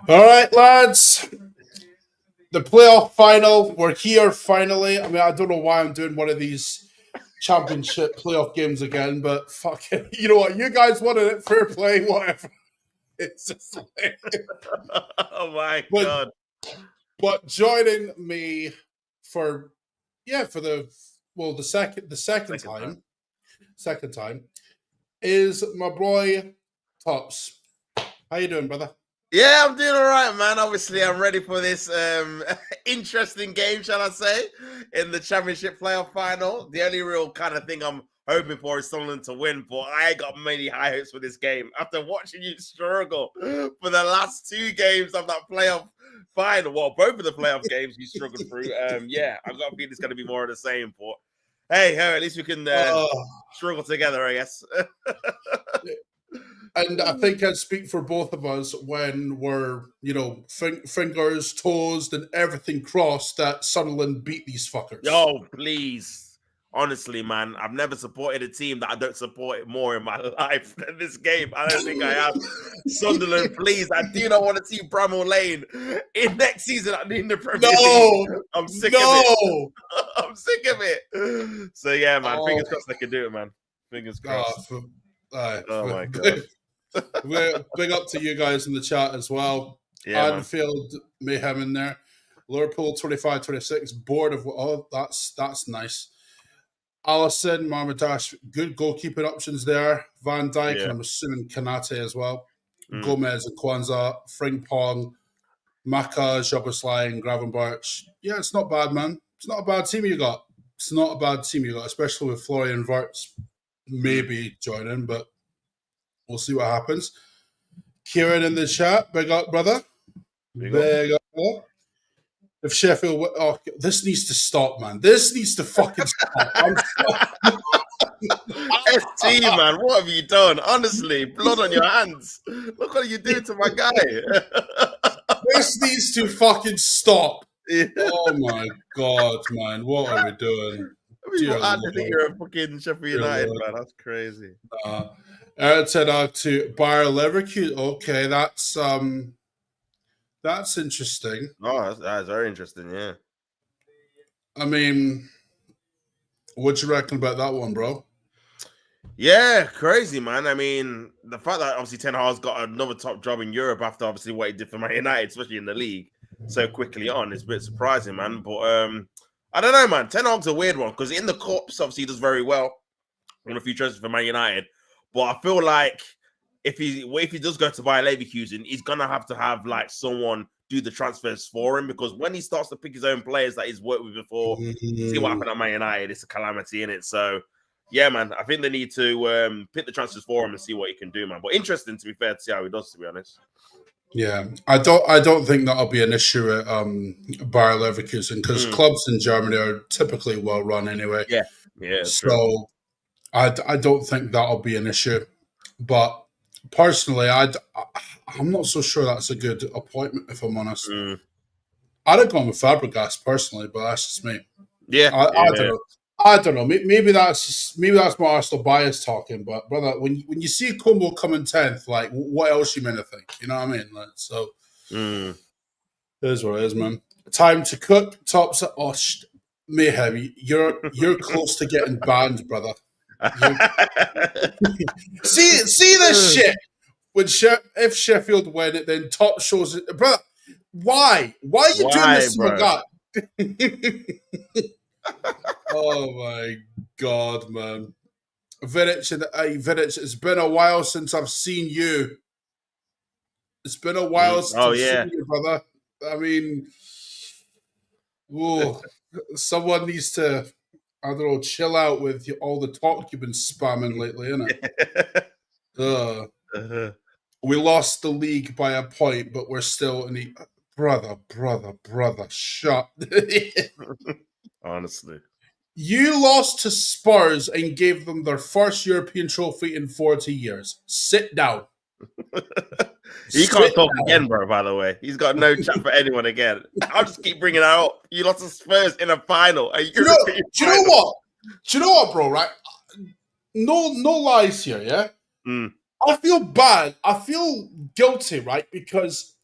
All right, lads. The playoff final. We're here finally. I mean, I don't know why I'm doing one of these championship playoff games again, but fuck it. You know what? You guys wanted it. Fair play. Whatever. It's just like, Oh my but god! but joining me for for the second Second time. time is my boy Tops. How you doing, brother? Yeah, I'm doing all right, man. Obviously, I'm ready for this interesting game, shall I say, in the championship playoff final. The only real kind of thing I'm hoping for is Sunderland to win, but I ain't got many high hopes for this game. After watching you struggle for the last two games of that playoff final, well, both of the playoff games you struggled through, yeah, I've got a feeling it's going to be more of the same. But hey, at least we can struggle together, I guess. And I think I'd speak for both of us when we're, fingers, toes, and everything crossed that Sunderland beat these fuckers. Oh, please. Honestly, man, I've never supported a team that I don't support it more in my life than this game. I don't think I have. Sunderland, please. I do not want to see Bramall Lane in next season in the Premier League. I'm sick of it. I'm sick of it. So, yeah, man, fingers crossed they can do it, man. Fingers crossed. Oh, my God. Big up to you guys in the chat as well. Yeah, Anfield Mayhem in there. Liverpool 25-26. Bored of that's nice. Allison, Marmadash, good goalkeeping options there. Van Dijk, and I'm assuming Kanate as well. Gomez and Kwanzaa, Frimpong, Maka, Joboslai, and Gravenberch. Yeah, it's not bad, man. It's not a bad team you got. Especially with Florian Wirtz maybe joining, but we'll see what happens. Kieran in the chat, big up, brother. Big up. If Sheffield, this needs to stop, man. This needs to fucking stop. ST, man, what have you done? Honestly, blood on your hands. Look what you do to my guy. This needs to fucking stop. Yeah. Oh my god, man, what are we doing? I think you're a fucking Sheffield United, man. That's crazy. To Bayer Leverkusen. Okay, that's interesting. Oh, that's very interesting, yeah. I mean, what you reckon about that one, bro? Yeah, crazy, man. I mean, the fact that obviously Ten Hag's got another top job in Europe after obviously what he did for Man United, especially in the league, so quickly on, is a bit surprising, man. But I don't know, man. Ten Hag's a weird one because in the Cups, obviously, he does very well. Won a few trophies for Man United, but I feel like if he does go to Bayer Leverkusen, he's gonna have to have like someone do the transfers for him, because when he starts to pick his own players that he's worked with before, see what happened at Man United, it's a calamity in it. So yeah, man, I think they need to pick the transfers for him and see what he can do, man. But interesting, to be fair, to see how he does, to be honest. Yeah, I don't think that'll be an issue at Bayer Leverkusen, because clubs in Germany are typically well run anyway. Yeah. So true. I don't think that'll be an issue, but personally, I'm not so sure that's a good appointment, if I'm honest. I'd have gone with Fabregas personally, but that's just me. Yeah, I don't know. Maybe that's my Arsenal bias talking. But brother, when you see Como come in 10th, like, what else you meant to think? You know what I mean? Like, so it is what it is, man. Time to cook. Tops. Oh, Mayhem, you're close to getting banned, brother. see this shit. If Sheffield win it, then Top shows it, brother. Why are you doing this to my guy? Oh my god, man. Vidic, it's been a while since I've seen you. It's been a while since I've seen you, brother. I mean, someone needs to, I don't know, chill out with all the talk you've been spamming lately, innit? We lost the league by a point, but we're still in the... Brother, shut. Honestly. You lost to Spurs and gave them their first European trophy in 40 years. Sit down. He can't talk again, bro, by the way. He's got no chat for anyone again. I'll just keep bringing it out. You lost to Spurs in a final. Do you know what, bro, right? No lies here, yeah? I feel bad. I feel guilty, right? Because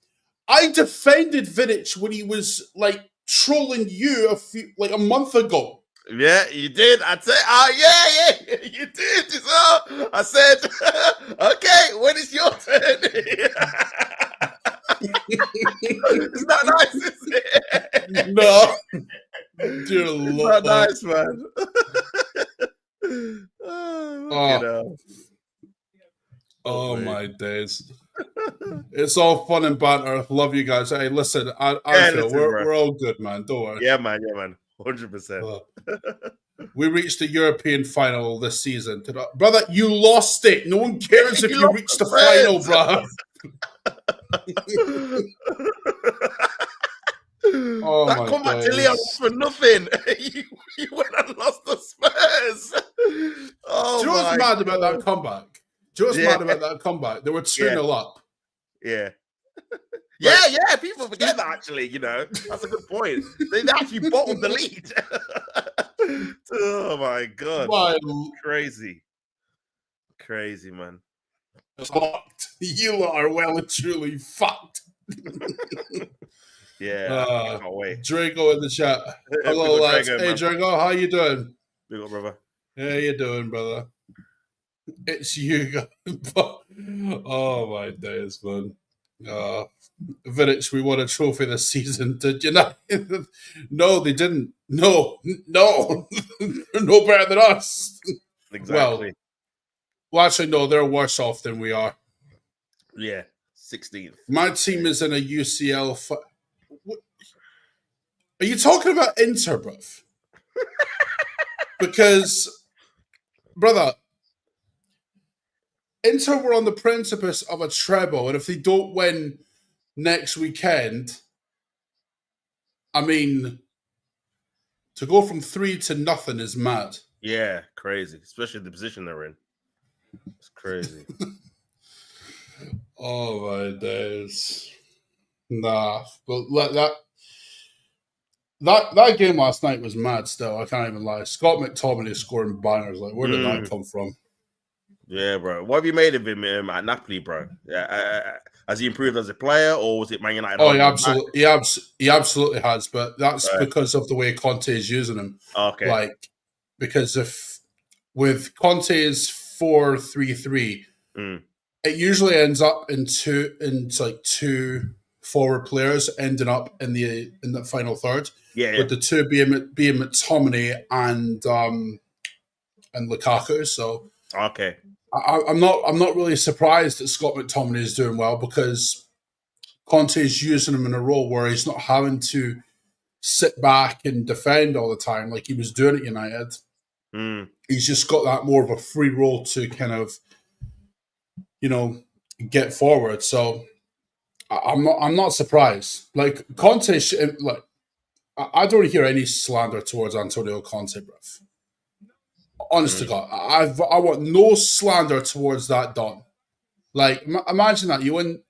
I defended Vidic when he was like trolling you a month ago. Yeah, you did. I said, yeah, you did. So I said, okay, when is your turn? It's not nice, is it? No. Dear It's Lord. not nice, man. Oh my days. It's all fun and banter. Love you guys. Hey, listen, Anfield, we're all good, man. Don't worry. Yeah, man. 100%. We reached the European final this season. Brother, you lost it. No one cares if you reached the final, brother. That comeback to Leon was for nothing. you went and lost the Spurs. Oh, do you know what's mad about that comeback? Do you know what's mad about that comeback? They were 2-0 up. Yeah. Yeah, people forget that, actually, That's a good point. They actually bottled the lead. Oh, my God. Crazy, man. Fucked. You lot are well and truly fucked. Yeah, I can't wait. Drago in the chat. Hello, lads. Hey, Drago, how you doing? Big up, brother. How you doing, brother? It's you. Oh, my days, man. Vidic, we won a trophy this season. Did you not? No, they didn't. No. They're no better than us. Exactly. Well, actually, no, they're worse off than we are. Yeah, 16th. My team is in a UCL. Are you talking about Inter, bruv? Because, brother, Inter were on the precipice of a treble, and if they don't win next weekend, I mean, to go from 3 to nothing is mad. Yeah, crazy, especially the position they're in. It's crazy. Oh my days. Nah, but that game last night was mad still. I can't even lie. Scott McTominay scoring bangers. Like, where did that come from? Yeah, bro. What have you made of him at Napoli, bro? Has he improved as a player, or was it Man United? Oh, he absolutely has. But that's because of the way Conte is using him. Okay. Like, because with Conte's 4-3-3, it usually ends up in two forward players ending up in the final third. Yeah. With the two being McTominay and Lukaku. So okay. I'm not really surprised that Scott McTominay is doing well, because Conte is using him in a role where he's not having to sit back and defend all the time like he was doing at United. He's just got that more of a free role to kind of, get forward. So I'm not surprised. Like, Conte, I don't hear any slander towards Antonio Conte, bruv. Honest to God, I want no slander towards that Don. Like, imagine that you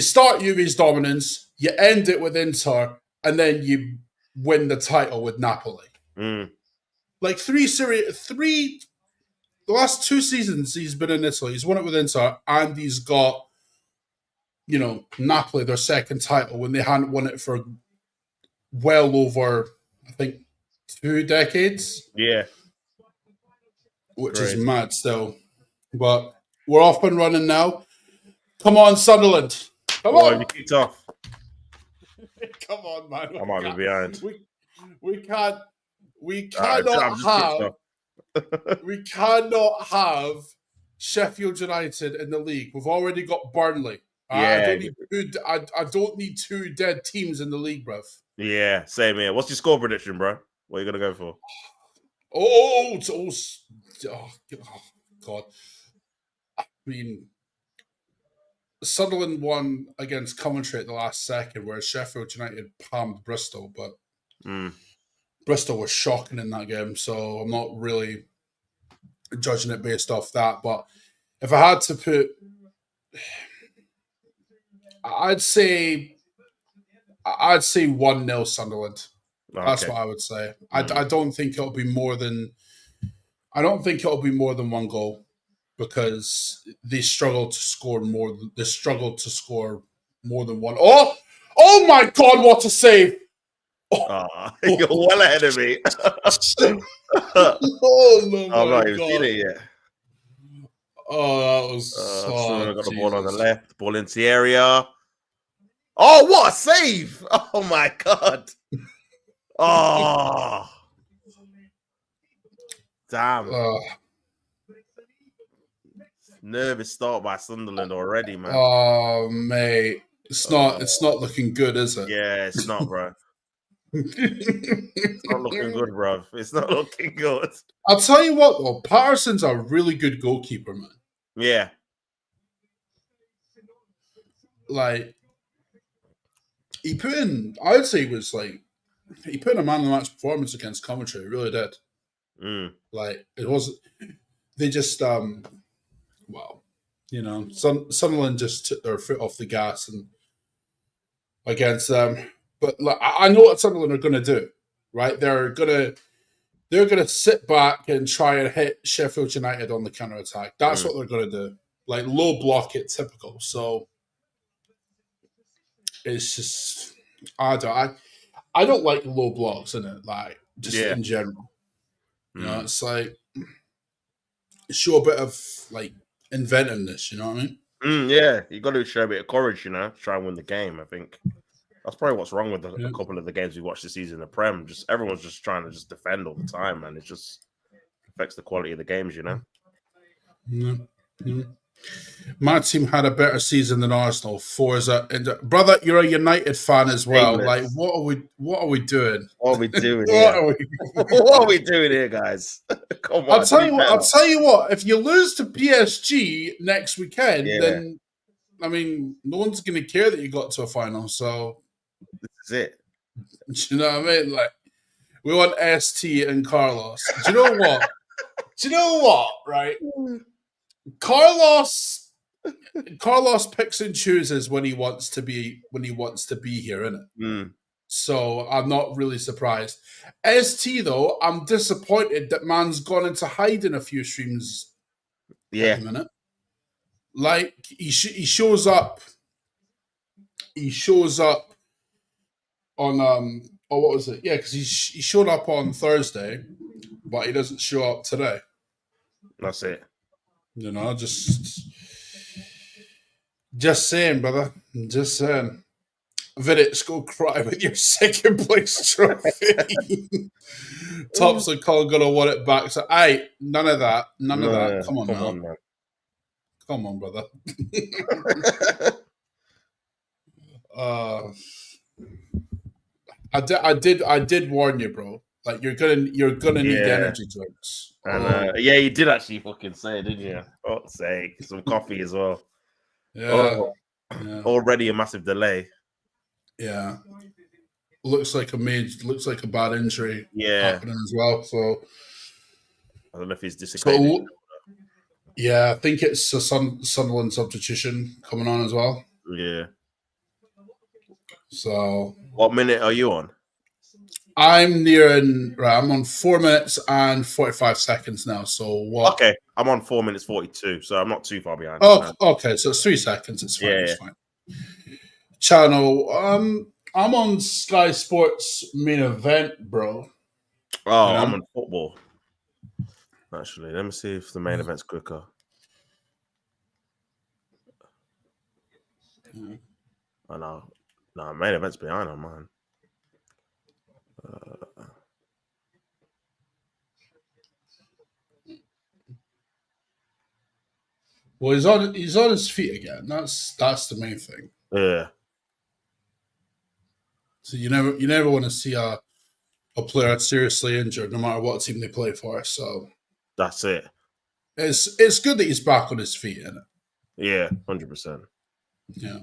start Juve's dominance, you end it with Inter, and then you win the title with Napoli. Like, the last 2 seasons he's been in Italy, he's won it with Inter, and he's got, Napoli, their second title, when they hadn't won it for well over, I think, 2 decades. Yeah. Which is mad still. But we're off and running now. Come on, Sunderland. Come on. You kicked off. Come on, man. I might be behind. We cannot have Sheffield United in the league. We've already got Burnley. Yeah. I don't need 2 dead teams in the league, bruv. Yeah, same here. What's your score prediction, bro? What are you going to go for? Oh, God. I mean, Sunderland won against Coventry at the last second, whereas Sheffield United palmed Bristol, but Bristol was shocking in that game, so I'm not really judging it based off that. But if I had to put, I'd say 1-0 Sunderland. Okay. That's what I would say. I don't think it'll be more than 1 goal, because they struggle to score more. They struggle to score more than one. Oh my God! What a save! You're well ahead of me. Oh no! I've not even God. seen it yet. Oh, that was. Sunderland got the ball on the left, ball into the area. Oh, what a save! Oh my God! Oh, damn! Nervous start by Sunderland already, man. Oh, mate, it's not looking good, is it? Yeah, it's not, bro. It's not looking good, bro. It's not looking good. I'll tell you what, though, Patterson's a really good goalkeeper, man. Yeah. Like, he put in, I would say he put in a man of the match performance against Coventry. He really did. Like, it wasn't, they just, well, you know, Sunderland just took their foot off the gas and against them. But like, I know what Sunderland are going to do, right? They're gonna sit back and try and hit Sheffield United on the counter attack. That's what they're going to do. Like low block it, typical. So it's just I don't like low blocks in it. Like just in general, you know, it's like show a bit of like inventiveness. You know what I mean? Yeah, you got to show a bit of courage, you know, to try and win the game. I think that's probably what's wrong with a couple of the games we watched this season in the Prem. Just everyone's just trying to just defend all the time, and it just affects the quality of the games, you know. Mm-hmm. My team had a better season than Arsenal. Brother, you're a United fan as well. English. Like, what are we doing? What are we doing here? What are we doing here, guys? Come on. I'll tell you what. If you lose to PSG next weekend, then I mean, no one's going to care that you got to a final. So this is it. Do you know what I mean? Like, we want ST and Carlos. Do you know what? Right? Carlos picks and chooses when he wants to be here, innit? So I'm not really surprised. ST though, I'm disappointed that man's gone into hiding a few streams. At the minute. Like he shows up. He shows up on what was it? Yeah, because he showed up on Thursday, but he doesn't show up today. That's it. You know, just saying, brother. Just saying. Vidic, go cry with your second place trophy. Tops and Colin gonna want it back. So, none of that. None of that. Come on, man. Come on, brother. I did warn you, bro. Like you're gonna need energy drinks. And you did actually fucking say, didn't you? Oh, say some coffee as well. Yeah. Already a massive delay. Yeah. Looks like a bad injury. Happening as well. So I don't know if he's disappointed. I think it's a Sunderland substitution coming on as well. Yeah. So what minute are you on? I'm I'm on 4 minutes and 45 seconds now. So what? Okay, I'm on 4 minutes 42, so I'm not too far behind. Oh, okay, so it's 3 seconds. It's fine. It's fine. Channel. I'm on Sky Sports main event, bro. Oh, I'm on football. Actually, let me see if the main event's quicker. Oh no, main event's behind on mine. Well, he's on his feet again. That's the main thing. Yeah. So you never want to see a player seriously injured, no matter what team they play for. So that's it. It's good that he's back on his feet, isn't it? Yeah, 100%. Yeah.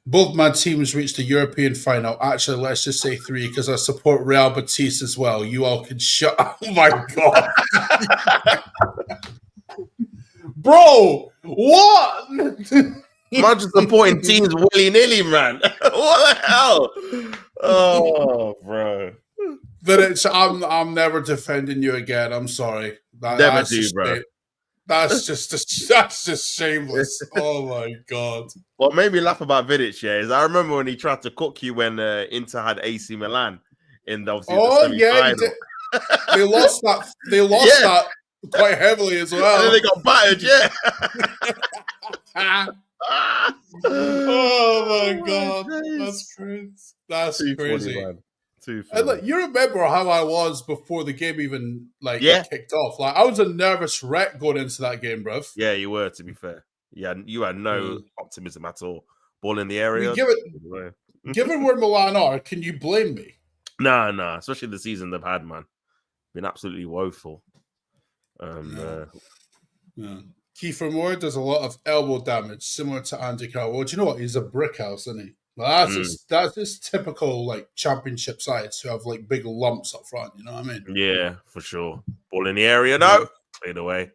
Both my teams reached the European final. Actually, let's just say 3 because I support Real Betis as well. You all can shut up. Oh my God. Bro, what? Man just supporting teams willy-nilly, man. What the hell? Oh, bro. But I'm never defending you again. I'm sorry. Never do, bro. That's just shameless. Oh my god. What made me laugh about Vidic, is I remember when he tried to cook you when Inter had AC Milan in the semi-final. They lost that. They lost that quite heavily as well. And then they got battered. Oh my god, that's crazy. That's too crazy. Funny, man. Too funny. And look, you remember how I was before the game even kicked off. Like I was a nervous wreck going into that game, bruv. Yeah, you were. To be fair, you had no optimism at all. Ball in the area. I mean, given where Milan are, can you blame me? No, especially the season they've had, man. Been absolutely woeful. Kiefer Moore does a lot of elbow damage, similar to Andy Carroll. Well, do you know what? He's a brick house, isn't he? Like, that's just typical like championship sides who have like big lumps up front. You know what I mean? Yeah, for sure. Ball in the area, no, cleared away.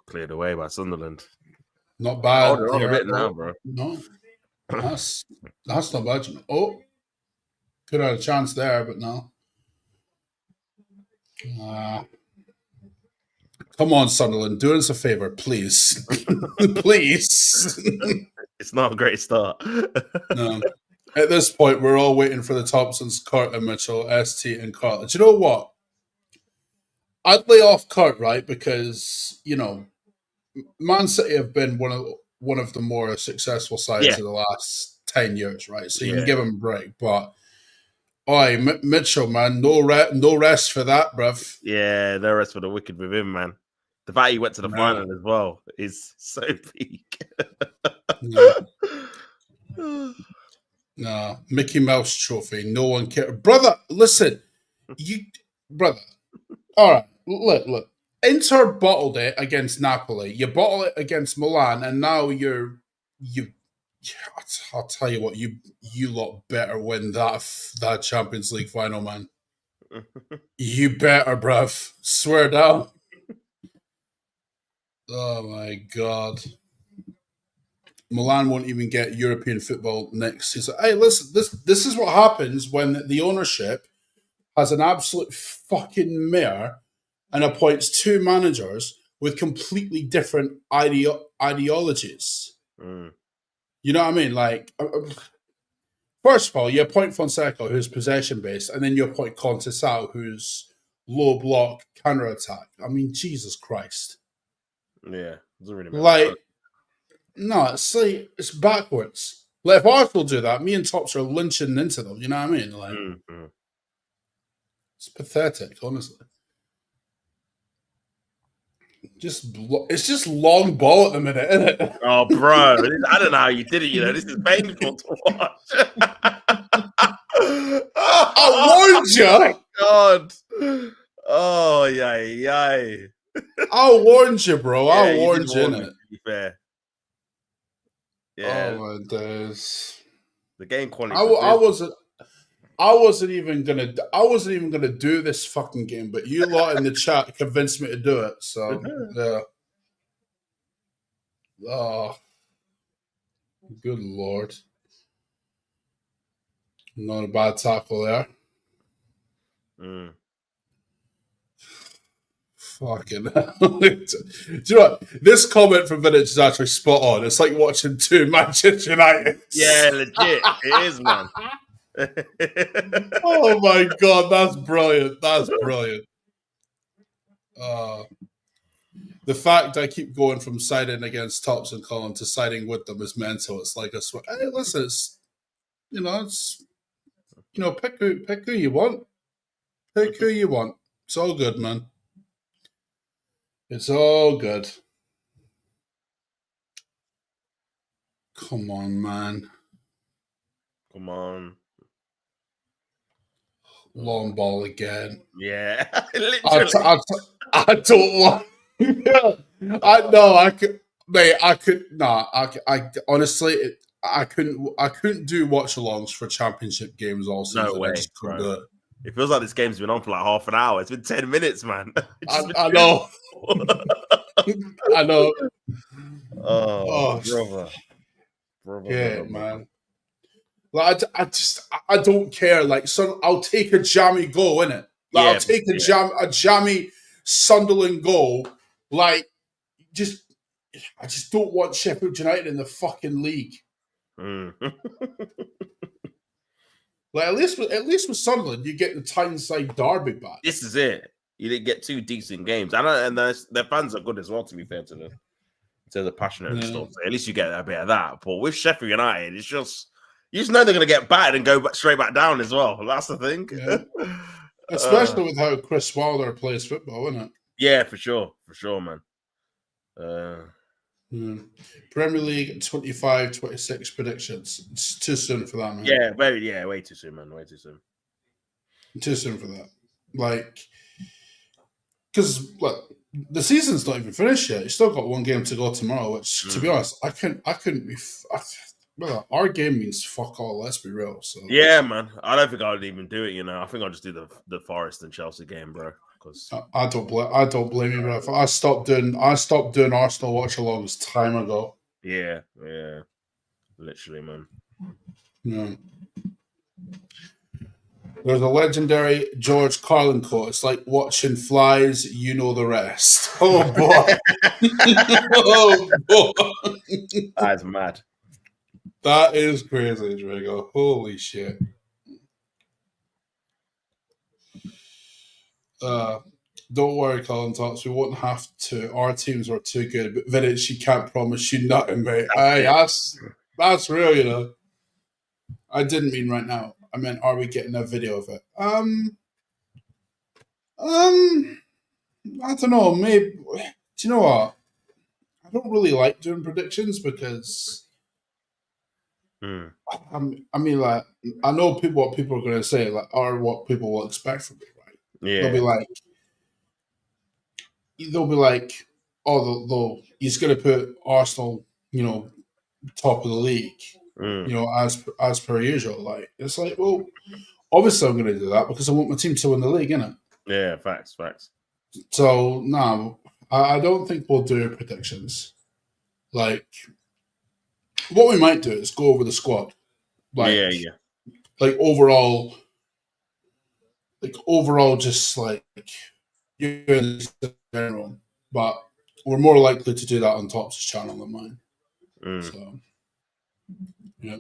Cleared away by Sunderland. Not bad. Hold on a bit now, bro. No, that's not bad. Oh, could have had a chance there, but no. Come on, Sunderland, do us a favor, please. Please. It's not a great start. No. At this point, we're all waiting for the Thompsons, Kurt and Mitchell, ST and Carl. Do you know what? I'd lay off Kurt, right? Because, Man City have been one of the more successful sides of the last 10 years, right? So you can give him a break. But, Mitchell, man, no rest for that, bruv. Yeah, no rest for the wicked with him, man. The fact he went to the final as well is so peak. No, Mickey Mouse trophy. No one cares. Brother, listen. Brother. All right, look. Inter bottled it against Napoli. You bottle it against Milan, and now I'll tell you what, you lot better win that Champions League final, man. You better, bruv. Swear down. Oh my god. Milan won't even get European football next season. Hey, listen, this is what happens when the ownership has an absolute fucking mare and appoints two managers with completely different ideologies. You know what I mean? Like, first of all, you appoint Fonseca, who's possession-based, and then you appoint Contessao, who's low block, counter-attack. I mean, Jesus Christ. Yeah, doesn't really matter. Like, no, it's backwards. Like, if Arsenal do that, me and Tops are lynching into them. You know what I mean? Like, it's pathetic, honestly. It's just long ball at the minute, isn't it? Oh, bro, I don't know how you did it. This is painful to watch. I warned you. Oh my god. Oh yay. I warned you, bro. I warned you, innit? To be fair. Yeah. Oh my days. The game quality. I wasn't even gonna do this fucking game, but you lot in the chat convinced me to do it. So yeah. Oh, good lord! Not a bad tackle there. Fucking hell. Do you know what? This comment from Vidic is actually spot on. It's like watching two Manchester United. Yeah, legit. It is, man. Oh my god, that's brilliant. That's brilliant. The fact I keep going from siding against Tops and Colin to siding with them is mental. It's like hey, listen, pick who you want. Pick who you want. It's all good, man. It's all good. Come on, man. Come on. Long ball again. Yeah. I don't want. I could, mate. I honestly, I couldn't do watch-alongs for championship games all season. No way, I just couldn't do it. It feels like this game's been on for like half an hour. It's been 10 minutes, man. I know. I know. Oh, brother. Yeah, man. Like I don't care. Like, I'll take a jammy goal, innit? Like, I'll take a jammy Sunderland goal. Like, I just don't want Sheffield United in the fucking league. Like, at least with Sunderland, you get the Tyneside derby back. This is it. You didn't get 2 decent games. And their fans are good as well, to be fair to them. To the passionate and stuff. So at least you get a bit of that. But with Sheffield United, it's just you just know they're going to get battered and go straight back down as well. That's the thing. Yeah. Especially with how Chris Wilder plays football, isn't it? Yeah, for sure, man. Premier League 25-26 predictions. It's too soon for that, man. Yeah, way too soon, man. Way too soon. Too soon for that. Like, because look, the season's not even finished yet. You still got 1 game to go tomorrow. Which, to be honest, I couldn't be. Well, our game means fuck all. Let's be real. So yeah, man. I don't think I would even do it. You know, I think I'll just do the Forest and Chelsea game, bro. Because I don't blame you, bro. I stopped doing Arsenal watch-alongs time ago. Yeah, literally, man. Yeah. There's a legendary George Carlin quote. It's like watching flies, you know the rest. Oh boy. Oh boy. That's mad. That is crazy, Drago. Holy shit. Don't worry, Colin Talks. We won't have to. Our teams are too good. But Vidic, she can't promise you nothing, mate. That's real, you know. I didn't mean right now. I meant, are we getting a video of it? I don't know. Maybe. Do you know what? I don't really like doing predictions because. I mean, like, I know what people are going to say, like, or what people will expect from me, right? Yeah. They'll be like, oh, he's going to put Arsenal, you know, top of the league, you know, as per usual. Like, it's like, well, obviously I'm going to do that because I want my team to win the league, innit? Yeah, facts. So, no, I don't think we'll do predictions. Like, what we might do is go over the squad. Like, Like, overall, just like, in general. But we're more likely to do that on Top's channel than mine. So, yeah.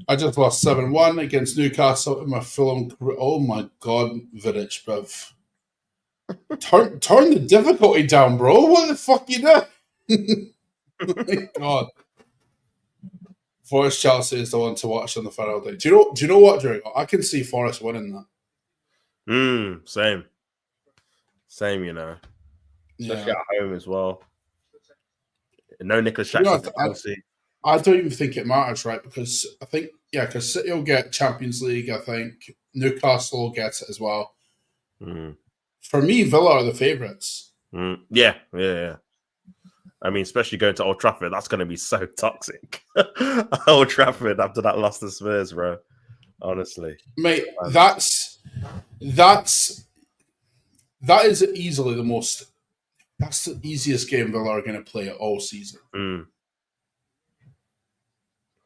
I just lost 7-1 against Newcastle in my Fulham career. Oh my God, Vidic, bruv. Turn the difficulty down, bro. What the fuck you doing? Oh my God. Forest Chelsea is the one to watch on the final day. Do you know what, Drago? I can see Forest winning that. Same, you know. Especially at home as well. No Nicholas Jackson. I don't even think it matters, right? Because I think, because City will get Champions League. I think Newcastle will get it as well. For me, Villa are the favourites. Yeah. I mean, especially going to Old Trafford, that's going to be so toxic. Old Trafford after that loss to Spurs, bro. Honestly, mate, that is easily the most. That's the easiest game Villa are going to play all season.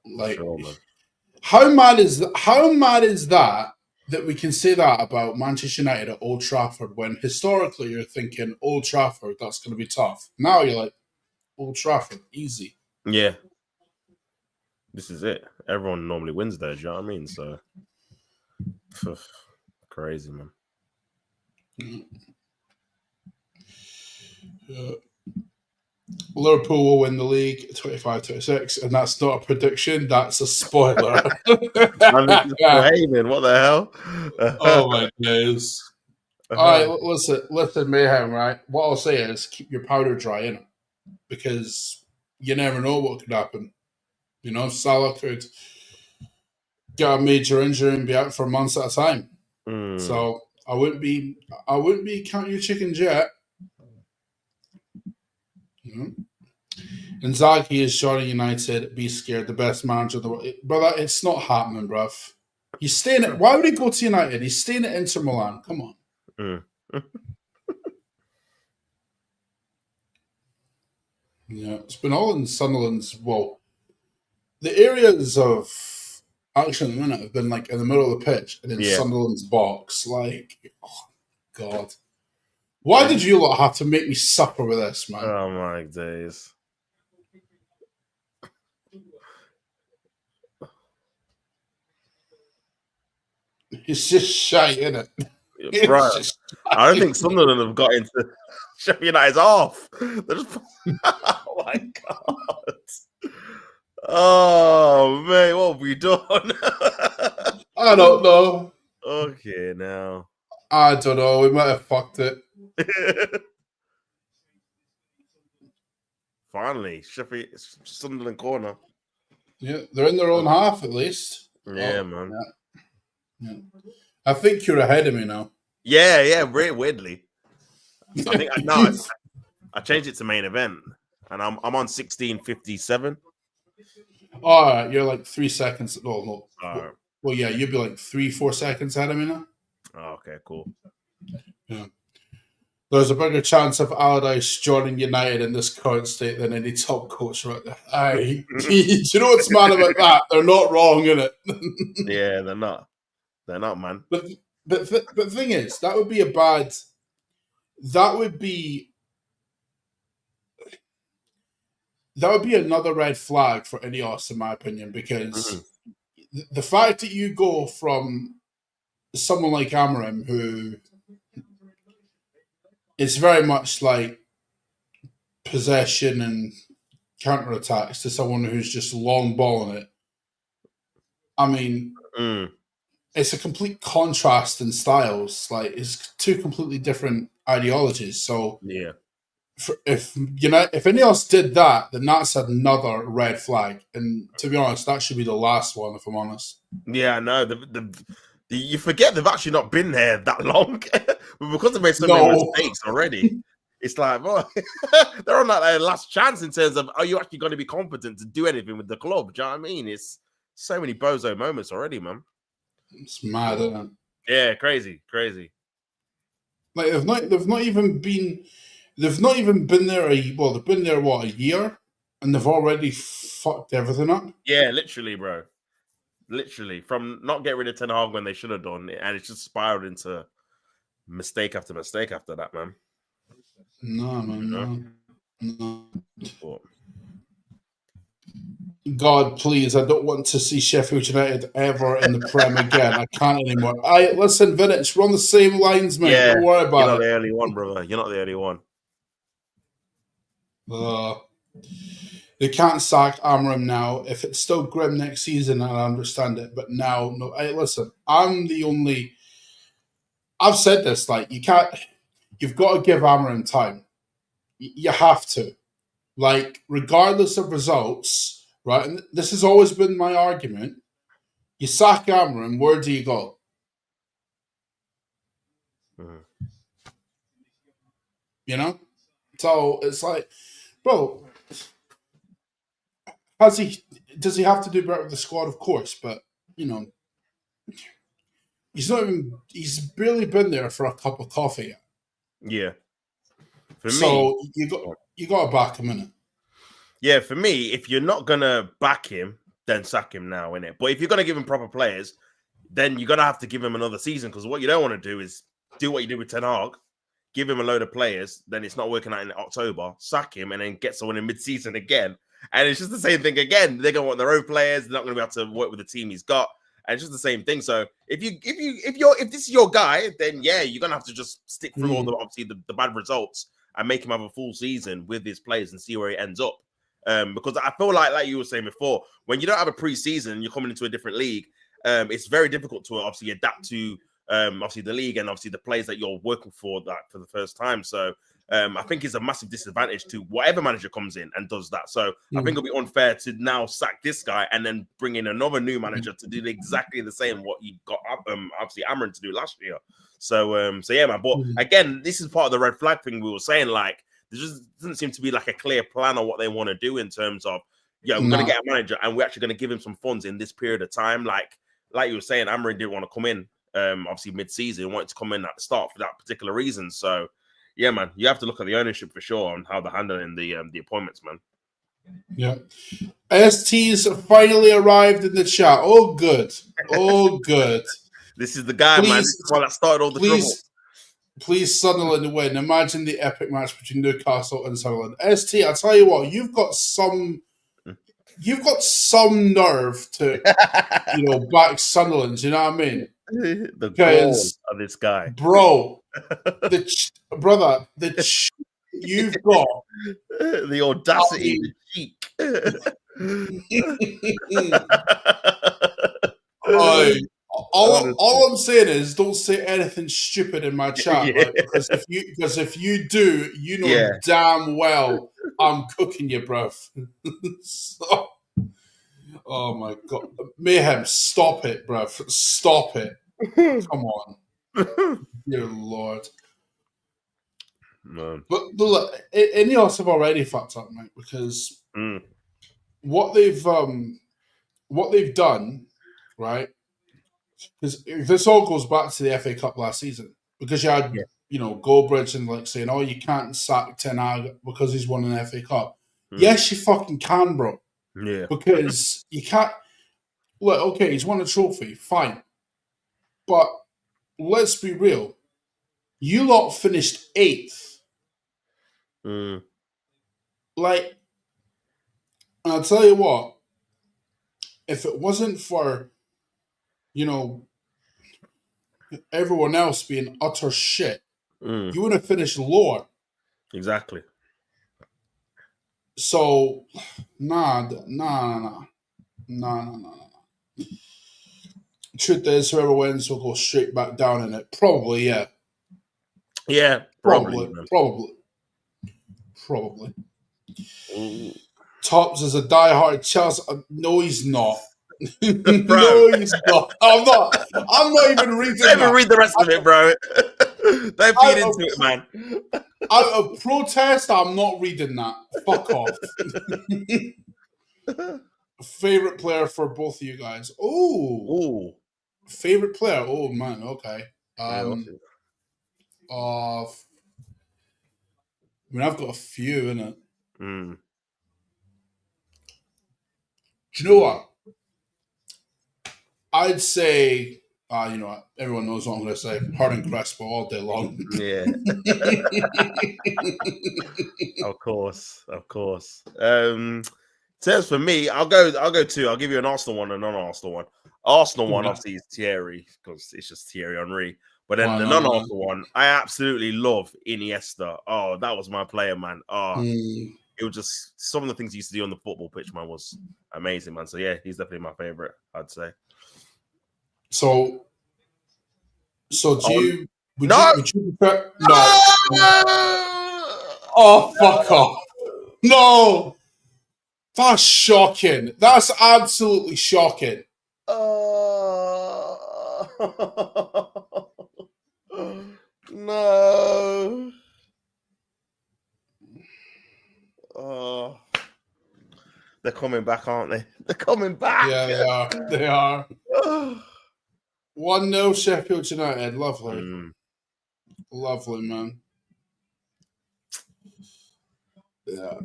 Like, sure, how mad is that we can say that about Manchester United at Old Trafford when historically you're thinking Old Trafford, that's going to be tough. Now you're like, Old Trafford, easy. Yeah. This is it. Everyone normally wins there, do you know what I mean? So, crazy, man. Liverpool will win the league 25-26, and that's not a prediction, that's a spoiler. Haven, what the hell? Oh my days. All right, listen, Mayhem, right? What I'll say is keep your powder dry, innit? Because you never know what could happen. You know, Salah could get a major injury and be out for months at a time. So I wouldn't be counting your chickens yet. You know? Inzaghi is joining United. Be scared, the best manager in the world, brother. It's not happening, bruv. He's staying at. Why would he go to United? He's staying at Inter Milan. Come on. Yeah, it's been all in Sunderland's. Well, the areas of action at the minute have been like in the middle of the pitch and in Sunderland's box. Like, oh God. Why did you lot have to make me suffer with this, man? Oh my days. It's just shite, isn't it? Bro, I don't think Sunderland have got into Sheffield United's off. They're just... Oh my god. Oh man, what have we done? I don't know. Okay, now. I don't know. We might have fucked it. Finally, Sheffield Sunderland corner. Yeah, they're in their own half at least. Yeah, man. Yeah. I think you're ahead of me now. Yeah, weirdly. I think I changed it to main event, and I'm on 16:57. All right, you're like 3 seconds. No. Right. Well, yeah, you'd be like 3-4 seconds ahead of me now. Oh, okay, cool. Yeah. There's a bigger chance of Allardyce joining United in this current state than any top coach right there. Aye. Do you know what's mad about that? They're not wrong, innit? Yeah, they're not. They're not, man. But the thing is, that would be another red flag for Ineos, in my opinion, because the fact that you go from someone like Amorim, who is very much like possession and counter-attacks, to someone who's just long balling it. I mean, it's a complete contrast in styles. Like, it's two completely different ideologies. So, yeah, if Ineos did that, then that's another red flag. And to be honest, that should be the last one, if I'm honest. Yeah, I know. You forget they've actually not been there that long, but because they made so many mistakes already. It's like, well, they're on that last chance in terms of, are you actually going to be competent to do anything with the club? Do you know what I mean? It's so many bozo moments already, man. It's mad, isn't it? Yeah, crazy. Like they've not even been there. They've been there a year, and they've already fucked everything up. Yeah, literally, bro. Literally, from not getting rid of Ten Hag when they should have done it, and it's just spiraled into mistake after mistake after that, man. No, man, no. What? God, please, I don't want to see Sheffield United ever in the Prem again. I can't anymore. Listen, Vintage, we're on the same lines, mate. Yeah, don't worry about it. You're not the only one, brother. You're not the only one. They can't sack Amorim now. If it's still grim next season, I understand it. But now, no. Listen, I'm the only... I've said this, like, you can't... You've got to give Amorim time. You have to. Like, regardless of results, right? And this has always been my argument. You sack Amorim, where do you go? You know? So, it's like, bro... Does he have to do better with the squad? Of course, but he's barely been there for a cup of coffee yet. Yeah. So you got to back him, innit? Yeah, for me, if you're not gonna back him, then sack him now, innit? But if you're gonna give him proper players, then you're gonna have to give him another season, because what you don't want to do is do what you did with Ten Hag, give him a load of players, then it's not working out in October, sack him, and then get someone in mid-season again. And it's just the same thing again. They're gonna want their own players. They're not gonna be able to work with the team he's got, and it's just the same thing. So if this is your guy, then yeah, you're gonna have to just stick through all the bad results and make him have a full season with his players and see where he ends up. Because I feel like you were saying before, when you don't have a pre-season and you're coming into a different league, it's very difficult to obviously adapt to obviously the league and obviously the players that you're working for that for the first time. So. I think it's a massive disadvantage to whatever manager comes in and does that. So I think it'll be unfair to now sack this guy and then bring in another new manager to do exactly the same what you got obviously Amorim to do last year. So yeah, man. But again, this is part of the red flag thing we were saying. Like, there just doesn't seem to be like a clear plan on what they want to do in terms of, we're going to get a manager and we're actually going to give him some funds in this period of time. Like you were saying, Amorim didn't want to come in obviously mid-season. He wanted to come in at the start for that particular reason. So. Yeah, man, you have to look at the ownership for sure on how they're handling the appointments, man. Yeah. ST's finally arrived in the chat. Oh, good. Oh, good. This is the guy, man. This is the one that started all the trouble. Please, Sunderland win. Imagine the epic match between Newcastle and Sunderland. ST, I tell you what, you've got some nerve to, back Sunderland. You know what I mean? The goal of this guy, bro. Brother, you've got the audacity, the cheek. All I'm saying is, don't say anything stupid in my chat, right? Because if you do, damn well I'm cooking you, bruv. So, oh my god, Mayhem, stop it, bruv, stop it. Come on, dear Lord. Man. But look, Ineos have already fucked up, mate, because what they've done, right? Because this all goes back to the FA Cup last season, because you had Goldbridge and saying, "Oh, you can't sack Ten Hag because he's won an FA Cup." Yes, you fucking can, bro. Yeah, because you can't. Look, okay, he's won a trophy, fine, but let's be real. You lot finished 8th. And I'll tell you what, if it wasn't for, everyone else being utter shit, you would have finished lower. Exactly. So, nah. Truth is, whoever wins will go straight back down in it. Probably, yeah. Yeah, probably. Ooh. Tops is a diehard Chelsea. No, he's not. No, he's not. I'm not even reading that. Don't even read the rest of it, bro. Don't feed into it, man. Out of protest, I'm not reading that. Fuck off. Favorite player for both of you guys? Oh. Favorite player? Oh, man. Okay. I mean, I've got a few, innit? Do you know what? I'd say, everyone knows what I'm going to say. Harding Crespo all day long. Yeah. Of course. So for me, I'll go 2. I'll give you an Arsenal one and a non-Arsenal one. Arsenal one, obviously, is Thierry, because it's just Thierry Henry. But then the non-Arsenal one, I absolutely love Iniesta. Oh, that was my player, man. Oh, it was just some of the things he used to do on the football pitch, man, was amazing, man. So yeah, he's definitely my favorite, I'd say. So would you prefer? No. Oh, fuck off. No. That's shocking. That's absolutely shocking. No. They're coming back, aren't they? They're coming back. Yeah, they are. 1-0 Sheffield United. Lovely. Lovely, man. Yeah.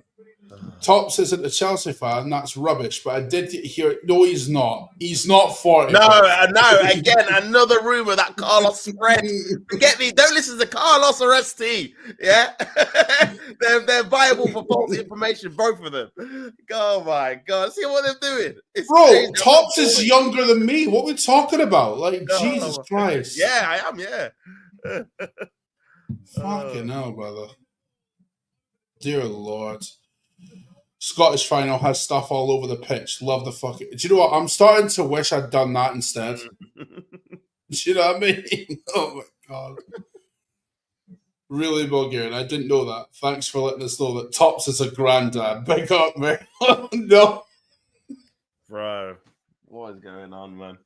Tops isn't a Chelsea fan. That's rubbish. But I did hear. No, he's not. He's not 40. No. Again, another rumor that Carlos spread. Get me? Don't listen to Carlos or ST. Yeah, they're viable for false information. Both of them. Oh my god! See what they're doing, bro. Tops is younger than me. What are we talking about? Jesus Christ. Yeah, I am. Yeah. Fucking hell, brother. Dear Lord. Scottish final has stuff all over the pitch. Love the fucking. Do you know what? I'm starting to wish I'd done that instead. Do you know what I mean? Oh my god. Really, Bulgarian. I didn't know that. Thanks for letting us know that Tops is a granddad. Big up, man. No. Bro, what is going on, man?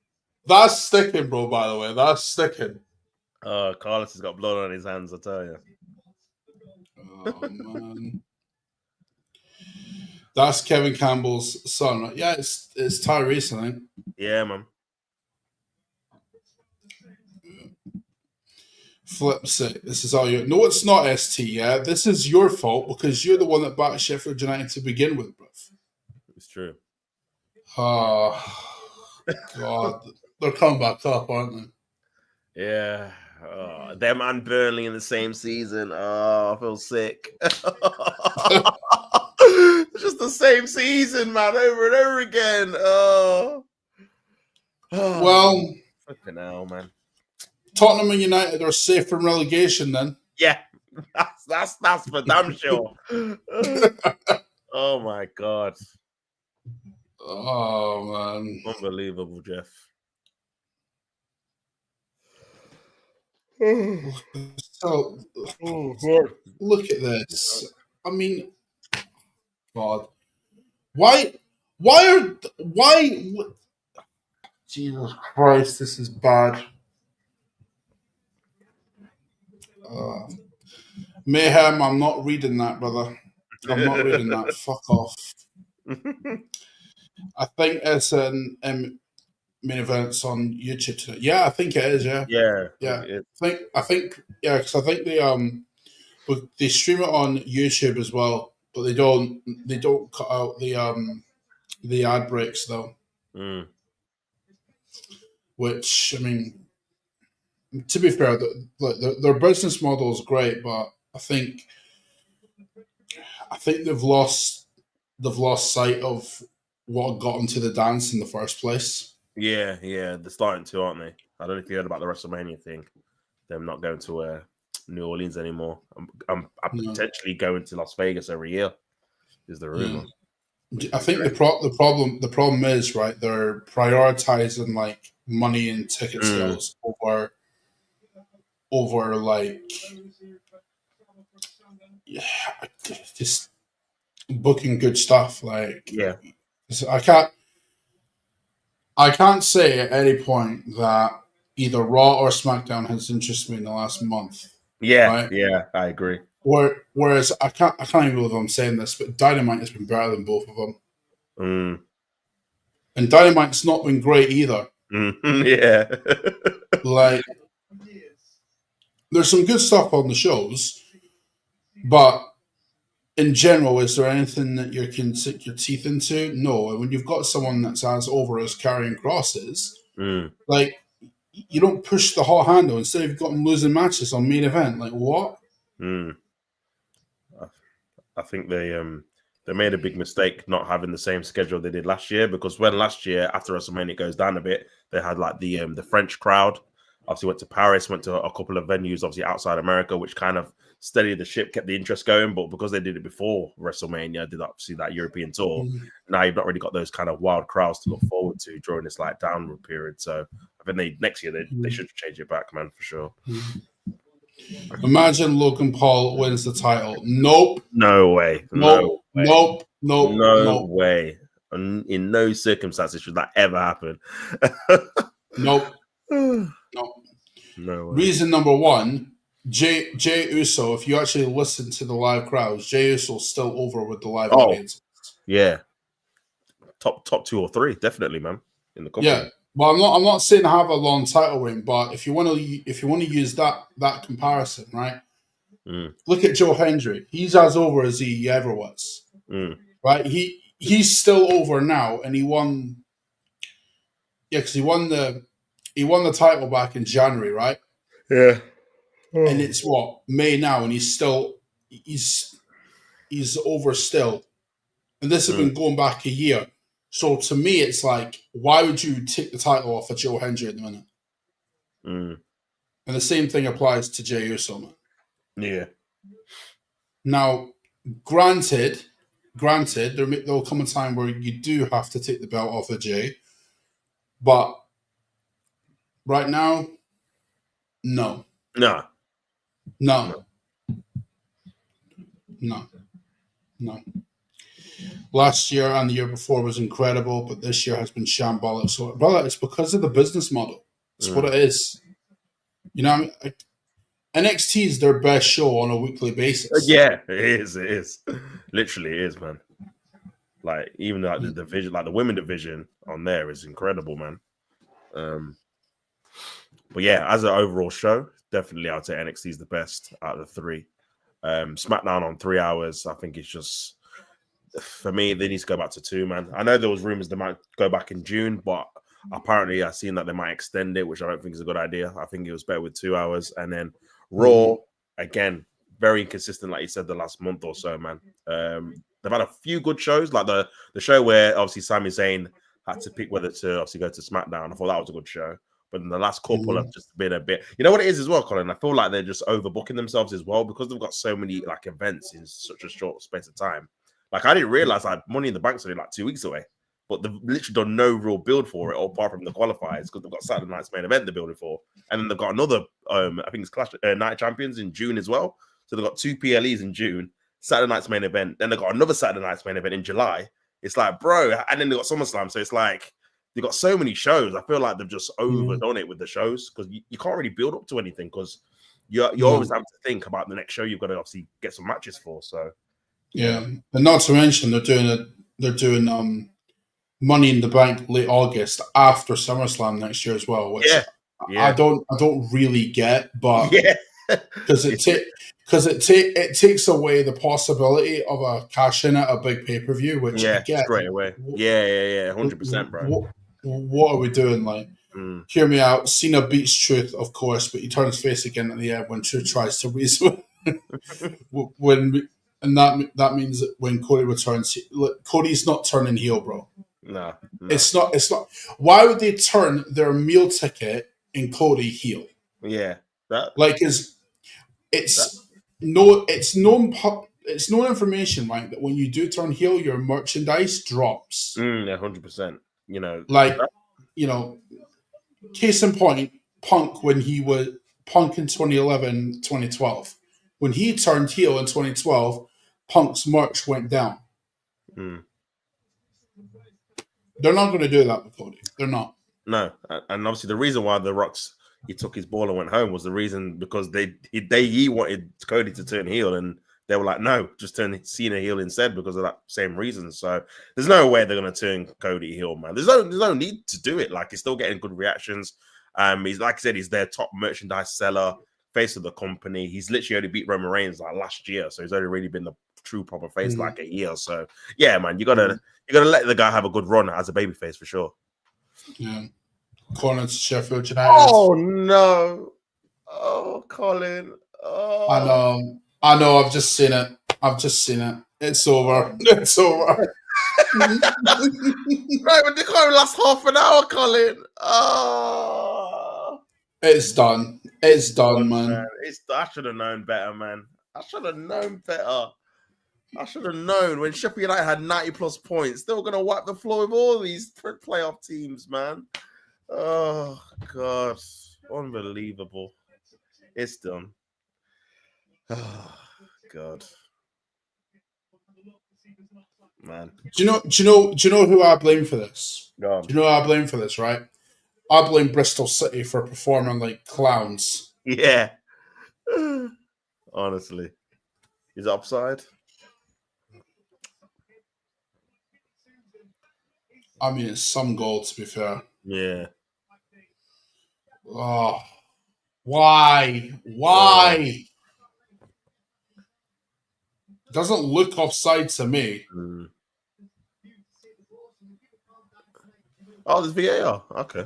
That's sticking, bro, by the way. That's sticking. Oh, Carlos has got blood on his hands, I tell you. Oh, man. That's Kevin Campbell's son, right? Yeah, it's Tyrese, I think. Yeah, man. Flip sake. This is all you. No, it's not ST, yeah? This is your fault because you're the one that backed Sheffield United to begin with, bruv. It's true. Oh, God. They're coming back up, aren't they? Yeah. Them and Burnley in the same season. Oh, I feel sick. It's just the same season, man, over and over again. Well, flipping hell, man. Tottenham and United are safe from relegation then. Yeah, that's for damn sure. Oh my god. Oh man. Unbelievable, Jeff. So look at this. I mean, God. Why Jesus Christ, this is bad. Mayhem, I'm not reading that, brother. I'm not reading that. Fuck off. I think it's an main events on YouTube today. Yeah, I think it is. Yeah, yeah. I think because I think they stream it on YouTube as well, but they don't cut out the ad breaks though. Which I mean, to be fair, their business model is great, but I think they've lost sight of what got them to the dance in the first place. Yeah, they're starting to, aren't they? I don't know if you heard about the WrestleMania thing. Them not going to New Orleans anymore. I'm potentially going to Las Vegas every year. Is the rumor? I think the problem is, right, they're prioritizing like money and ticket sales over like just booking good stuff. Like I can't say at any point that either Raw or SmackDown has interested me in the last month. Right? Yeah, I agree. Whereas I can't even believe I'm saying this, but Dynamite has been better than both of them. And Dynamite's not been great either. Yeah. Like, there's some good stuff on the shows, but in general, is there anything that you can sink your teeth into? No. And when you've got someone that's as over as Karrion Kross is, like, you don't push the hot handle. Instead, you've got them losing matches on main event. Like, what? I think they made a big mistake not having the same schedule they did last year, because when last year, after WrestleMania goes down a bit, they had like the French crowd. Obviously went to Paris, went to a couple of venues, obviously outside America, which kind of steadied the ship, kept the interest going. But because they did it before WrestleMania, did obviously that European tour, now you've not really got those kind of wild crowds to look forward to during this like downward period. So I think next year they should change it back, man, for sure. Imagine Logan Paul wins the title. Nope. No way. Nope. No way. In no circumstances should that ever happen. Nope. No way. Reason number one, Jay Uso, if you actually listen to the live crowds, Jay Uso's still over with the live audience. Yeah. Top 2 or 3, definitely, man. In the company. Yeah. Well, I'm not saying have a long title reign, but if you want to use that comparison, right? Look at Joe Hendry. He's as over as he ever was. Right? He's still over now, and he won. Yeah, because he won the title back in January, right? Yeah. And it's May now, and he's over still. And this has been going back a year. So to me, it's like, why would you take the title off of Joe Hendry at the minute? And the same thing applies to Jey Uso, man. Yeah. Now, granted, there'll come a time where you do have to take the belt off of Jey, but right now, no. Last year and the year before was incredible, but this year has been shambolic. So, brother, it's because of the business model. It's what it is. You know what I mean? NXT is their best show on a weekly basis. Yeah, it is. It is. Literally, it is, man. Like, even like the division, like the women division on there is incredible, man. But yeah, as an overall show, definitely I'd say NXT is the best out of the 3. SmackDown on 3 hours, I think it's just, for me, they need to go back to 2, man. I know there was rumors they might go back in June, but apparently I've seen that they might extend it, which I don't think is a good idea. I think it was better with 2 hours. And then Raw, again, very inconsistent, like you said, the last month or so, man. They've had a few good shows, like the show where obviously Sami Zayn had to pick whether to obviously go to SmackDown. I thought that was a good show. But in the last couple have just been a bit, you know what it is as well, Colin? I feel like they're just overbooking themselves as well because they've got so many like events in such a short space of time. Like I didn't realize like Money in the Bank's only like 2 weeks away, but they've literally done no real build for it, apart from the qualifiers, because they've got Saturday night's main event they're building for, and then they've got another, I think it's Clash Night Champions in June as well. So they've got 2 PLEs in June, Saturday night's main event, then they've got another Saturday night's main event in July. It's like, bro, and then they've got SummerSlam, so it's like. They've got so many shows. I feel like they've just overdone it with the shows because you can't really build up to anything because you always have to think about the next show you've got to obviously get some matches for. So yeah, and not to mention they're doing Money in the Bank late August after SummerSlam next year as well, which I don't really get, but because it takes away the possibility of a cash in at a big pay-per-view, which again, straight away, 100%, bro. What are we doing? Like, hear me out. Cena beats Truth, of course, but he turns face again at the end when Truth tries to reason. That means that when Cody returns, Cody's not turning heel, bro. No. It's not. Why would they turn their meal ticket in Cody heel? Yeah, it's known information, right? That when you do turn heel, your merchandise drops. 100%. You know, case in point, Punk when he was Punk in 2011, 2012. When he turned heel in 2012, Punk's merch went down. They're not going to do that with Cody. They're not. No, and obviously the reason why the Rocks he took his ball and went home was the reason because he wanted Cody to turn heel and they were like, no, just turn Cena heel instead because of that same reason. So there's no way they're going to turn Cody heel, man. There's no need to do it. Like he's still getting good reactions. He's like I said, he's their top merchandise seller, face of the company. He's literally only beat Roman Reigns like last year, so he's only really been the true proper face like a year. So yeah, man, you gotta let the guy have a good run as a babyface for sure. Yeah, corner to Sheffield United. Oh no, oh Colin, oh. I know. I've just seen it. It's over. It's over. Right, but they can't last half an hour, Colin. Oh, it's done. It's done, man. I should have known better, man. I should have known better. I should have known when Sheffield United had 90 plus points. They were going to wipe the floor with all these playoff teams, man. Oh, God. Unbelievable. It's done. Oh, God. Man. Do you know who I blame for this? No. Do you know who I blame for this, right? I blame Bristol City for performing like clowns. Yeah. Honestly. Is it upside? I mean, it's some goal, to be fair. Yeah. Oh, why? Why? Doesn't look offside to me. Oh, there's VAR. Okay.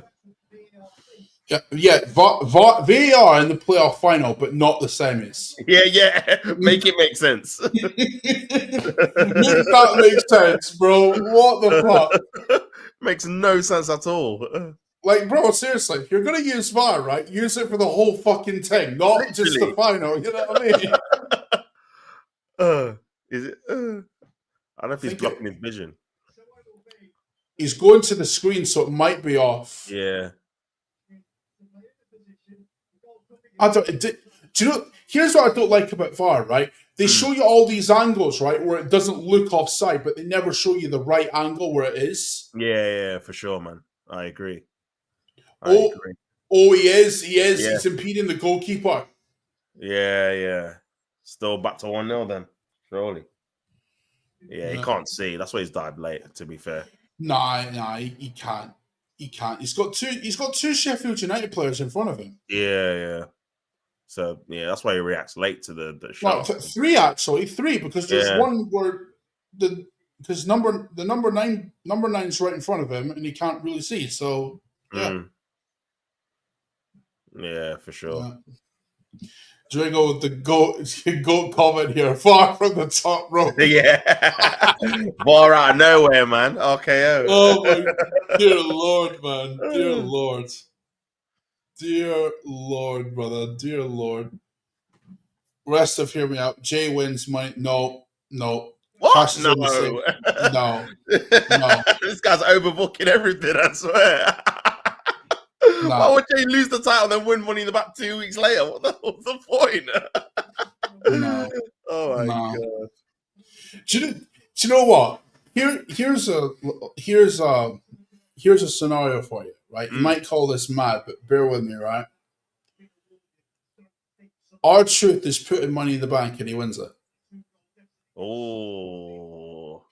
Yeah. VAR in the playoff final, but not the semis. Yeah. Make it make sense. Make that make sense, bro. What the fuck? Makes no sense at all. Like, bro, seriously, if you're going to use VAR, right, use it for the whole fucking thing, not literally. Just the final. You know what I mean? Is it? I don't know if he's blocking his vision. He's going to the screen, so it might be off. Yeah. Do you know? Here's what I don't like about VAR, right? They show you all these angles, right, where it doesn't look offside, but they never show you the right angle where it is. Yeah, for sure, man. I agree. He is. Yeah. He's impeding the goalkeeper. Yeah. Still back to 1-0 then, surely. Yeah, he can't see. That's why he's died late, to be fair. Nah, he can't. He can't. He's got two Sheffield United players in front of him. Yeah. So yeah, that's why he reacts late to the shot. Three because there's one where because the number nine's right in front of him, and he can't really see. So yeah, yeah, for sure. Drago with the goat comment here, far from the top rope. Yeah, bar out of nowhere, man. RKO. Oh my dear Lord, man, dear Lord, brother, dear Lord. Rest of hear me out. Jay wins money. No. What? No. No. This guy's overbooking everything, I swear. No. Why would Jay lose the title and then win money in the back 2 weeks later? What's the point? No. Oh my god. Do you know what? Here's a scenario for you, right? You might call this mad, but bear with me, right? R-Truth is putting money in the bank and he wins it. Oh,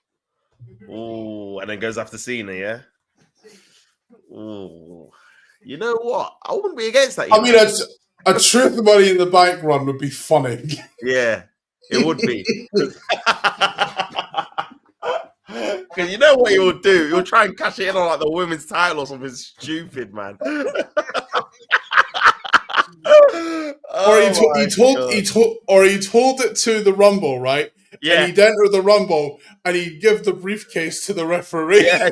and then goes after Cena, yeah. Oh, you know what? I wouldn't be against that. I mean, a Truth Money in the Bank run would be funny. Yeah, it would be. Because you know what he will do? He'll try and cash it in on like the women's title or something stupid, man. Or he told it to the Rumble, right? Yeah. And he'd enter the Rumble and he'd give the briefcase to the referee. Yeah.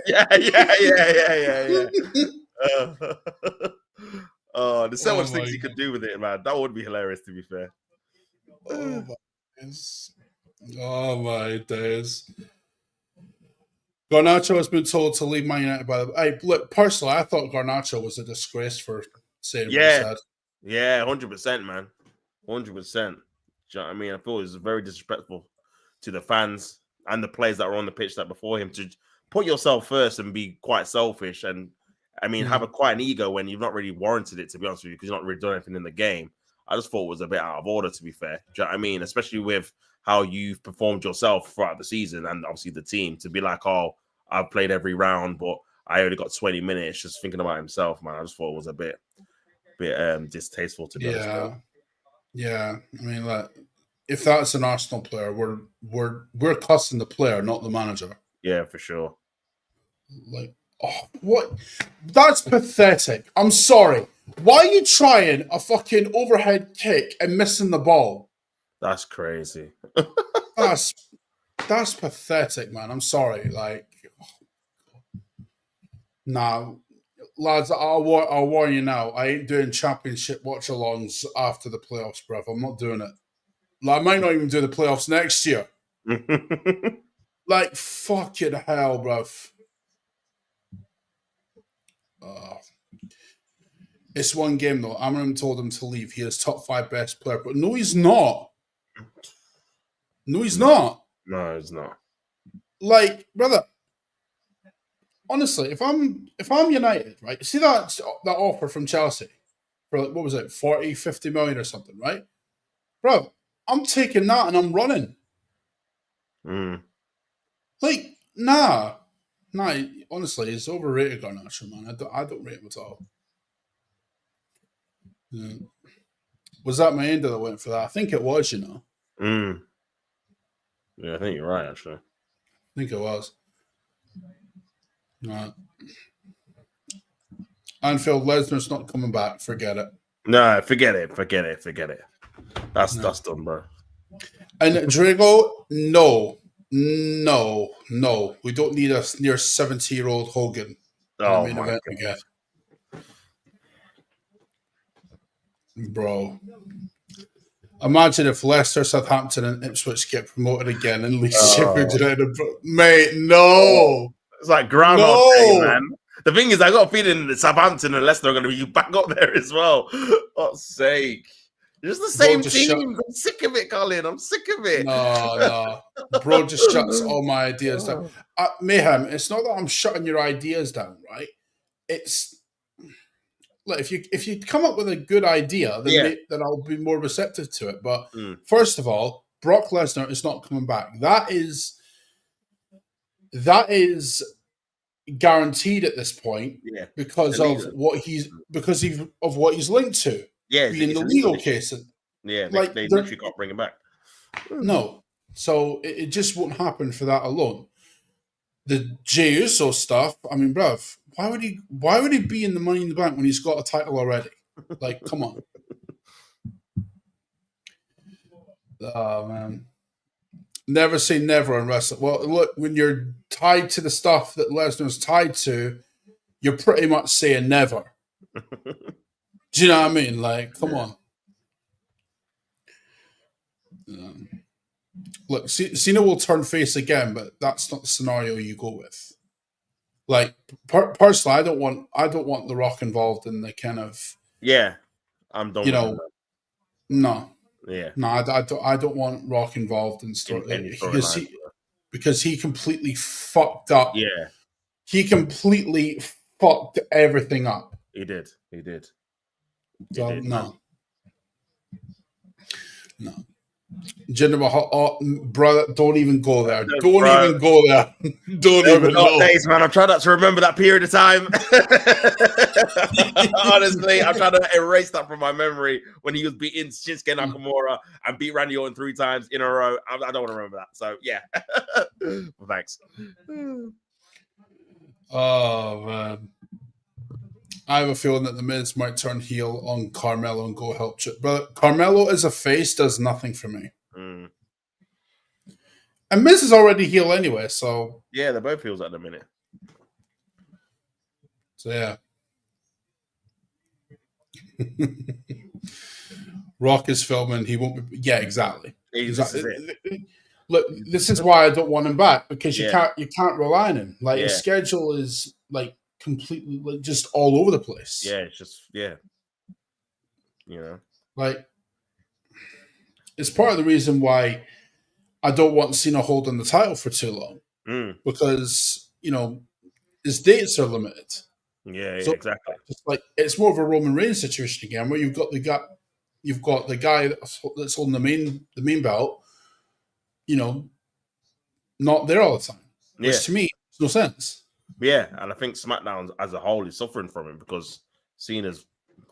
There's so much things he could do with it, man. That would be hilarious, to be fair. Oh my days. Garnacho has been told to leave Man United by the. Hey, look, personally, I thought Garnacho was a disgrace for saying what he said. Yeah, 100%, man. 100%. Do you know what I mean? I feel it was very disrespectful to the fans and the players that were on the pitch that before him to put yourself first and be quite selfish and, I mean, have quite an ego when you've not really warranted it, to be honest with you, because you've not really done anything in the game. I just thought it was a bit out of order, to be fair. Do you know what I mean? Especially with how you've performed yourself throughout the season and obviously the team, to be like, oh, I've played every round, but I only got 20 minutes, just thinking about himself, man. I just thought it was a bit distasteful, to be honest. Yeah. I mean, like, if that's an Arsenal player, we're cussing the player, not the manager. Yeah, for sure. Like, oh, what? That's pathetic. I'm sorry. Why are you trying a fucking overhead kick and missing the ball? That's crazy. That's pathetic, man. I'm sorry. Like, nah, lads, I'll warn you now. I ain't doing championship watch-alongs after the playoffs, bruv. I'm not doing it. Like, I might not even do the playoffs next year. Like, fucking hell, bruv. It's one game, though. Amarim told him to leave. He is top 5 best player. But no, he's not. No, he's not. No, he's not. Like, brother, honestly, if I'm United, right? See that offer from Chelsea for, like, what was it, 40, 50 million or something, right? Bro, I'm taking that and I'm running. Like, nah, honestly, it's overrated, Garnacho, man. I don't rate him at all. Yeah. Was that my end that went for that? I think it was, you know. Yeah, I think you're right, actually. I think it was. Right. Anfield, Lesnar's not coming back. Forget it. No, forget it. That's done, bro. And Drago, no. We don't need a near 70-year-old Hogan. Oh, my God. Again. Bro. Imagine if Leicester, Southampton, and Ipswich get promoted again and Leeds Sheffield United. Mate, no. It's like Groundhog Day, man. The thing is, I got a feeling that Southampton and Leicester are going to be back up there as well. For God's sake. It's just the same team. I'm sick of it, Colin. I'm sick of it. No. Bro just shuts all my ideas down. Mayhem, it's not that I'm shutting your ideas down, right? It's like if you come up with a good idea, then I'll be more receptive to it. But first of all, Brock Lesnar is not coming back. That is guaranteed at this point because of what he's linked to. Yeah, being the legal case. Yeah, like they literally can't bring him back. No, so it just won't happen for that alone. the Jey Uso stuff. I mean, bruv, why would he be in the Money in the Bank when he's got a title already? Like, come on. Oh man. Never say never in wrestling. Well, look, when you're tied to the stuff that Lesnar's tied to, you're pretty much saying never. Do you know what I mean? Like, come on. Look, Cena will turn face again, but that's not the scenario you go with. Like, personally, I don't want The Rock involved in the kind of I'm done. You know, no. Yeah. No, I don't want Rock involved in story because he completely fucked up. Yeah. He completely fucked everything up. He did. So, no. Jinder Mahal, brother, don't even go there. Don't even go there. Don't even go. Days, man. I'm trying not to remember that period of time. Honestly, I'm trying to erase that from my memory when he was beating Shinsuke Nakamura and beat Randy Orton 3 times in a row. I don't want to remember that. So, yeah. Well, thanks. Oh, man. I have a feeling that The Miz might turn heel on Carmelo and go help Chip. But Carmelo as a face does nothing for me. And Miz is already heel anyway, so... Yeah, they're both heels at the minute. So, yeah. Rock is filming. He won't be... Yeah, exactly. Look, this is why I don't want him back, because you can't rely on him. Like, his schedule is, like, completely like just all over the place. Yeah, it's just like it's part of the reason why I don't want Cena holding the title for too long because his dates are limited. So exactly. It's like it's more of a Roman Reigns situation again, where you've got the guy that's holding the main belt, not there all the time. Which to me makes no sense. Yeah, and I think SmackDown as a whole is suffering from it because Cena's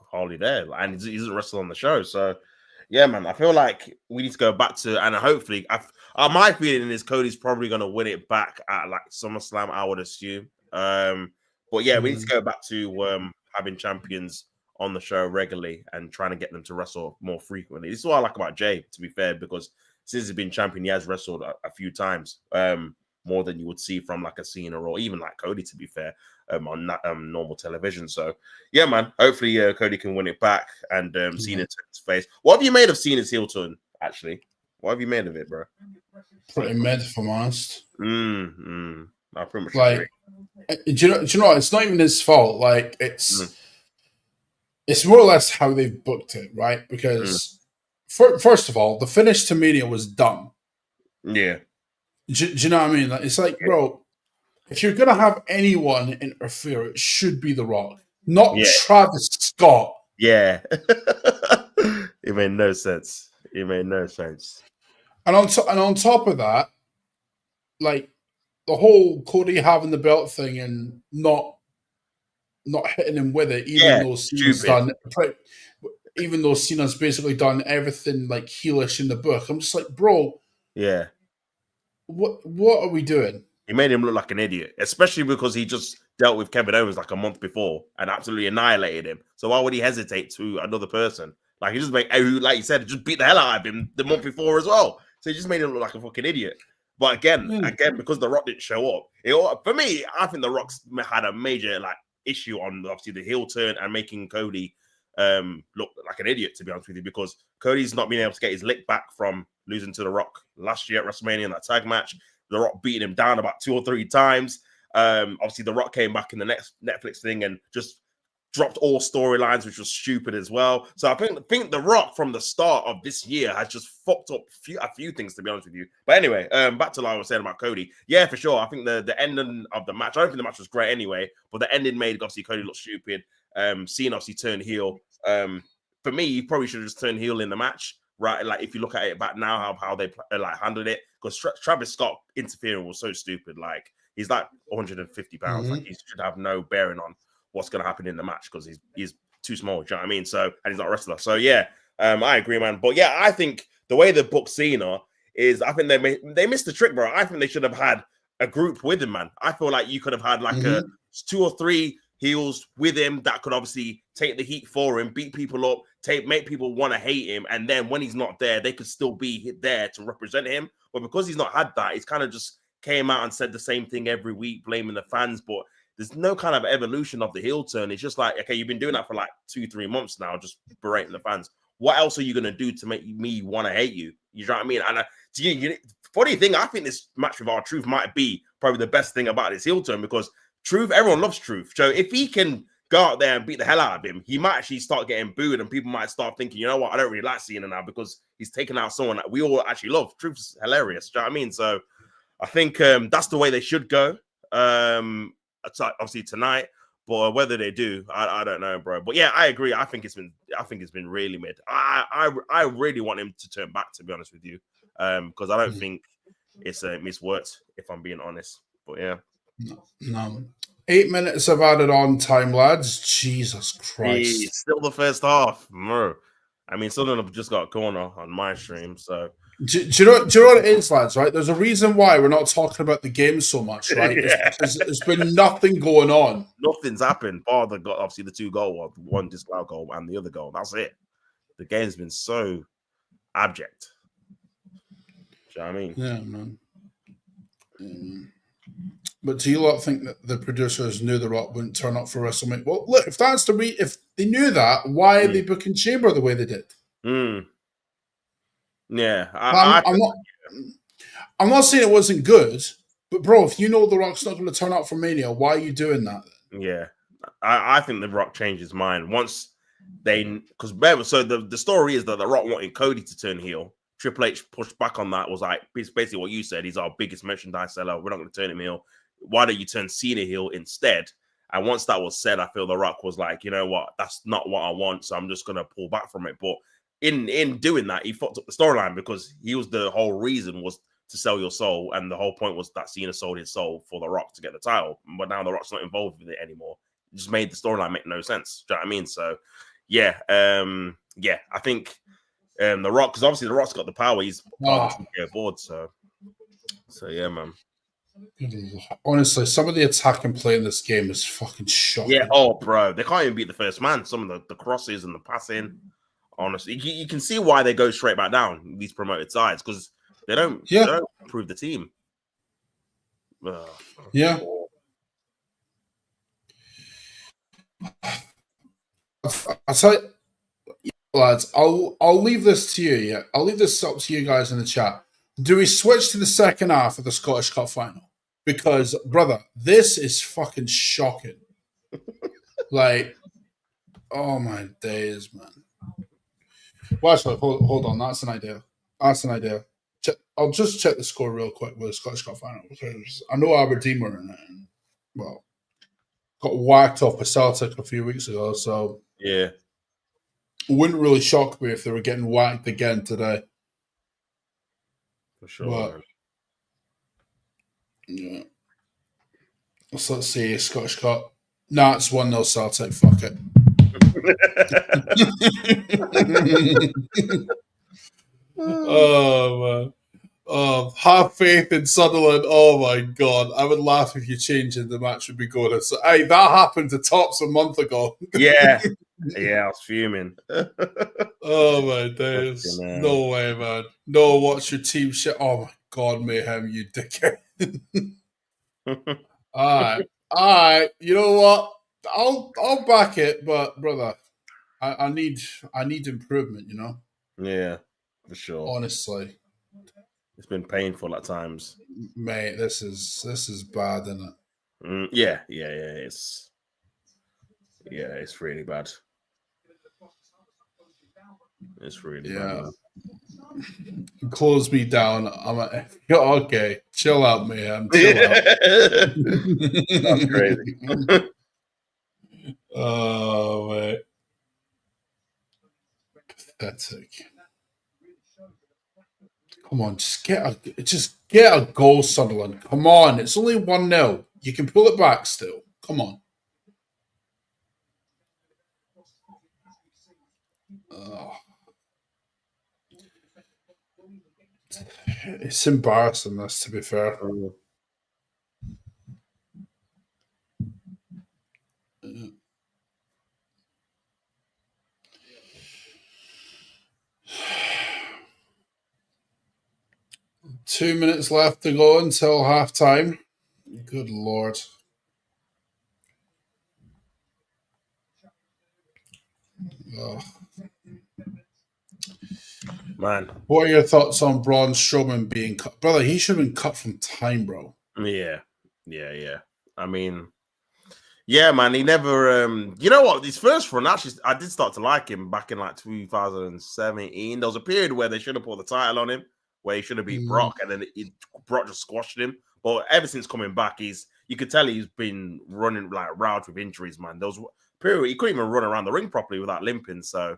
hardly there, and he doesn't wrestle on the show. So, yeah, man, I feel like we need to go back to, and hopefully, my feeling is Cody's probably going to win it back at like SummerSlam, I would assume. But yeah, we need to go back to having champions on the show regularly and trying to get them to wrestle more frequently. This is what I like about Jay, to be fair, because since he's been champion, he has wrestled a few times. More than you would see from like a Cena or even like Cody, to be fair, on normal television. So, yeah, man, hopefully Cody can win it back and Cena turns face. What have you made of Cena's heel turn, actually? What have you made of it, bro? Pretty mid, if I'm honest. I pretty much agree. Do you know? It's not even his fault. Like, it's more or less how they've booked it, right? Because, first of all, the finish to Mania was done. Yeah. Do you know what I mean? Like, it's like, bro, if you're gonna have anyone interfere, it should be The Rock, not Travis Scott. Yeah, it made no sense. And on top of that, like the whole Cody having the belt thing and not hitting him with it, even though Cena's basically done everything like heelish in the book. I'm just like, bro. Yeah. What are we doing? He made him look like an idiot, especially because he just dealt with Kevin Owens like a month before and absolutely annihilated him. So why would he hesitate to another person? Like, he just like you said, just beat the hell out of him the month before as well. So he just made him look like a fucking idiot. But again, because The Rock didn't show up, for me, I think The Rock's had a major like issue on obviously the heel turn and making Cody look like an idiot, to be honest with you, because Cody's not being able to get his lick back from losing to The Rock last year at WrestleMania in that tag match. The Rock beating him down about 2 or 3 times. Obviously, The Rock came back in the next Netflix thing and just dropped all storylines, which was stupid as well. So I think The Rock from the start of this year has just fucked up a few things, to be honest with you. But anyway, back to what I was saying about Cody. Yeah, for sure. I think the ending of the match, I don't think the match was great anyway, but the ending made obviously Cody look stupid. Cena obviously turned heel. For me, he probably should have just turned heel in the match, right? Like, if you look at it back now, how they like handled it, because Travis Scott interfering was so stupid. Like, he's like 150 pounds. Like, he should have no bearing on what's going to happen in the match because he's too small. Do you know what I mean? So, and he's not a wrestler. So yeah, I agree, man. But yeah, I think the way they booked Cena is, I think they missed the trick, bro. I think they should have had a group with him, man. I feel like you could have had like a 2 or 3 heels with him that could obviously take the heat for him, beat people up, make people want to hate him, and then when he's not there, they could still be there to represent him. But because he's not had that, he's kind of just came out and said the same thing every week, blaming the fans. But there's no kind of evolution of the heel turn. It's just like, okay, you've been doing that for like 2-3 months now, just berating the fans. What else are you going to do to make me want to hate you? You know what I mean? And funny thing, I think this match with R-Truth might be probably the best thing about this heel turn, because Truth, everyone loves Truth. So if he can go out there and beat the hell out of him, he might actually start getting booed, and people might start thinking, you know what, I don't really like seeing him now because he's taken out someone that we all actually love. Truth's hilarious. Do you know what I mean? So I think that's the way they should go. Obviously tonight, but whether they do, I don't know, bro. But yeah, I agree. I think it's been really mid. I really want him to turn back, to be honest with you, because I don't think it's worked, if I'm being honest. But yeah. No. 8 minutes of added on time, lads. Jesus Christ. It's still the first half. No. I mean, Sunderland have just got a corner on my stream, so. Do you know what it is, lads, right? There's a reason why we're not talking about the game so much, right? Yeah. There's been nothing going on. Nothing's happened. Bar got obviously the 2 goal, one disallowed goal and the other goal. That's it. The game's been so abject. Do you know what I mean? Yeah, man. But do you lot think that the producers knew The Rock wouldn't turn up for WrestleMania? Well, look, if that's if they knew that, why are they booking Chamber the way they did? Yeah, I'm not saying it wasn't good, but bro, if you know The Rock's not going to turn up for Mania, why are you doing that? Yeah, I think The Rock changed his mind once because so the story is that The Rock wanted Cody to turn heel. Triple H pushed back on that, was like, it's basically what you said. He's our biggest merchandise seller. We're not going to turn him heel. Why don't you turn Cena heel instead? And once that was said, I feel The Rock was like, you know what, that's not what I want, so I'm just going to pull back from it. But in doing that, he fucked up the storyline, because he was the whole reason was to sell your soul, and the whole point was that Cena sold his soul for The Rock to get the title. But now The Rock's not involved with it anymore. It just made the storyline make no sense. Do you know what I mean? So, yeah, I think The Rock, because obviously The Rock's got the power. He's part of the board, so yeah, man. Honestly, some of the attack and play in this game is fucking shocking. Yeah, bro, they can't even beat the first man. Some of the crosses and the passing, honestly, you can see why they go straight back down these promoted sides, because they don't improve the team. Yeah. I'll tell you, lads, I'll leave this to you. Yeah, I'll leave this up to you guys in the chat. Do we switch to the second half of the Scottish Cup final? Because, brother, this is fucking shocking. Like, oh my days, man. Well, actually, hold on. That's an idea. I'll just check the score real quick with the Scottish Cup final. I know Aberdeen were in it. And, well, got whacked off by Celtic a few weeks ago, so yeah, it wouldn't really shock me if they were getting whacked again today. For sure. But, yeah. So let's see, Scottish Cup. Nah, it's 1-0 Celtic. Fuck it. Oh, man. Have faith in Sunderland. Oh, my God. I would laugh if you changed and the match would be going. So, hey, that happened to Tops a month ago. Yeah. Yeah, I was fuming. Oh, my days. No way, man. No, what's your team shit? Oh, my God, Mayhem, you dickhead. All right. You know what? I'll back it, but brother, I need improvement. You know. Yeah, for sure. Honestly, it's been painful at times, mate. This is bad, isn't it? Yeah. It's really bad. It's really bad. Close me down. I'm like, okay. Chill out, man. Chill out. That's crazy. Oh, mate. Pathetic. Come on, just get a goal, Sunderland. Come on, it's only 1-0. You can pull it back still. Come on. It's embarrassing, this, to be fair. 2 minutes left to go until halftime. Good Lord. Oh. Man. What are your thoughts on Braun Strowman being cut? Brother, he should have been cut from time, bro. Yeah. I mean, yeah, man, he never you know what? His first run, actually, I did start to like him back in like 2017. There was a period where they should have put the title on him, where he should have beat Brock, and then Brock just squashed him. But ever since coming back, you could tell he's been running like round with injuries, man. There was a period he couldn't even run around the ring properly without limping. So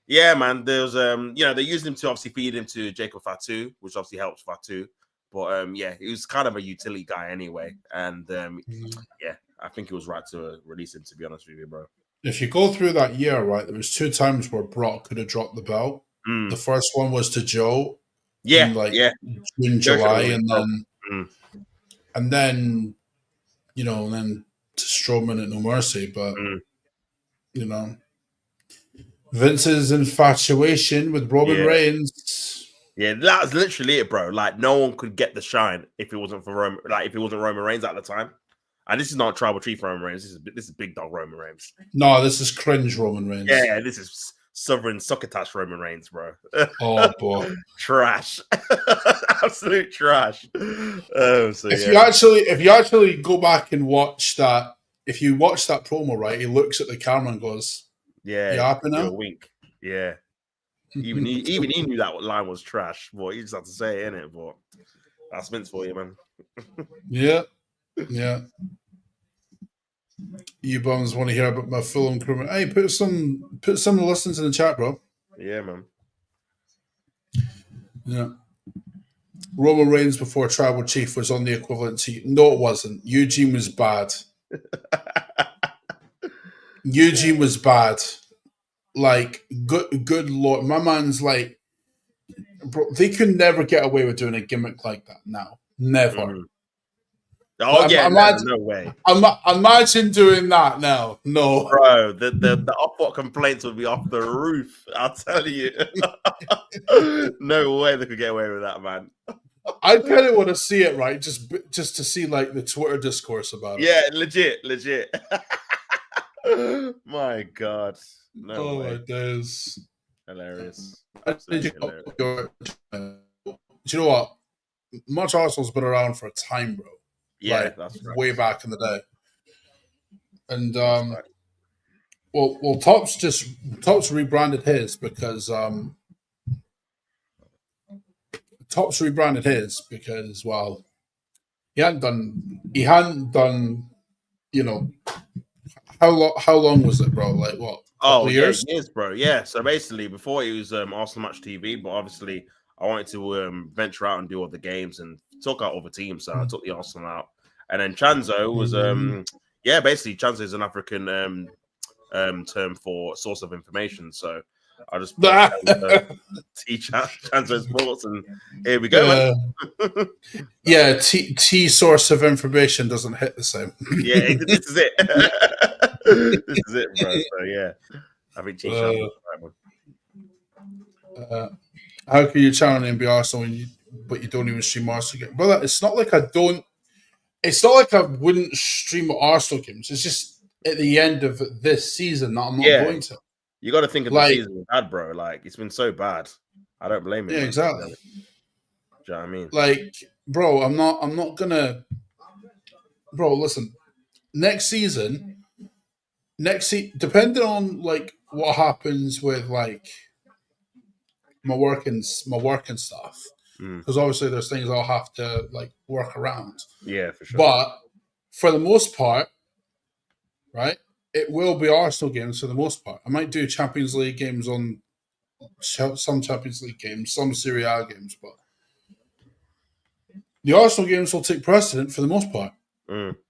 yeah, man, there's they used him to obviously feed him to Jacob Fatu, which obviously helps Fatu. But yeah, he was kind of a utility guy anyway. And yeah, I think it was right to release him, to be honest with you, bro. If you go through that year, right, there was 2 times where Brock could have dropped the belt. The first one was to Joe. Yeah, in June, July, and then then to Strowman at No Mercy. But Vince's infatuation with Roman Reigns. Yeah, that was literally it, bro. Like, no one could get the shine if it wasn't for Roman. Like, if it wasn't Roman Reigns at the time. And this is not Tribal Chief Roman Reigns. This is Big Dog Roman Reigns. No, this is cringe Roman Reigns. Yeah, this is Sovereign Succotash Roman Reigns, bro. Oh boy, trash, absolute trash. If you actually go back and watch that, if you watch that promo, right, he looks at the camera and goes, "Yeah, you happy now?" A wink. Yeah. Even he knew that line was trash, but he just had to say it, innit? But that's Vince for you, man. Yeah. You bums want to hear about my Fulham crew? Hey, put some listens in the chat, bro. Yeah, man. Yeah. Roman Reigns before Tribal Chief was on the equivalent to... No, it wasn't. Eugene was bad. Eugene was bad. Like, good Lord. My man's like... Bro, they could never get away with doing a gimmick like that now. Never. Oh, yeah, no way. Imagine doing that now. No. Bro, the off-what complaints would be off the roof. I'll tell you. No way they could get away with that, man. I kind of want to see it, right? Just to see, like, the Twitter discourse about it. Yeah, legit. My God. No way. It is. Hilarious. Do you know what? Much Arsenal's been around for a time, bro. Yeah, like, that's right. Way back in the day. And well, Topps rebranded his because well, he hadn't done how long was it, bro? Like what? Years, bro. Yeah. So basically, before it was Arsenal Match TV, but obviously I wanted to venture out and do other games and took out other teams, so I took the Arsenal out. And then Chanzo was basically Chanzo is an African term for source of information. So I just teach Chanzo sports, and here we go. Yeah, T source of information doesn't hit the same. Yeah, this is it. This is it, bro. So yeah, I think T how can you channel and be Arsenal but you don't even stream Arsenal games? Brother, it's not like I don't. It's not like I wouldn't stream Arsenal games. It's just at the end of this season that I'm not going to. You got to think of the season we've had, bro. Like, it's been so bad. I don't blame it. Yeah, exactly. Do you know what I mean? Like, bro, I'm not gonna. Bro, listen. Next season, depending on like what happens with like my work and stuff. Because obviously there's things I'll have to like work around. Yeah, for sure. But for the most part, right, it will be Arsenal games for the most part. I might do Champions League games on some Champions League games, some Serie A games, but the Arsenal games will take precedent for the most part.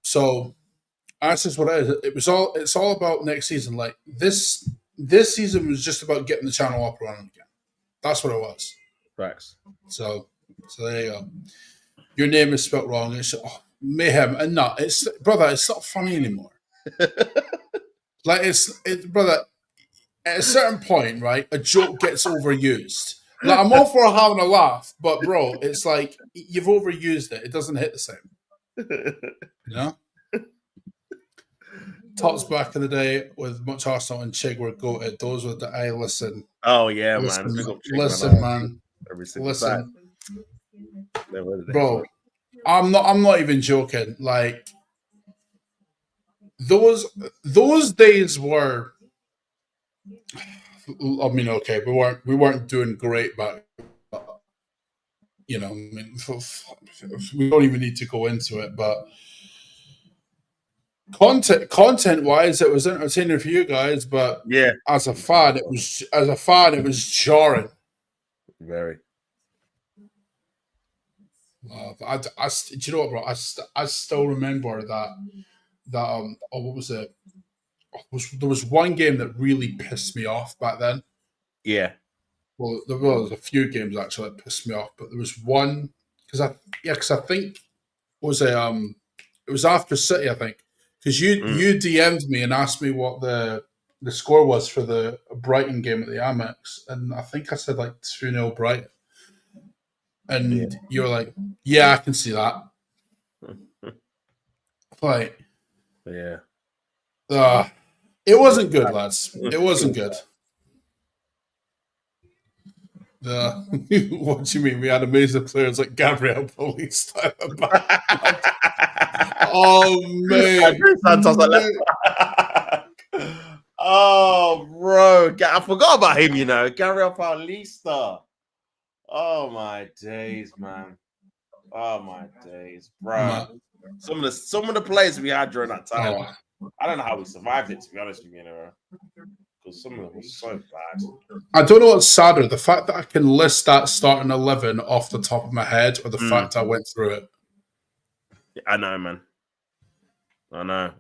So that's just what it is. It's all about next season. Like this season was just about getting the channel up and running again. That's what it was. Facts. So there you go. Your name is spelt wrong. It's mayhem, and no, it's brother. It's not funny anymore. Like it's brother. At a certain point, right, a joke gets overused, Like, I'm all for having a laugh, but bro, it's like you've overused it. It doesn't hit the same. You know? Tots back in the day with much Arsenal and Chig were goated. Those were the listen. Oh yeah, Listen, man. listen, man. Every single Listen, time. bro. I'm not even joking. Like those days were. I mean, okay, we weren't doing great back. You know, I mean, we don't even need to go into it, but content wise, it was entertaining for you guys. But yeah, as a fan, it was jarring. Very. Do you know what, bro? I still remember that what was it? There was one game that really pissed me off back then. Yeah. Well, there was a few games actually that pissed me off, but there was one because I think it was after City, I think, because you DM'd me and asked me what the score was for the Brighton game at the Amex, and I think I said like 2-0 Brighton, and you were like, "Yeah, I can see that." Like, yeah, it wasn't good, lads. It wasn't good. What do you mean? We had amazing players like Gabriel Police. Oh man! Oh, bro, I forgot about him. You know, Gabriel Paulista. Oh my days, man. Oh my days, bro. Some of the players we had during that time. I don't know how we survived it. To be honest with you, because some of them were so bad. I don't know what's sadder, the fact that I can list that starting 11 off the top of my head, or the fact I went through it. I know, man. I know.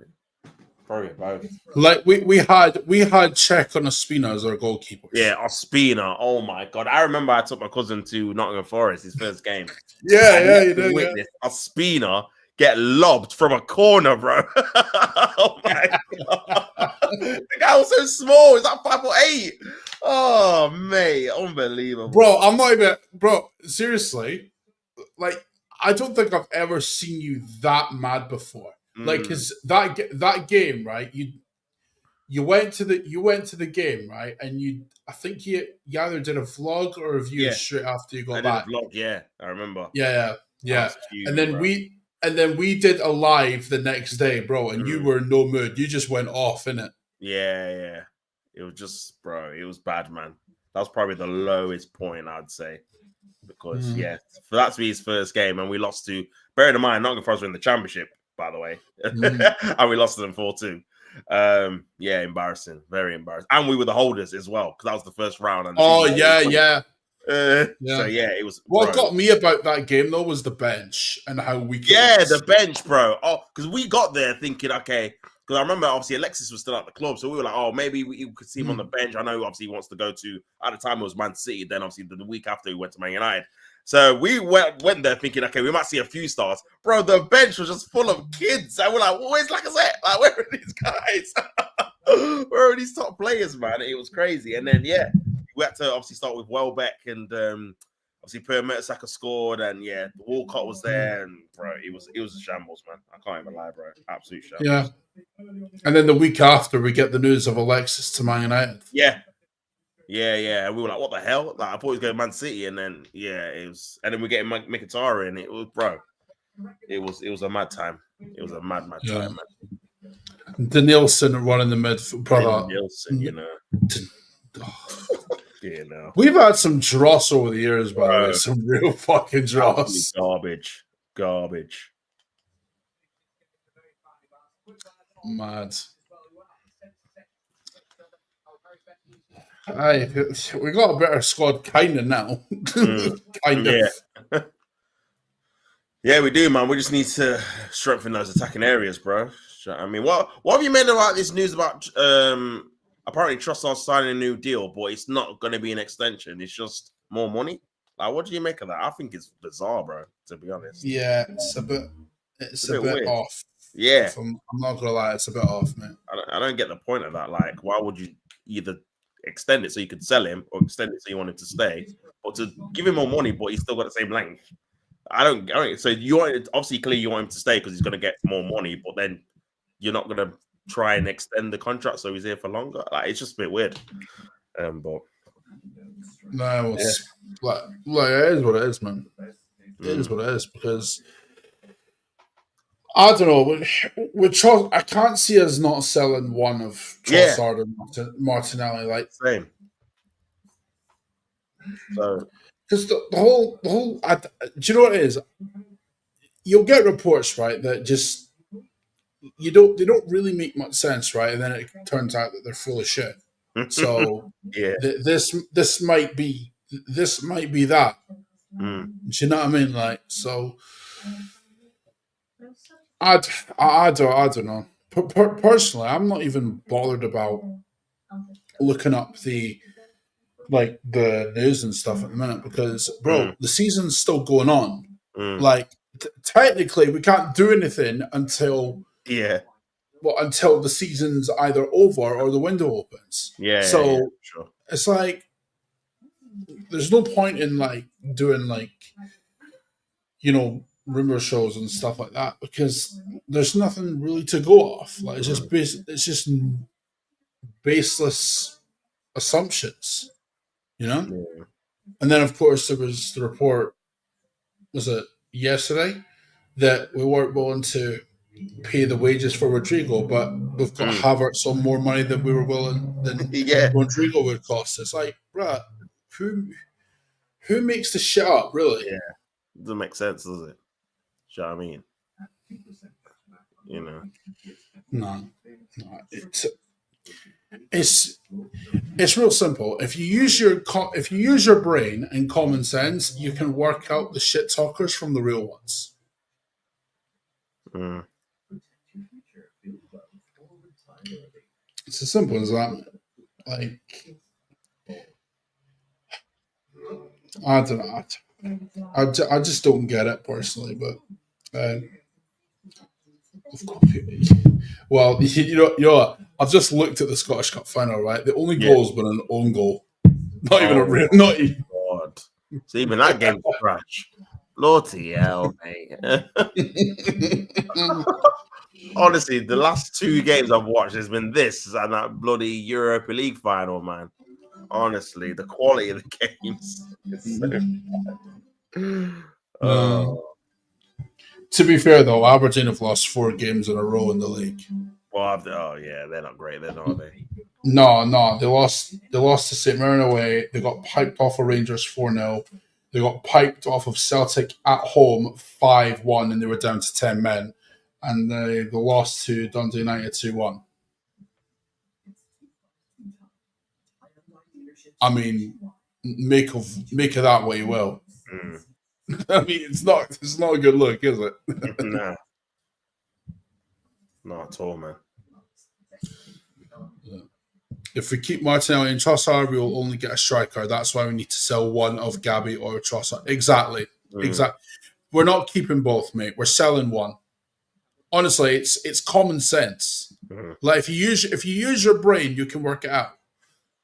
Probably both. Like we had Cech on Ospina as our goalkeeper. Yeah, Ospina. Oh my god! I remember I took my cousin to Nottingham Forest, his first game. Yeah, you did. Witness Ospina get lobbed from a corner, bro. Oh my god! The guy was so small. He's like 5'8". Oh mate, unbelievable. Bro, I'm not even. Bro, seriously, like I don't think I've ever seen you that mad before. Like, because that game, right? You went to the game, right? And I think you either did a vlog or a review straight after you got back. Did a vlog, yeah, I remember. Yeah. Huge, and then we did a live the next day, bro. And you were in no mood. You just went off, innit? Yeah. It was just, bro. It was bad, man. That was probably the lowest point, I'd say, because for that to be his first game, and we lost to. Bearing in mind, Nottingham Forest were in the Championship, by the way, and we lost to them 4-2. Yeah, embarrassing, very embarrassing, and we were the holders as well because that was the first round. And yeah. So it was. What got me about that game though was the bench and how we. The bench, bro. Oh, because we got there thinking, okay. Because I remember, obviously, Alexis was still at the club, so we were like, "Oh, maybe we could see him on the bench." I know, obviously, he wants to go to. At the time, it was Man City. Then, obviously, the week after, he went to Man United. So we went there thinking, okay, we might see a few stars. Bro, the bench was just full of kids. And we're like, where's Lacazette? Like, where are these guys? Where are these top players, man? It was crazy. And then, we had to obviously start with Welbeck and obviously Per Mertesacker scored. And, Walcott was there. And, bro, it was a shambles, man. I can't even lie, bro. Absolute shambles. Yeah. And then the week after, we get the news of Alexis to Man United. Yeah. And we were like, what the hell? Like, I thought he was going to Man City, and then it was, and then we're getting Mkhitaryan, and it was, bro, it was a mad time. It was a mad time, man. Danielson running the mid, brother. Danielson, We've had some dross over the years, by the way. Some real fucking dross. Garbage. Mad. We got a better squad, kind of now. Kind of. Yeah, we do, man. We just need to strengthen those attacking areas, bro. I mean, what have you made about this news about? Apparently, Trossard signing a new deal, but it's not going to be an extension. It's just more money. Like, what do you make of that? I think it's bizarre, bro. To be honest. Yeah, it's a bit off. Yeah, I'm not gonna lie, it's a bit off, man. I don't get the point of that. Like, why would you either extend it so you could sell him or extend it so you want him to stay, or to give him more money, but he's still got the same length. I don't. So you want obviously clearly you want him to stay because he's going to get more money, but then you're not going to try and extend the contract so he's here for longer. Like it's just a bit weird. But no, it's like it is what it is, man. It is what it is because I don't know. With Charles, I can't see us not selling one of Trossard and Martinelli. Like same. So because the whole do you know what it is? You'll get reports, right, that just they don't really make much sense, right? And then it turns out that they're full of shit. So this might be that. Do you know what I mean? Like so, I don't know. Personally, I'm not even bothered about looking up the news and stuff at the minute because, bro, the season's still going on. Like technically, we can't do anything until until the season's either over or the window opens. Sure. It's like there's no point in like doing like rumor shows and stuff like that because there's nothing really to go off. Like it's just baseless assumptions, And then of course there was the report. Was it yesterday that we weren't willing to pay the wages for Rodrigo, but we've got Havertz on more money than we were willing than Rodrigo would cost us. Like, bruh, who makes the shit up, really? Yeah. Doesn't make sense, does it? You know what I mean? No. It's real simple. If you use your brain and common sense, you can work out the shit talkers from the real ones. It's as simple as that. Like, I don't know. I just don't get it personally, but of course. Well, you know what? I've just looked at the Scottish Cup final. Right, the only goal's been an own goal. Not even a real. Not even. God. So even that game's trash. Bloody hell, mate. Honestly, the last 2 games I've watched has been this and that bloody Europa League final, man. Honestly, the quality of the games is so... To be fair, though, Aberdeen have lost 4 games in a row in the league. Well, they're not great then, are they? No, they lost to St Mirren away. They got piped off of Rangers 4-0. They got piped off of Celtic at home 5-1, and they were down to 10 men. And they lost to Dundee United 2-1. I mean, make of that what you will. I mean, it's not a good look, is it? Nah. Not at all, man. If we keep Martinelli and Trossard, we will only get a striker. That's why we need to sell one of Gabby or Trossard. Exactly. We're not keeping both, mate. We're selling one. Honestly, it's common sense. Like if you use your brain, you can work it out.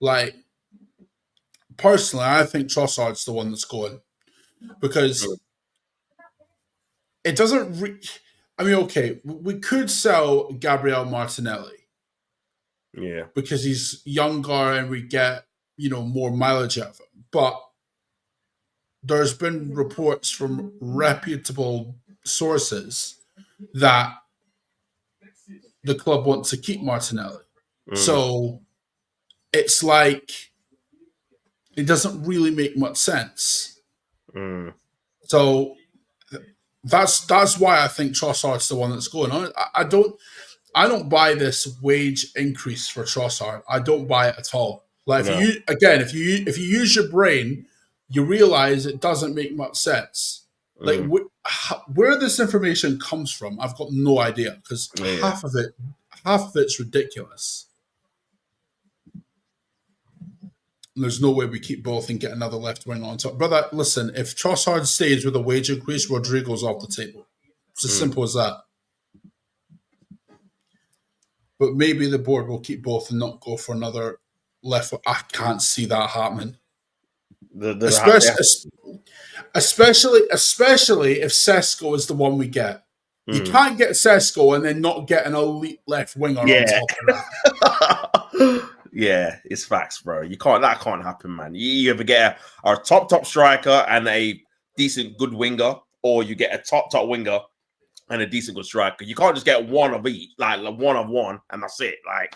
Like personally, I think Trossard's the one that's going because it doesn't. I mean, okay, we could sell Gabriel Martinelli. Yeah. Because he's younger and we get, more mileage out of him. But there's been reports from reputable sources that the club wants to keep Martinelli. So it's like it doesn't really make much sense. So that's why I think Trossard's the one that's going on. I don't buy this wage increase for Trossard. I don't buy it at all. Like if you use your brain, you realize it doesn't make much sense. Like where this information comes from, I've got no idea because half of it's ridiculous. And there's no way we keep both and get another left wing on top. Brother, listen, if Trossard stays with a wage increase, Rodrigo's off the table. It's as simple as that. But maybe the board will keep both and not go for another left. I can't see that happening. Yeah. Especially if Sesko is the one we get. You can't get Sesko and then not get an elite left winger on top of that. Yeah, it's facts, bro. That can't happen, man. You either get a top striker and a decent good winger, or you get a top winger and a decent good striker. You can't just get one of each, like one of one, and that's it. Like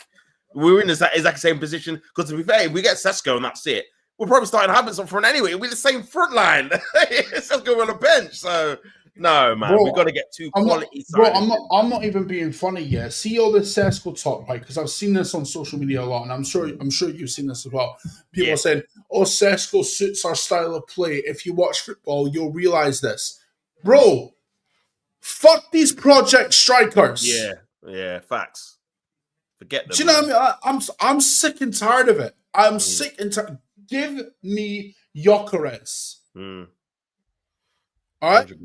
we're in the exact same position. Because to be fair, if we get Sesko and that's it, we're probably starting Havertz up front anyway. We're the same front line. Sesko on the bench, so. No, man, we've got to get two quality. I'm not even being funny yet. See all this Sesko talk, right? Because I've seen this on social media a lot, and I'm sure you've seen this as well. People are saying, "Oh, Sesko suits our style of play." If you watch football, you'll realize this, bro. Fuck these project strikers. Yeah, facts. Forget them. Do you know what I mean? I'm sick and tired of it. I'm sick and tired. Give me Gyökeres. All right. 100%.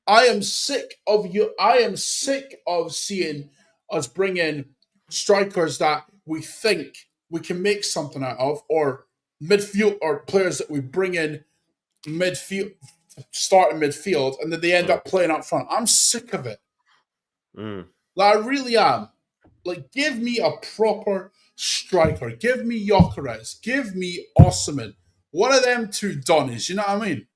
I am sick of you. I am sick of seeing us bring in strikers that we think we can make something out of, or midfield, or players that we bring in midfield, start in midfield, and then they end up playing up front. I'm sick of it. Like, I really am. Like, give me a proper striker. Give me Gyökeres. Give me Osimhen. What are them two Donnies? You know what I mean?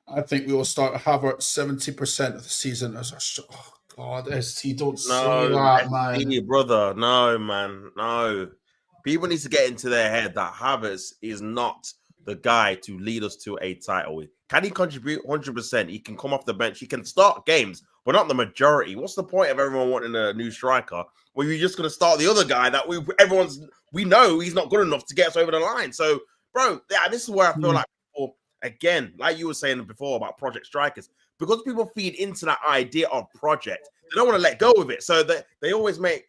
I think we will start Havertz 70% of the season as our. Oh God, ST, don't say that, man. Brother, no, man, no. People need to get into their head that Havertz is not the guy to lead us to a title. Can he contribute 100%? He can come off the bench. He can start games, but not the majority. What's the point of everyone wanting a new striker? Well, you're just going to start the other guy that we know he's not good enough to get us over the line. So, bro, this is where I feel like people, again, like you were saying before about project strikers, because people feed into that idea of project, they don't want to let go of it. So they always make,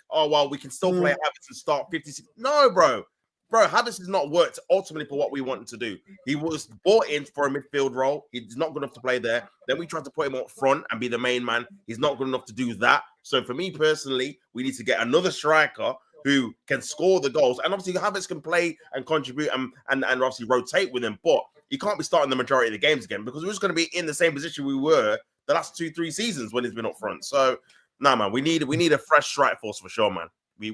we can still play Havertz and start 56. No, bro. Bro, Havertz has not worked ultimately for what we wanted to do. He was brought in for a midfield role. He's not good enough to play there. Then we tried to put him up front and be the main man. He's not good enough to do that. So for me personally, we need to get another striker who can score the goals. And obviously Havertz can play and contribute and obviously rotate with him. But you can't be starting the majority of the games again, because we're just going to be in the same position we were the last 2-3 seasons when he's been up front. So, no, man, we need a fresh strike force for sure, man. We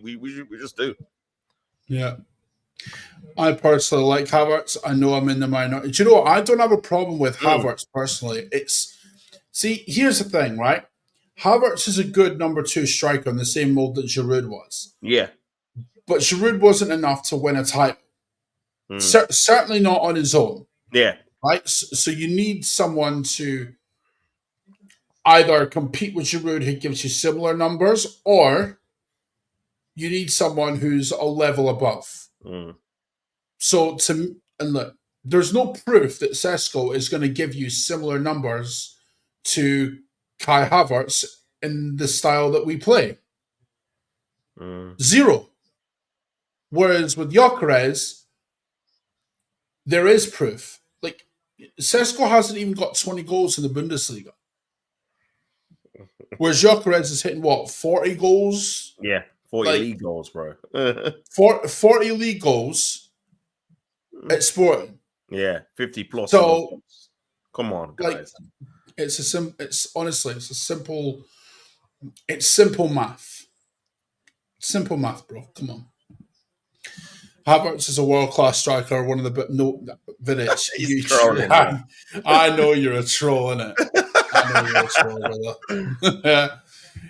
just do. Yeah. I personally like Havertz. I know I'm in the minority. Do you know what? I don't have a problem with Havertz personally. Here's the thing, right? Havertz is a good number 2 striker in the same mold that Giroud was. Yeah. But Giroud wasn't enough to win a title. Certainly not on his own. Yeah. Right? So you need someone to either compete with Giroud who gives you similar numbers, or you need someone who's a level above. So look, there's no proof that Sesko is going to give you similar numbers to Kai Havertz in the style that we play. Zero. Whereas with Gyökeres, there is proof. Like, Sesko hasn't even got 20 goals in the Bundesliga. Whereas Gyökeres is hitting, 40 goals? Yeah, 40 league goals, bro. 40 league goals at Sporting. Yeah, 50 plus. So, come on, guys. It's simple math. Simple math, bro. Come on. Havertz is a world-class striker, one of the Vidic. He's trolling. I know you're a troll, innit? I know you're a troll, brother.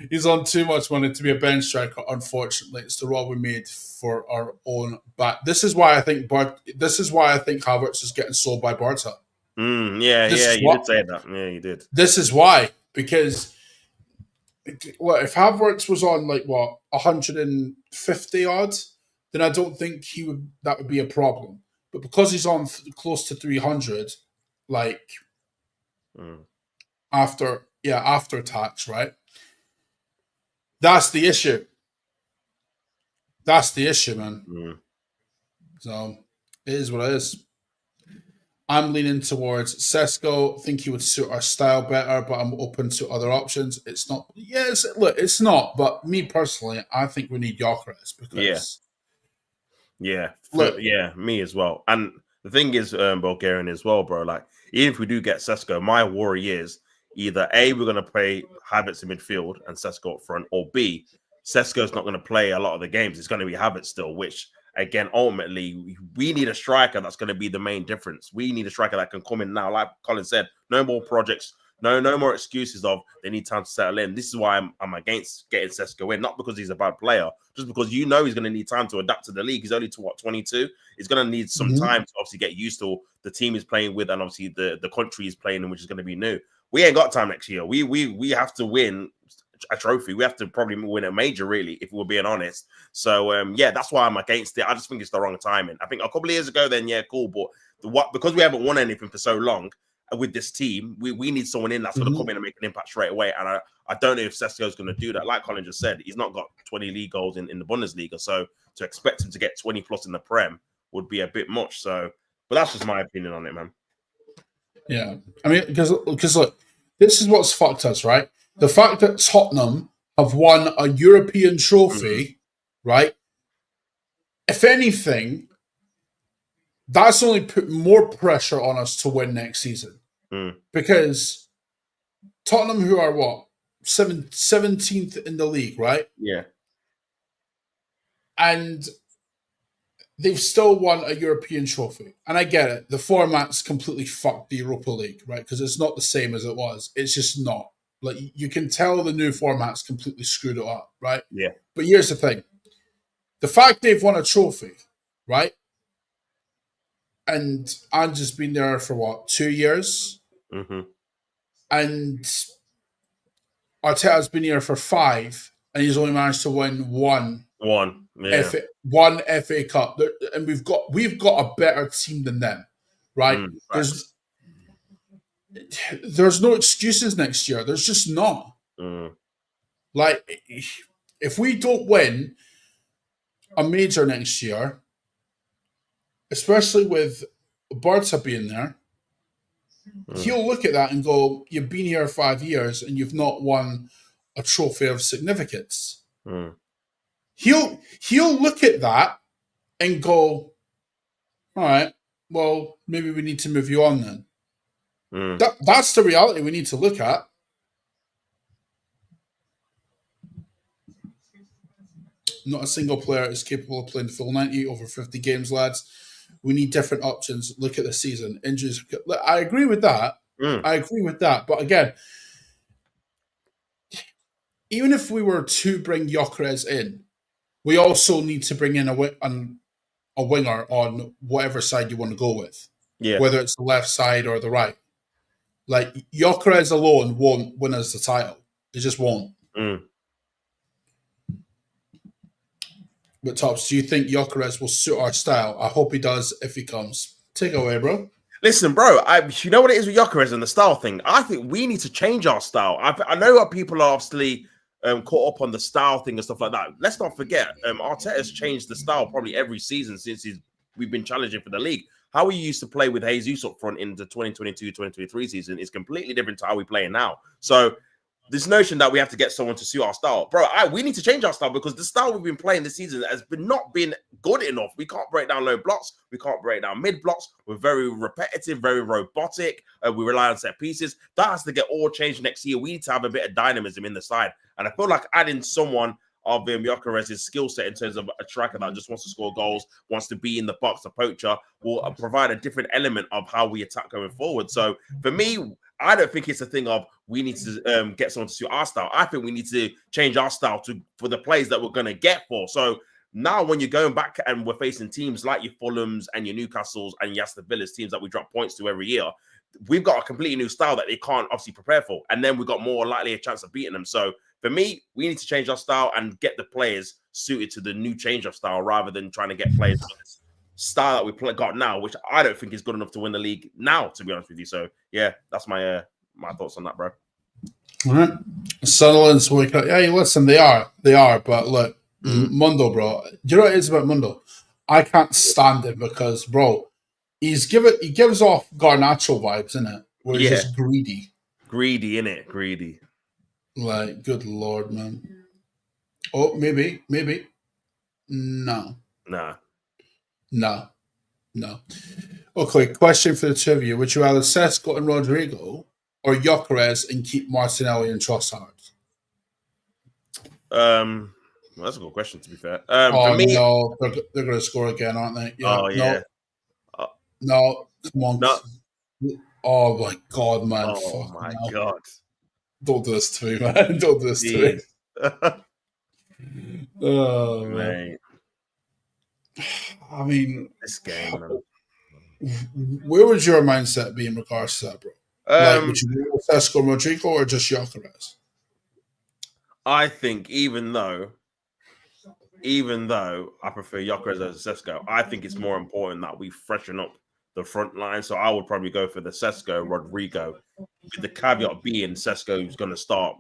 He's on too much money to be a bench striker. Unfortunately, it's the role we made for our own back. This is why I think Havertz is getting sold by Barca. You did say that. Yeah, you did. This is why, because if Havertz was on 150 odd, then I don't think that would be a problem. But because he's on close to 300, after tax, right? That's the issue. That's the issue, man. So it is what it is. I'm leaning towards Sesko. Think he would suit our style better, but I'm open to other options. It's not. Yes, look, it's not. But me personally, I think we need Gyökeres because. Look, Me as well. And the thing is, Bulgarian as well, bro. Like, even if we do get Sesko, my worry is either A, we're gonna play Havertz in midfield and Sesko up front, or B, Sesko's not gonna play a lot of the games. It's gonna be Havertz still, which again, ultimately, we need a striker that's gonna be the main difference. We need a striker that can come in now. Like Colin said, no more projects. No more excuses of they need time to settle in. This is why I'm against getting Sesko in, not because he's a bad player, just because he's going to need time to adapt to the league. He's only to 22. He's going to need some time to obviously get used to the team he's playing with and obviously the country he's playing in, which is going to be new. We ain't got time next year. We have to win a trophy. We have to probably win a major, really, if we're being honest. So that's why I'm against it. I just think it's the wrong timing. I think a couple of years ago, then cool, but because we haven't won anything for so long. With this team, we need someone in that's going to come in and make an impact straight away. And I don't know if Sesko's going to do that. Like Colin just said, he's not got 20 league goals in the Bundesliga. So to expect him to get 20 plus in the Prem would be a bit much. So, but that's just my opinion on it, man. Yeah. I mean, because look, this is what's fucked us, right? The fact that Tottenham have won a European trophy, right? If anything, that's only put more pressure on us to win next season. Because Tottenham, who are what? 17th in the league, right? Yeah. And they've still won a European trophy. And I get it. The format's completely fucked the Europa League, right? Because it's not the same as it was. It's just not. Like, you can tell the new format's completely screwed it up, right? Yeah. But here's the thing. The fact they've won a trophy, right? And I've just been there for 2 years? And Arteta's been here for 5, and he's only managed to win one FA Cup. And we've got a better team than them, right? There's no excuses next year. There's just not. Like, if we don't win a major next year, especially with Barca being there, he'll look at that and go, you've been here 5 years and you've not won a trophy of significance. He'll look at that and go, all right, well, maybe we need to move you on then. That's the reality we need to look at. Not a single player is capable of playing the full 90 over 50 games, lads. We need different options. Look at the season. Injuries. I agree with that. But again, even if we were to bring Gyökeres in, we also need to bring in a winger on whatever side you want to go with. Yeah. Whether it's the left side or the right. Like, Gyökeres alone won't win us the title. It just won't. But Tops, do you think Gyökeres will suit our style? I hope he does if he comes. Take it away, bro. Listen, bro, you know what it is with Gyökeres and the style thing? I think we need to change our style. I know what people are obviously caught up on the style thing and stuff like that. Let's not forget, Arteta's changed the style probably every season since we've been challenging for the league. How we used to play with Jesus up front in the 2022-2023 season is completely different to how we play now. So this notion that we have to get someone to suit our style, bro, we need to change our style because the style we've been playing this season has not been good enough. We can't break down low blocks. We can't break down mid blocks. We're very repetitive, very robotic. We rely on set pieces. That has to get all changed next year. We need to have a bit of dynamism in the side. And I feel like adding someone of Gyökeres' skill set in terms of a striker that just wants to score goals, wants to be in the box, a poacher, will provide a different element of how we attack going forward. So for me, I don't think it's a thing of we need to get someone to suit our style. I think we need to change our style for the plays that we're going to get for. So now when you're going back and we're facing teams like your Fulhams and your Newcastles and your Aston Villas, teams that we drop points to every year, we've got a completely new style that they can't obviously prepare for. And then we've got more likely a chance of beating them. So for me, we need to change our style and get the players suited to the new change of style rather than trying to get players style that we got now, which I don't think is good enough to win the league now, to be honest with you. So yeah, that's my thoughts on that, bro. All right. Sunderland's wake up. Hey, listen, they are, but look, Mundo, bro. Do you know what it is about Mundo? I can't stand it because, bro, he gives off Garnacho vibes, isn't it? Where he's just greedy. Greedy, innit? Greedy. Like, good lord, man. Oh, maybe. No. Nah. No. Okay, question for the two of you. Would you rather Sesko and Rodrigo or Gyökeres and keep Martinelli and Trossard? Well, that's a good question, to be fair. Oh, for me, no. They're going to score again, aren't they? Yeah. oh, yeah. No. Come on. No. Oh, my God, man. Oh, Fuck my no. God. Don't do this to me, man. Don't do this to me. Oh, man. I mean, this game, man. Where would your mindset be in regards to that, bro? Like, would you go with Sesko and Rodrigo or just Gyökeres? I think even though I prefer Gyökeres over Sesko, I think it's more important that we freshen up the front line. So I would probably go for the Sesko Rodrigo, with the caveat being Sesko is going to start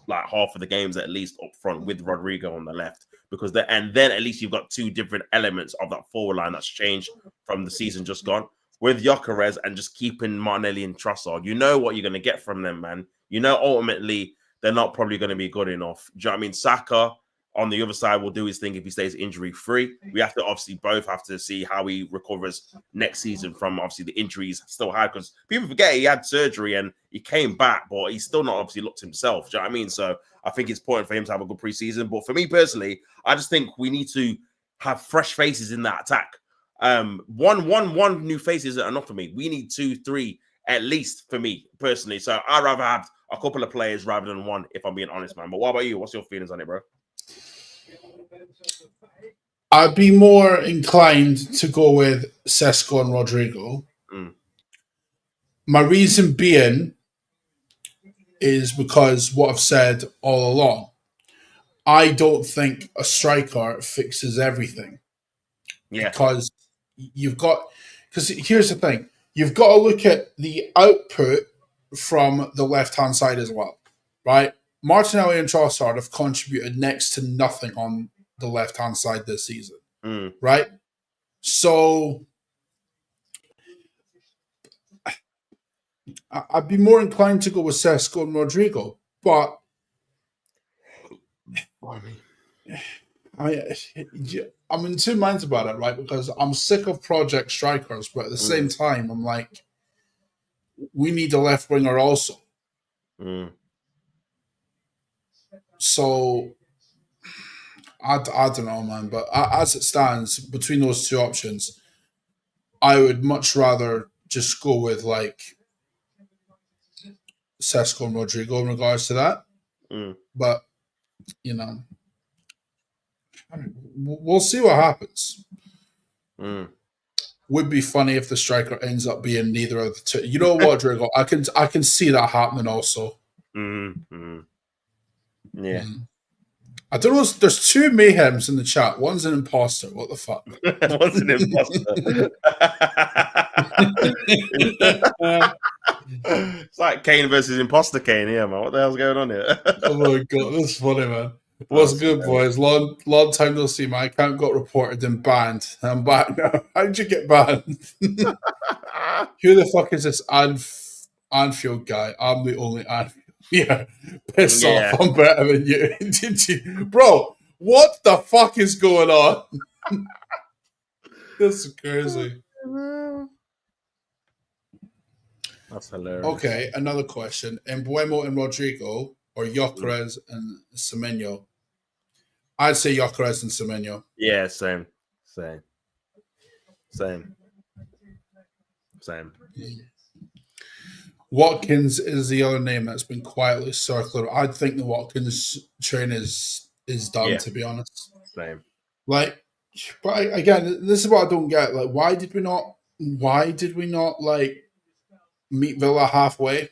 like half of the games at least up front with Rodrigo on the left, because then at least you've got two different elements of that forward line that's changed from the season just gone. With Gyökeres and just keeping Martinelli and Trossard, you know what you're going to get from them, man. You know ultimately they're not probably going to be good enough. Do you know what I mean? Saka on the other side will do his thing if he stays injury free. We have to obviously both have to see how he recovers next season from obviously the injuries still had, because people forget he had surgery and he came back, but he's still not obviously looked himself. Do you know what I mean? So I think it's important for him to have a good preseason. But for me personally, I just think we need to have fresh faces in that attack. One new face isn't enough for me. We need 2, 3 at least for me personally. So I'd rather have a couple of players rather than one, if I'm being honest, man. But what about you? What's your feelings on it, bro? I'd be more inclined to go with Sesko and Rodrigo. My reason being is because what I've said all along. I don't think a striker fixes everything. Yeah. Because here's the thing. You've got to look at the output from the left-hand side as well, right? Martinelli and Trossard have contributed next to nothing on the left-hand side this season, right? So I'd be more inclined to go with Sesko and Rodrigo, but I'm in two minds about it, right? Because I'm sick of project strikers, but at the same time, I'm like, we need a left winger also. So I don't know, man. But as it stands, between those two options, I would much rather just go with like Sesko and Rodrigo in regards to that. But you know, we'll see what happens. Would be funny if the striker ends up being neither of the two. You know what, Rodrigo? I can see that happening also. Yeah. I don't know. There's two mayhems in the chat. One's an imposter. What the fuck? One's an imposter. It's like Kane versus imposter Kane here, man. What the hell's going on here? Oh my god, that's funny, man. What's good, boys? Long time no see. My account got reported and banned. I'm back now. How did you get banned? Who the fuck is this Anfield guy? I'm the only Anfield. Yeah, piss off. I'm better than you. Did you, bro? What the fuck is going on? This is crazy. That's hilarious. Okay, another question: Embuemo and Rodrigo, or Gyökeres and Semenyo? I'd say Gyökeres and Semenyo. Yeah, same. Watkins is the other name that's been quietly circling. I think the Watkins train is done, to be honest. Same. Like, but again, this is what I don't get. Like, why did we not like meet Villa halfway?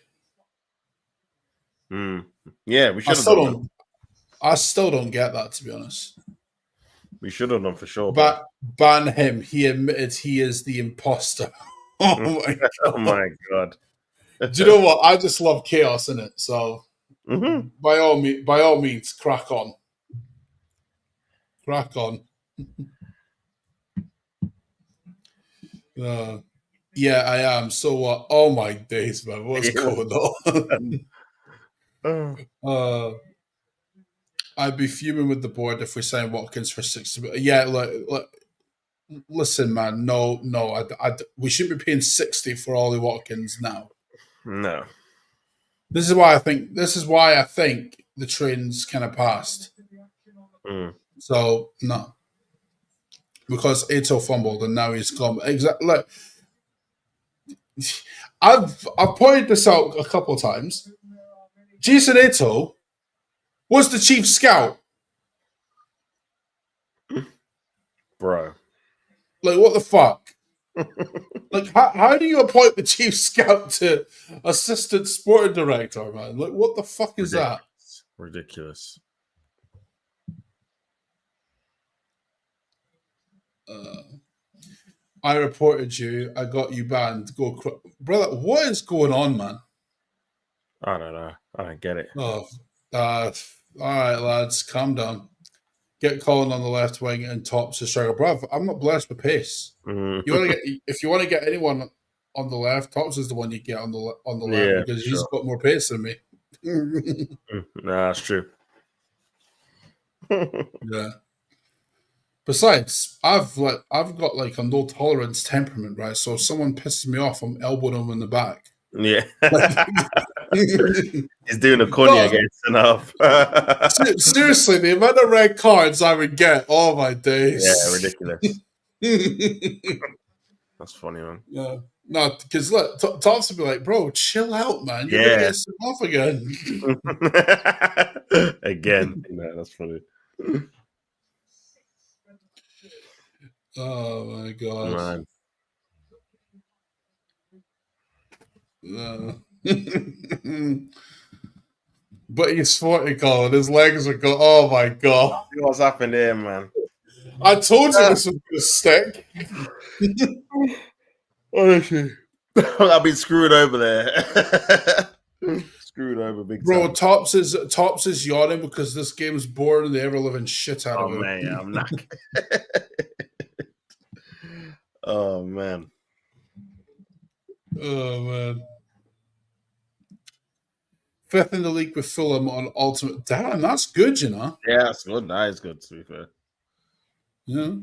Yeah, we should have done. I still don't get that, to be honest. We should have done for sure. But ban him. He admitted he is the imposter. Oh my god! Oh my god! Do you know what? I just love chaos in it. So by all means, crack on. Yeah, I am. So what? Oh my days, man! What's going on? I'd be fuming with the board if we sign Watkins for 60. Yeah, look, listen, man. No, we shouldn't be paying 60 for Ollie Watkins now. No. This is why I think. The train's kind of passed. So no, because Ito fumbled and now he's gone. Exactly. Look, I've pointed this out a couple of times. Jason Ito was the chief scout. Bro. Like, what the fuck? Like, how do you appoint the chief scout to assistant sporting director, man? Like, what the fuck is that? Ridiculous. I reported you. I got you banned. Brother, what is going on, man? I don't know. I don't get it. Oh, all right, lads, calm down. Get Colin on the left wing and Tops to striker. Bruv, I'm not blessed with pace. If you want to get anyone on the left, Tops is the one you get on the left because he's got more pace than me. Nah, that's true. Yeah. Besides, I've got like a no tolerance temperament, right? So if someone pisses me off, I'm elbowing them in the back. Yeah. He's doing a corny against enough. Seriously, the amount of red cards I would get, oh my days. Yeah, ridiculous. That's funny, man. Yeah. No, because look, Tops would be like, bro, chill out, man. You're gonna get sent off again. Again. That's funny. Oh my god. But he's 40, Colin. His legs are going. Oh my god. What's happened here, man? I told you this was gonna stick. Honestly. I've been screwed over there. Screwed over big time. Bro, Tops is yawning because this game's boring and the ever living shit out of him. Oh man, I'm not. Oh man. Oh man. 5th in the league with Fulham on ultimate. Damn, that's good, you know. Yeah, that's good. That is good, to be fair. Yeah.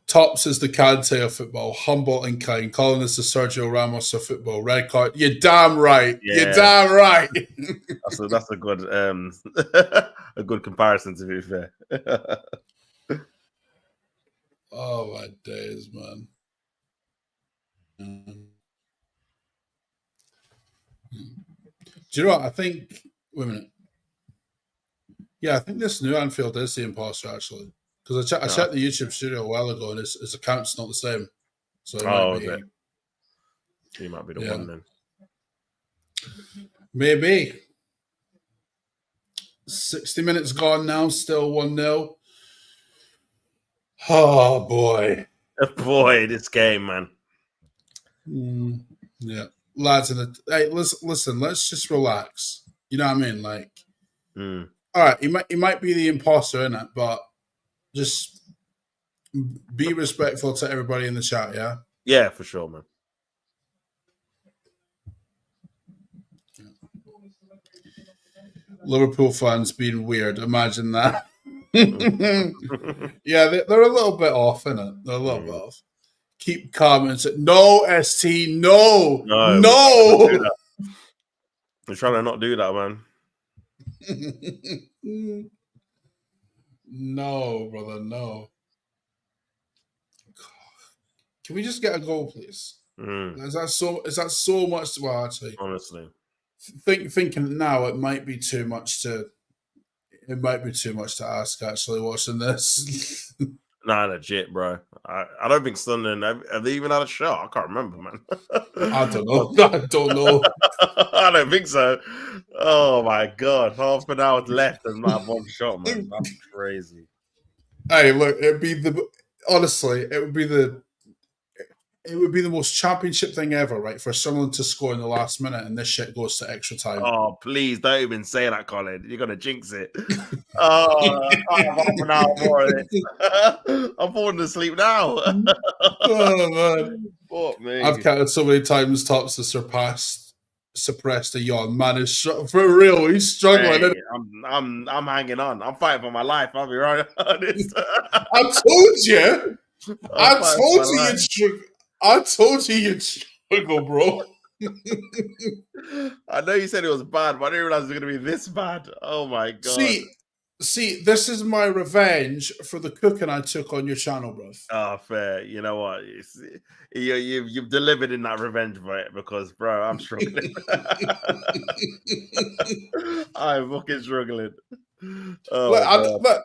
Tops is the Kante of football, humble and kind. Colin is the Sergio Ramos of football. Red card. You're damn right. Yeah. You're damn right. That's a good a good comparison, to be fair. Oh my days, man. Do you know what? I think. Wait a minute. Yeah, I think this new Anfield is the imposter, actually. Because I checked the YouTube studio a while ago and his account's not the same. So okay. He might be the one then. Maybe. 60 minutes gone now, still 1-0. Oh, boy. Boy, this game, man. Yeah. Lads, hey, listen, let's just relax. You know what I mean? Like, all right, he might be the imposter, innit? But just be respectful to everybody in the chat, yeah? Yeah, for sure, man. Liverpool fans being weird. Imagine that. Yeah, they're a little bit off, innit? They're a little bit off. Keep calm and say, no, ST, no. We're trying to not do that, man. No, brother, no. Can we just get a goal, please? Is that so much to actually? Honestly, thinking now, it might be too much to ask. Actually, watching this. Nah, legit, bro. I don't think Sunderland have they even had a shot. I can't remember, man. I don't know. I don't think so. Oh my god, half an hour left and not have one shot, man. That's crazy. Hey, look, it would be the it would be the most championship thing ever, right? For someone to score in the last minute and this shit goes to extra time. Oh, please don't even say that, Colin. You're gonna jinx it. Oh, I can't have half an hour more of this. I'm falling asleep now. Oh man. Fuck me. I've counted so many times Tops has suppressed a yawn. Man is for real, he's struggling. Hey, I'm hanging on. I'm fighting for my life. I'll be right honest. I told you. I told you you'd struggle, bro. I know you said it was bad, but I didn't realize it was going to be this bad. Oh my god! See, this is my revenge for the cooking I took on your channel, bro. Oh, fair. You know what? You've delivered in that revenge, bro. Because, bro, I'm struggling. I'm fucking struggling. Oh,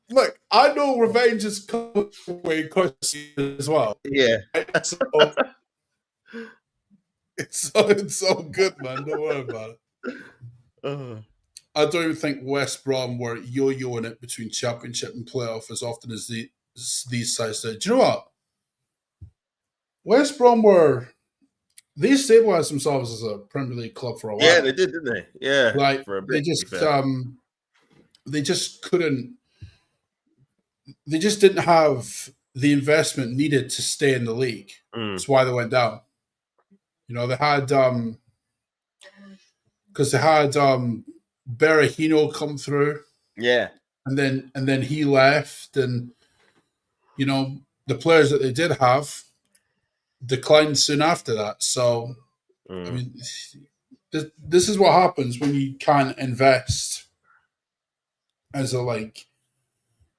look, I know revenge is coming as well. Yeah. So, it's all good, man. Don't worry about it. I don't even think West Brom were yo-yoing it between championship and playoff as often as these sides did. Do you know what? West Brom they stabilized themselves as a Premier League club for a while. Yeah, they did, didn't they? Yeah, like for a bit, they just couldn't. They just didn't have the investment needed to stay in the league. That's why they went down. You know, they had because they had Berahino come through. Yeah. And then he left, and you know, the players that they did have declined soon after that. So I mean, this is what happens when you can't invest as a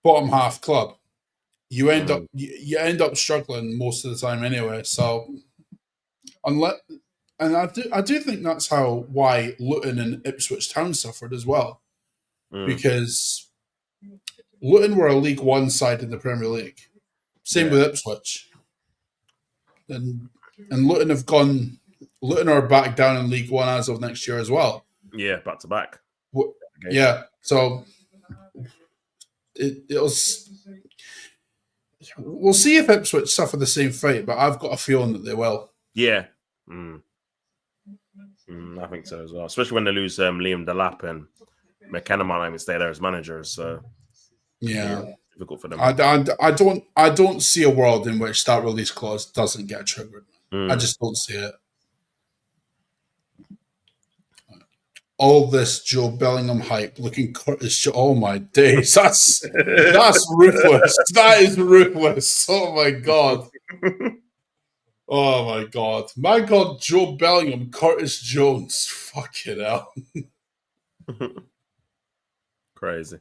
bottom half club. You end up struggling most of the time anyway. So I do think that's why Luton and Ipswich Town suffered as well, because Luton were a League One side in the Premier League. Same with Ipswich, and Luton are back down in League One as of next year as well. Yeah, back to back. Yeah, so it was. We'll see if Ipswich suffer the same fate, but I've got a feeling that they will. Yeah. I think so as well, especially when they lose Liam Delap and McKenna might not even stay there as managers. So difficult for them. I don't see a world in which that release clause doesn't get triggered. I just don't see it. All this Joe Bellingham hype looking Curtis. Oh my days, that's ruthless. That is ruthless. Oh my god. Oh my god. My god, Joe Bellingham, Curtis Jones. Fucking hell. Crazy.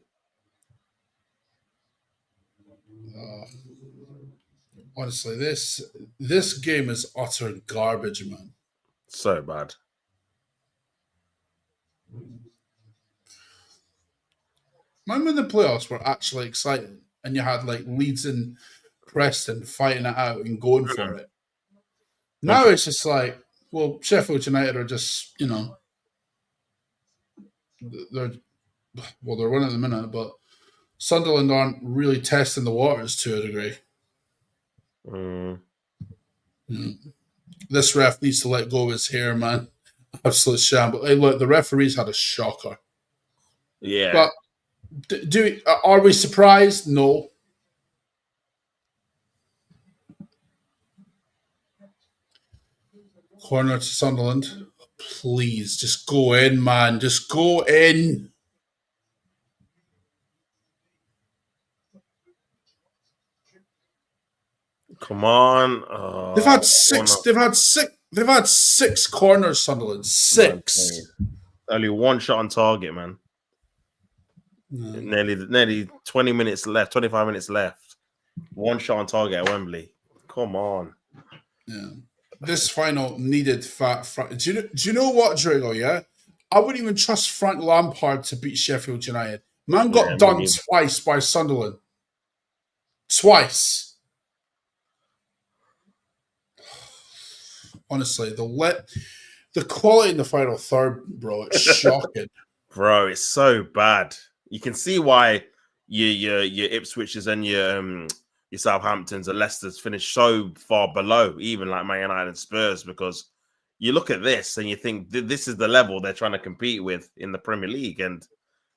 Honestly, this game is utter garbage, man. So bad. Remember when the playoffs were actually exciting and you had Leeds and Preston fighting it out and going for it? Now it's just Sheffield United are just, they're winning at the minute, but Sunderland aren't really testing the waters to a degree. This ref needs to let go of his hair, man. Absolute shambles. Hey, look, the referees had a shocker. Yeah. But are we surprised? No. Corner to Sunderland. Please, just go in, man. Just go in. Come on. They've had six corners, Sunderland. 6. Only one shot on target, man. Nearly 20 minutes left, 25 minutes left. One shot on target at Wembley. Come on. Yeah. This final needed fat. Do you know what, Drago? Yeah, I wouldn't even trust Frank Lampard to beat Sheffield United. Man got done twice by Sunderland. Twice. Honestly, the quality in the final third, bro, it's shocking. Bro, it's so bad. You can see why your Ipswiches and your your Southamptons and Leicester's finished so far below, even like Man United and Spurs, because you look at this and you think this is the level they're trying to compete with in the Premier League, and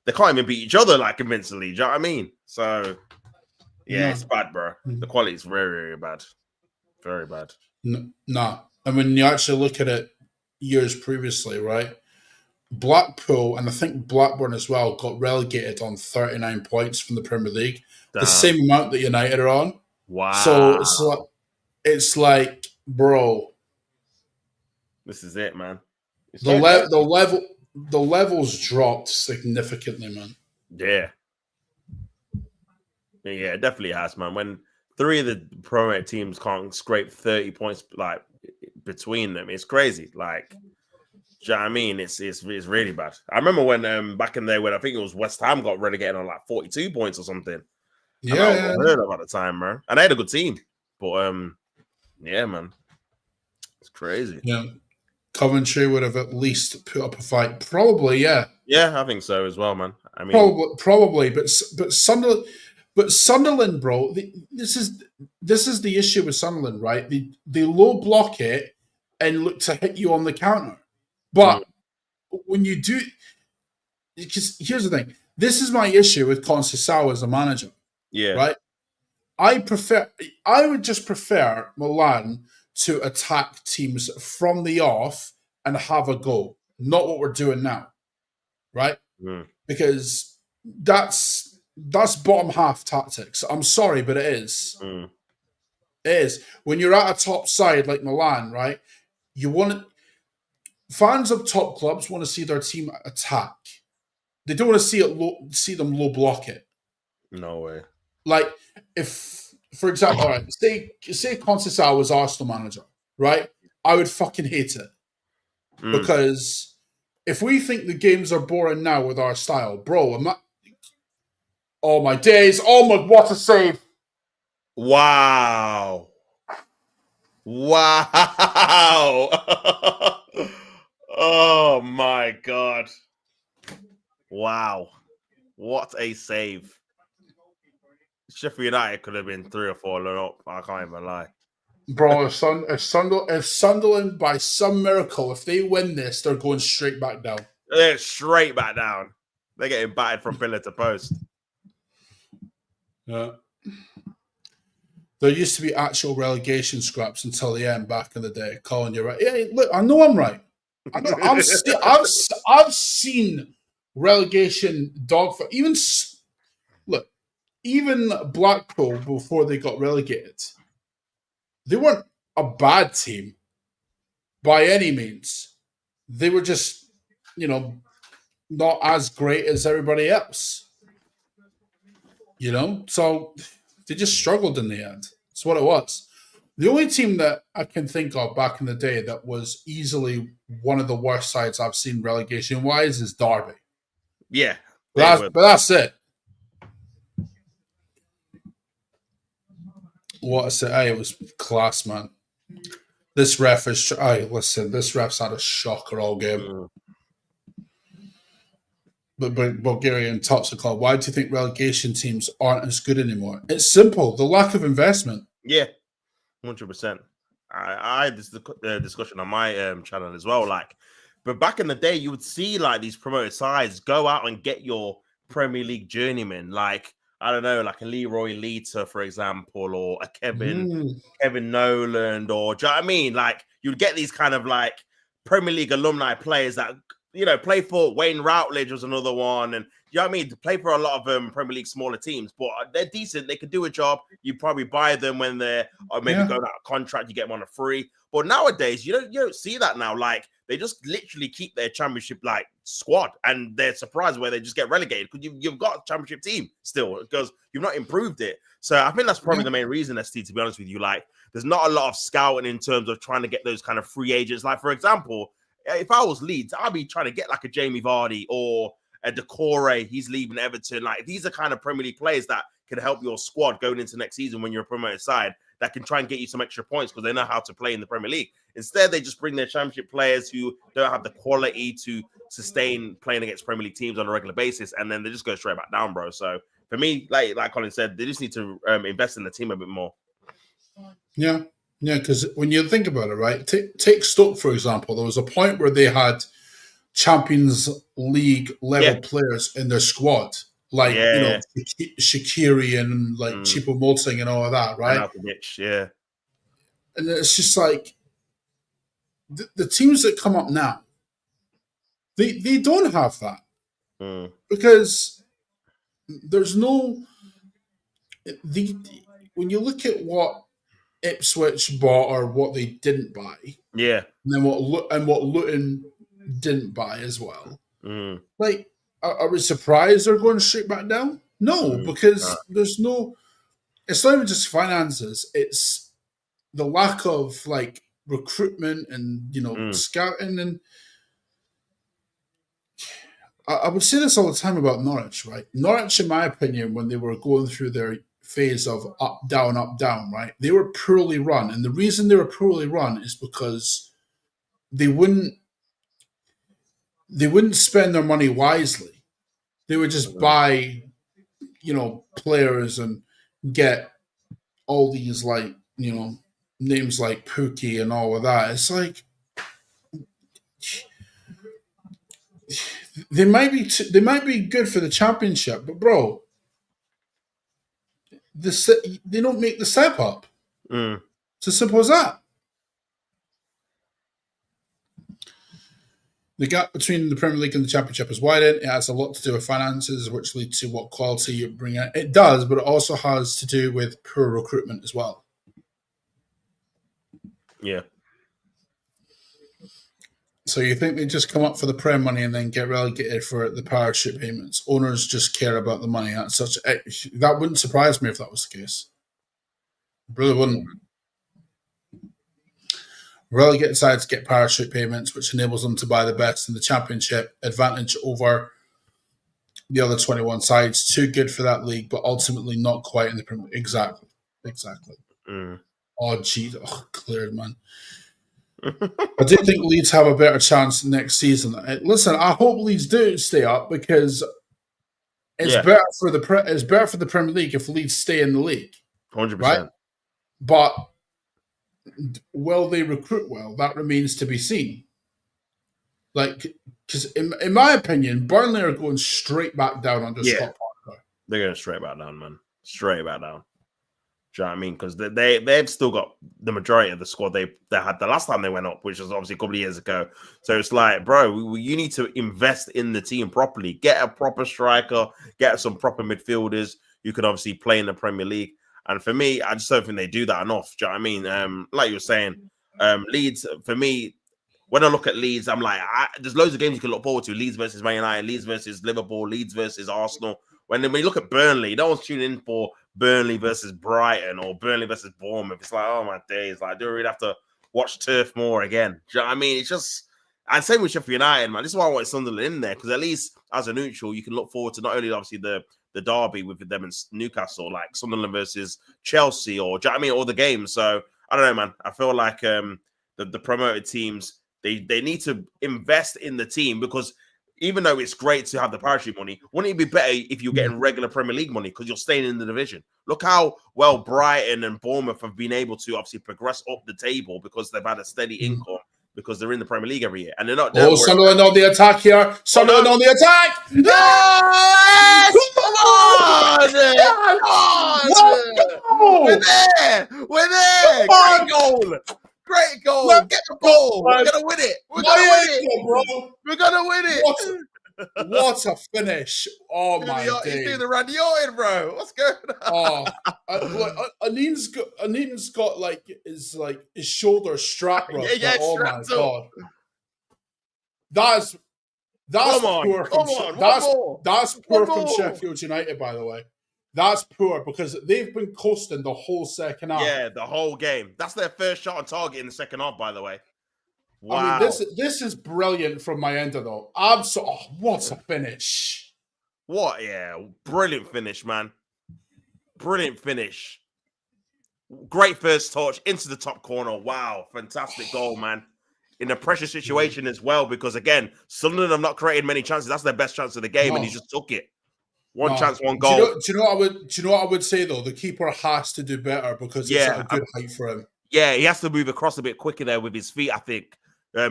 they can't even beat each other like convincingly. Do you know what I mean? So, yeah, it's bad, bro. The quality is very, very bad. Very bad. Nah. And when you actually look at it years previously, right? Blackpool, and I think Blackburn as well, got relegated on 39 points from the Premier League. Damn. The same amount that United are on. Wow. So it's like, bro. This is it, man. The levels dropped significantly, man. Yeah. Yeah, it definitely has, man. When 3 of the promoted teams can't scrape 30 points like between them, it's crazy. Like, do you know what I mean? It's really bad. I remember when back in there when I think it was West Ham got relegated on like 42 points or something. Yeah, I heard about the time, man. And they had a good team, but yeah, man, it's crazy. Yeah, Coventry would have at least put up a fight, probably. Yeah, yeah, I think so as well, man. I mean, probably, but Sunderland, bro. This is the issue with Sunderland, right? They low block it and look to hit you on the counter, but when you do, because here's the thing. This is my issue with Conceição as a manager. Yeah. Right. I would just prefer Milan to attack teams from the off and have a go, not what we're doing now. Right? Because that's bottom half tactics. I'm sorry, but it is. It is. When you're at a top side like Milan, right? Fans of top clubs want to see their team attack. They don't want to see them low block it. No way. Like, if, for example, all right, say Conceição was Arsenal manager, right? I would fucking hate it. Because if we think the games are boring now with our style, bro, oh my days, what a save. Wow. Oh my God. Wow. What a save. Sheffield United could have been 3 or 4 up. I can't even lie. Bro, if Sunderland, by some miracle, if they win this, they're going straight back down. They're straight back down. They're getting battered from pillar to post. Yeah. There used to be actual relegation scraps until the end back in the day. Colin, you're right. Yeah, look, I know I'm right. I know, I've seen relegation dogfight. Even Blackpool, before they got relegated, they weren't a bad team by any means. They were just, not as great as everybody else. So they just struggled in the end. That's what it was. The only team that I can think of back in the day that was easily one of the worst sides I've seen relegation-wise is Derby. Yeah. But that's it. What I say, it was class, man. This ref is. This ref's had a shocker all game. But Bulgarian Topsicol, why do you think relegation teams aren't as good anymore? It's simple: the lack of investment. Yeah, 100%. I had this discussion on my channel as well. But back in the day, you would see these promoted sides go out and get your Premier League journeyman, I don't know, like a Leroy Lita, for example, or a Kevin Noland, or do you know what I mean? You'd get these kind of Premier League alumni players that, play for Wayne Routledge was another one. And you know what I mean? To play for a lot of Premier League smaller teams, but they're decent. They could do a job. You probably buy them when they're going out of contract. You get them on a free. But nowadays, you don't see that now. They just literally keep their championship squad, and they're surprised where they just get relegated because you've got a championship team still because you've not improved it. So I think that's probably the main reason, ST, to be honest with you. There's not a lot of scouting in terms of trying to get those kind of free agents. For example, if I was Leeds, I'd be trying to get a Jamie Vardy or a Decore. He's leaving Everton. These are kind of Premier League players that can help your squad going into next season when you're a promoted side that can try and get you some extra points because they know how to play in the Premier League. Instead, they just bring their championship players who don't have the quality to sustain playing against Premier League teams on a regular basis, and then they just go straight back down, bro. So for me, like Colin said, they just need to invest in the team a bit more. Yeah, because when you think about it, right? Take Stoke, for example. There was a point where they had Champions League level players in their squad, like Shaqiri and like Choupo-Moting and all of that, right? Yeah. And it's just like the teams that come up now, they don't have that because there's no when you look at what Ipswich bought or what they didn't buy, and then what Luton didn't buy as well. Like, are we surprised they're going straight back down? No, because there's no. It's not even just finances; it's the lack of like recruitment and scouting. And I would say this all the time about Norwich, right? Norwich, in my opinion, when they were going through their phase of up, down, right? They were poorly run. And the reason they were poorly run is because they wouldn't spend their money wisely. They would just buy, players and get all these like, names like Pookie and all of that. It's like they might be good for the championship, but bro, they don't make the step up. It's as simple as that. The gap between the Premier League and the Championship is widened. It has a lot to do with finances, which lead to what quality you bring in. It does, but it also has to do with poor recruitment as well. Yeah. So you think they just come up for the Prem money and then get relegated for the parachute payments? Owners just care about the money. That wouldn't surprise me if that was the case. Really wouldn't. Relegated sides get parachute payments, which enables them to buy the best in the Championship, advantage over the other 21 sides. Too good for that league, but ultimately not quite in the Premier. Exactly. Oh, geez. Oh, cleared, man. I do think Leeds have a better chance next season. Listen, I hope Leeds do stay up because it's better for the Premier League if Leeds stay in the league. 100%. Right? But will they recruit well? That remains to be seen. Like, because in my opinion, Burnley are going straight back down under Scott Parker. They're going straight back down, man. Straight back down. Do you know what I mean? Because they've still got the majority of the squad they had the last time they went up, which was obviously a couple of years ago. So it's like, bro, you need to invest in the team properly. Get a proper striker. Get some proper midfielders. You can obviously play in the Premier League. And for me, I just don't think they do that enough. Do you know what I mean? Like you were saying, Leeds, for me, when I look at Leeds, I'm like, there's loads of games you can look forward to. Leeds versus Man United, Leeds versus Liverpool, Leeds versus Arsenal. When you look at Burnley, no one's tuning in for Burnley versus Brighton or Burnley versus Bournemouth. It's like, oh my days, like, do we really have to watch Turf Moor again? Do you know what I mean? It's just, and same with Sheffield United, man. This is why I want Sunderland in there, because at least as a neutral, you can look forward to not only obviously the derby with them in Newcastle, like Sunderland versus Chelsea, or do you know what I mean, all the games. So I don't know, man. I feel like the promoted teams, they need to invest in the team, because even though it's great to have the parachute money, wouldn't it be better if you're getting regular Premier League money because you're staying in the division? Look how well Brighton and Bournemouth have been able to obviously progress up the table because they've had a steady income because they're in the Premier League every year. And they're not... Sunderland on the attack here. Sunderland on the attack! Yes! Come on! We're there! We're there! Great goal! Great goal! Get the goal! We're gonna win it! We're gonna win it, bro! We're gonna win it! What a finish! Oh my god! He's doing the radioing, bro. What's going on? Oh, Aneen's got like his shoulder strap up. Yeah, oh my god! That's poor. That's poor from Sheffield United, by the way. That's poor because they've been coasting the whole second half. Yeah, the whole game. That's their first shot on target in the second half, by the way. Wow. I mean, this is brilliant from my end, though. What a finish. What? Yeah, brilliant finish, man. Brilliant finish. Great first touch into the top corner. Wow, fantastic goal, man. In a pressure situation as well, because, again, Sunderland have not created many chances. That's their best chance of the game, and he just took it. One chance, one Do goal. you know what I would say though? The keeper has to do better because it's at a good height for him. Yeah, he has to move across a bit quicker there with his feet, I think,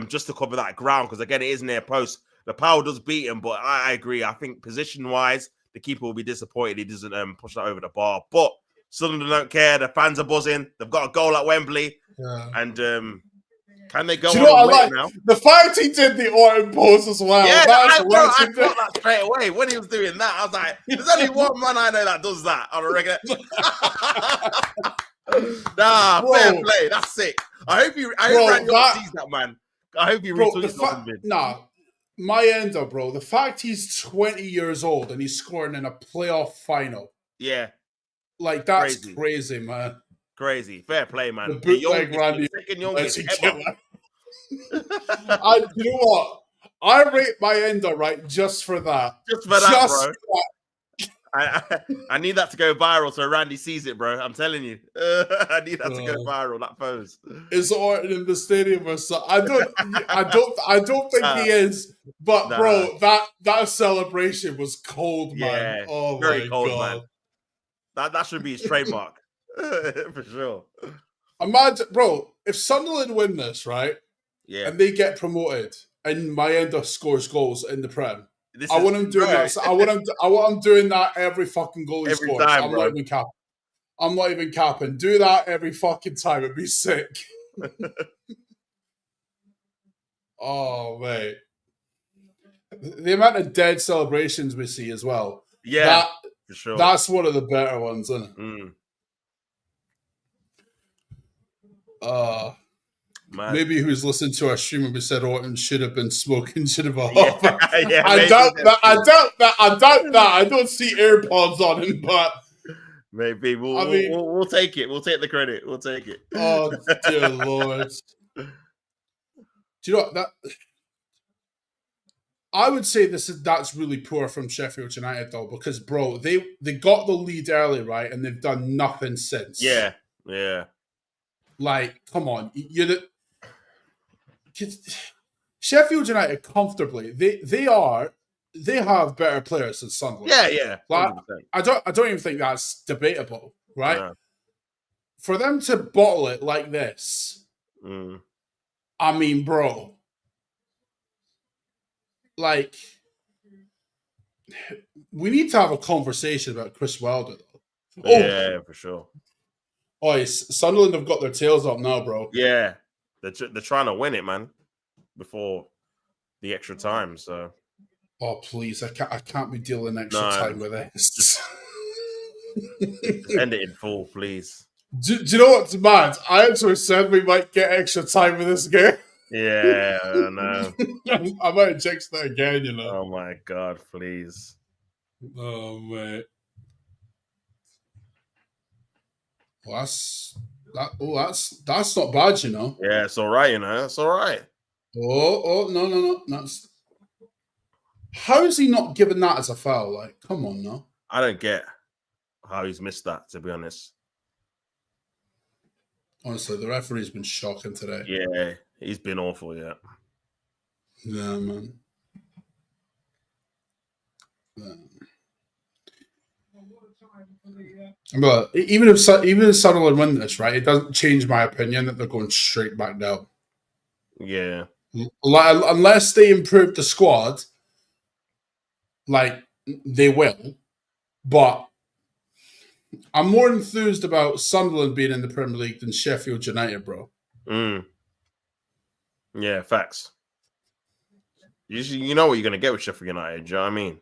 just to cover that ground. Because again, it is near post. The power does beat him, but I agree. I think position-wise, the keeper will be disappointed he doesn't push that over the bar. But Sunderland don't care. The fans are buzzing. They've got a goal at Wembley. Yeah. And can they go Do on you know and what I win like? now? The fact he did the Orton pose as well. Yeah, That's I thought that straight away. When he was doing that, I was like, there's only one man I know that does that on a regular. Nah, bro, fair play. That's sick. I hope Randy sees that, man. I hope he retweets something. Nah, my ender, bro. The fact he's 20 years old and he's scoring in a playoff final. Yeah. Like, that's crazy, man. Crazy. Fair play, man. The bootleg Randy. Second youngest ever. You know what? I rate my ender right just for that. Just for that, bro. I need that to go viral so Randy sees it, bro. I'm telling you. I need that to go viral, that pose. Is Orton in the stadium or something? I don't think he is. But bro, that celebration was cold, man. Yeah, oh very my cold, God. Man. That should be his trademark. For sure. Imagine, bro, if Sunderland win this, right? Yeah. And they get promoted and my ender scores goals in the Prem. I want him doing that. I want him doing that every fucking goal he scores. Time, I'm not even capping. Do that every fucking time. It'd be sick. Oh, mate. The amount of dead celebrations we see as well. Yeah, for sure. That's one of the better ones, isn't it? Maybe who's listened to our stream and we said Orton should have been smoking, should have been off. I doubt that. I don't see AirPods on him, but maybe we'll take it. We'll take the credit. We'll take it. Oh dear Lord. Do you know what that? I would say that's really poor from Sheffield United though, because bro, they got the lead early, right, and they've done nothing since. Yeah. Like, come on, Sheffield United comfortably. They have better players than Sunderland. Yeah. Like, I don't even think that's debatable, right? Yeah. For them to bottle it like this, I mean, bro, like, we need to have a conversation about Chris Wilder. Yeah, for sure. Oh, Sunderland have got their tails up now, bro. Yeah, they're trying to win it, man, before the extra time. So, oh please, I can't be dealing extra time with this. End it in full, please. Do you know what's mad? I actually said we might get extra time with this game. Yeah, I know. I might jinx that again, you know. Oh my God, please. Oh mate. Well, that's not bad, you know. Yeah, it's all right, you know. It's all right. Oh, no. How is he not given that as a foul? Like, come on, no. I don't get how he's missed that, to be honest. Honestly, the referee's been shocking today. Yeah, he's been awful, yeah. Yeah, man. But even if Sunderland win this, right, it doesn't change my opinion that they're going straight back down. Yeah. Like, unless they improve the squad, like they will. But I'm more enthused about Sunderland being in the Premier League than Sheffield United, bro. Yeah, facts. You know what you're going to get with Sheffield United, do you know what I mean?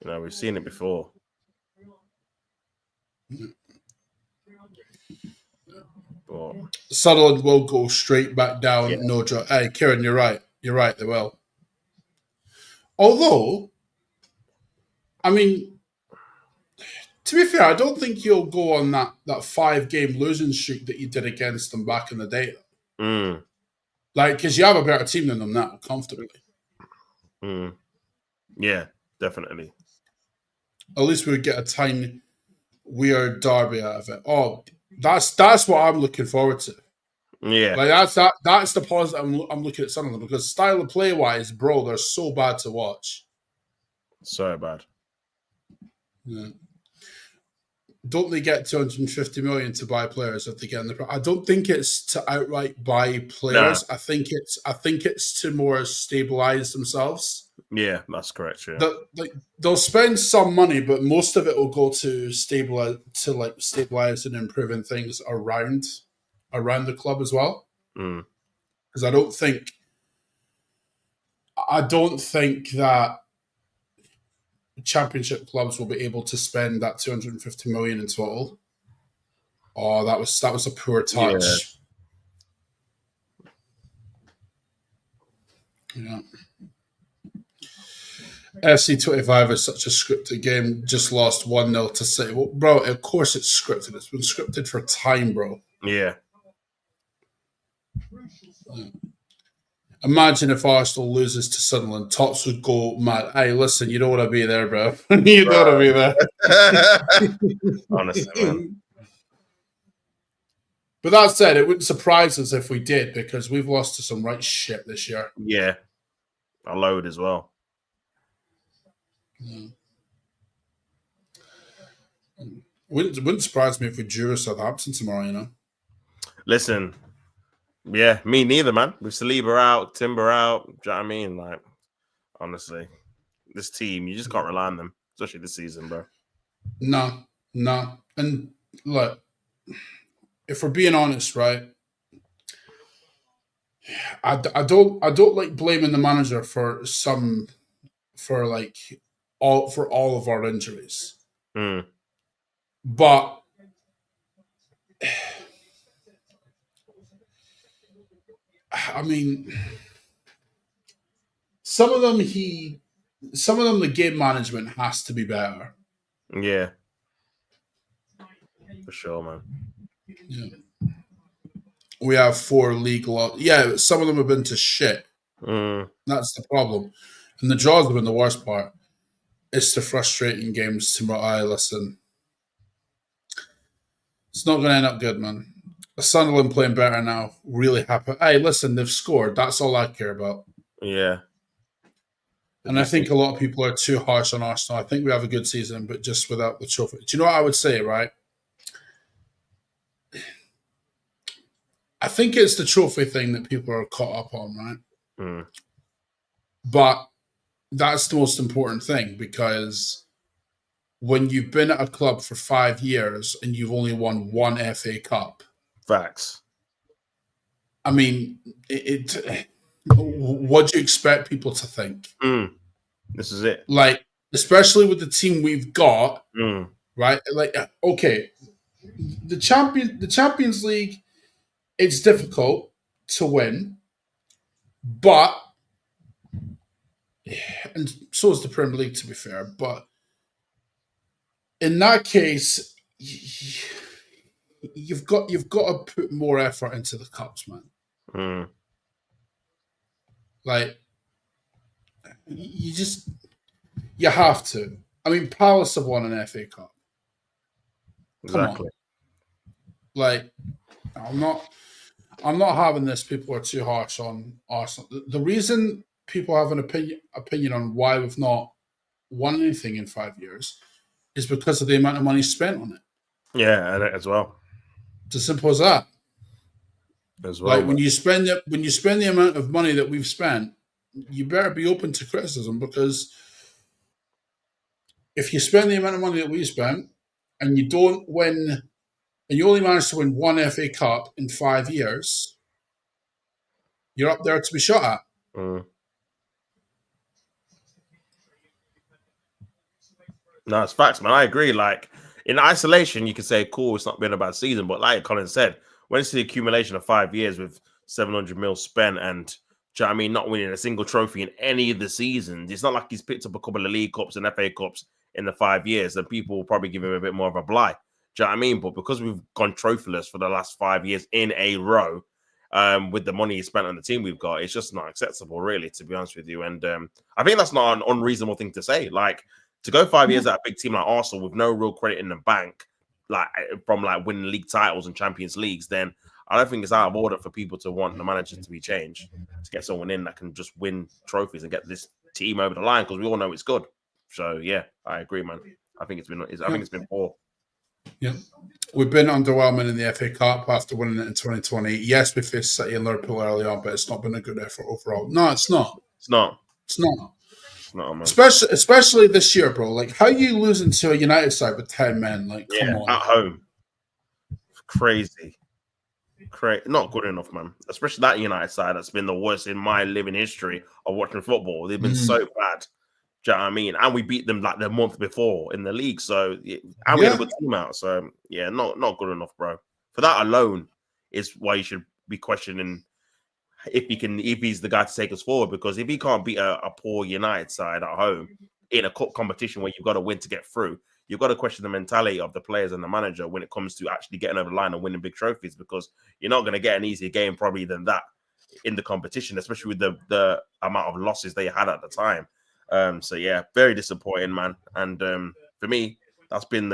You know, we've seen it before. But Sunderland will go straight back down. Yeah. No joke. Hey, Kieran, you're right. You're right, they will. Although, I mean, to be fair, I don't think he'll go on that 5-game losing streak that he did against them back in the day. Like, because you have a better team than them now, comfortably. Yeah, definitely. At least we would get a tiny, weird derby out of it. Oh, that's what I'm looking forward to. Yeah, like that's the positive I'm looking at Sunderland, because style of play wise, bro, they're so bad to watch. So bad. Yeah. Don't they get 250 million to buy players if they get in the? I don't think it's to outright buy players. Nah. I think it's to more stabilize themselves. Yeah, that's correct. Yeah. They'll spend some money, but most of it will go to stabilize and improving things around the club as well. Because I don't think that championship clubs will be able to spend that 250 million in total. Oh, that was a poor touch. Yeah. FC25 is such a scripted game. Just lost 1-0 to City. Well, bro, of course it's scripted. It's been scripted for time, bro. Yeah. Imagine if Arsenal loses to Sunderland. Tots would go mad. Hey, listen, you don't want to be there, bro. You don't want to be there. Honestly, man. But that said, it wouldn't surprise us if we did, because we've lost to some right shit this year. Yeah. A load as well. Yeah. Wouldn't surprise me if we drew Southampton tomorrow, you know? Listen, yeah, me neither, man. With Saliba out, Timber out, do you know what I mean? Like, honestly, this team, you just can't rely on them, especially this season, bro. No. And look, if we're being honest, right, I don't like blaming the manager for all of our injuries. But I mean, some of them the game management has to be better. Yeah. For sure, man. Yeah. We have 4 league losses. Yeah, some of them have been to shit. That's the problem. And the draws have been the worst part. It's the frustrating games tomorrow. Listen, it's not going to end up good, man. Sunderland playing better now. Really happy. Hey, listen, they've scored. That's all I care about. Yeah. And I think a lot of people are too harsh on Arsenal. I think we have a good season, but just without the trophy. Do you know what I would say, right? I think it's the trophy thing that people are caught up on, right? But that's the most important thing, because when you've been at a club for 5 years and you've only won 1 FA Cup. Facts. I mean, what do you expect people to think? This is it. Like, especially with the team we've got, right? Like, okay, the Champions League, it's difficult to win, but, and so is the Premier League, to be fair, but in that case, you've got to put more effort into the cups, man. Like, you have to. I mean, Palace have won an FA Cup. Exactly. Like, I'm not having this. People are too harsh on Arsenal. The reason people have an opinion on why we've not won anything in 5 years is because of the amount of money spent on it. Yeah, and as well. It's as simple as that. As well. Like, when you spend the amount of money that we've spent, you better be open to criticism, because if you spend the amount of money that we spent and you don't win, and you only manage to win 1 FA Cup in 5 years, you're up there to be shot at. No, it's facts, man. I agree. Like, in isolation, you could say, cool, it's not been a bad season. But like Colin said, when it's the accumulation of 5 years with 700 mil spent and, do you know what I mean, not winning a single trophy in any of the seasons, it's not like he's picked up a couple of League Cups and FA Cups in the 5 years, then people will probably give him a bit more of a blight. Do you know what I mean? But because we've gone trophyless for the last 5 years in a row, with the money he spent on the team we've got, it's just not acceptable, really, to be honest with you. And I think that's not an unreasonable thing to say. Like, to go 5 years at a big team like Arsenal with no real credit in the bank, like from like winning league titles and Champions Leagues, then I don't think it's out of order for people to want the manager to be changed, to get someone in that can just win trophies and get this team over the line, because we all know it's good. So yeah, I agree, man. I think it's been poor. Yeah. We've been underwhelming in the FA Cup after winning it in 2020. Yes, we faced City and Liverpool early on, but it's not been a good effort overall. No, it's not. It's not. It's not. It's not, man. Especially this year, bro. Like, how are you losing to a United side with 10 men? Like, come on. At home. Crazy. Not good enough, man. Especially that United side that's been the worst in my living history of watching football. They've been so bad. Do you know what I mean? And we beat them like the month before in the league. So, and we had a good team out. So, yeah, not good enough, bro. For that alone is why you should be questioning if he's the guy to take us forward. Because if he can't beat a poor United side at home in a cup competition where you've got to win to get through, you've got to question the mentality of the players and the manager when it comes to actually getting over the line and winning big trophies, because you're not going to get an easier game probably than that in the competition, especially with the amount of losses they had at the time. So, yeah, very disappointing, man. And for me, that's been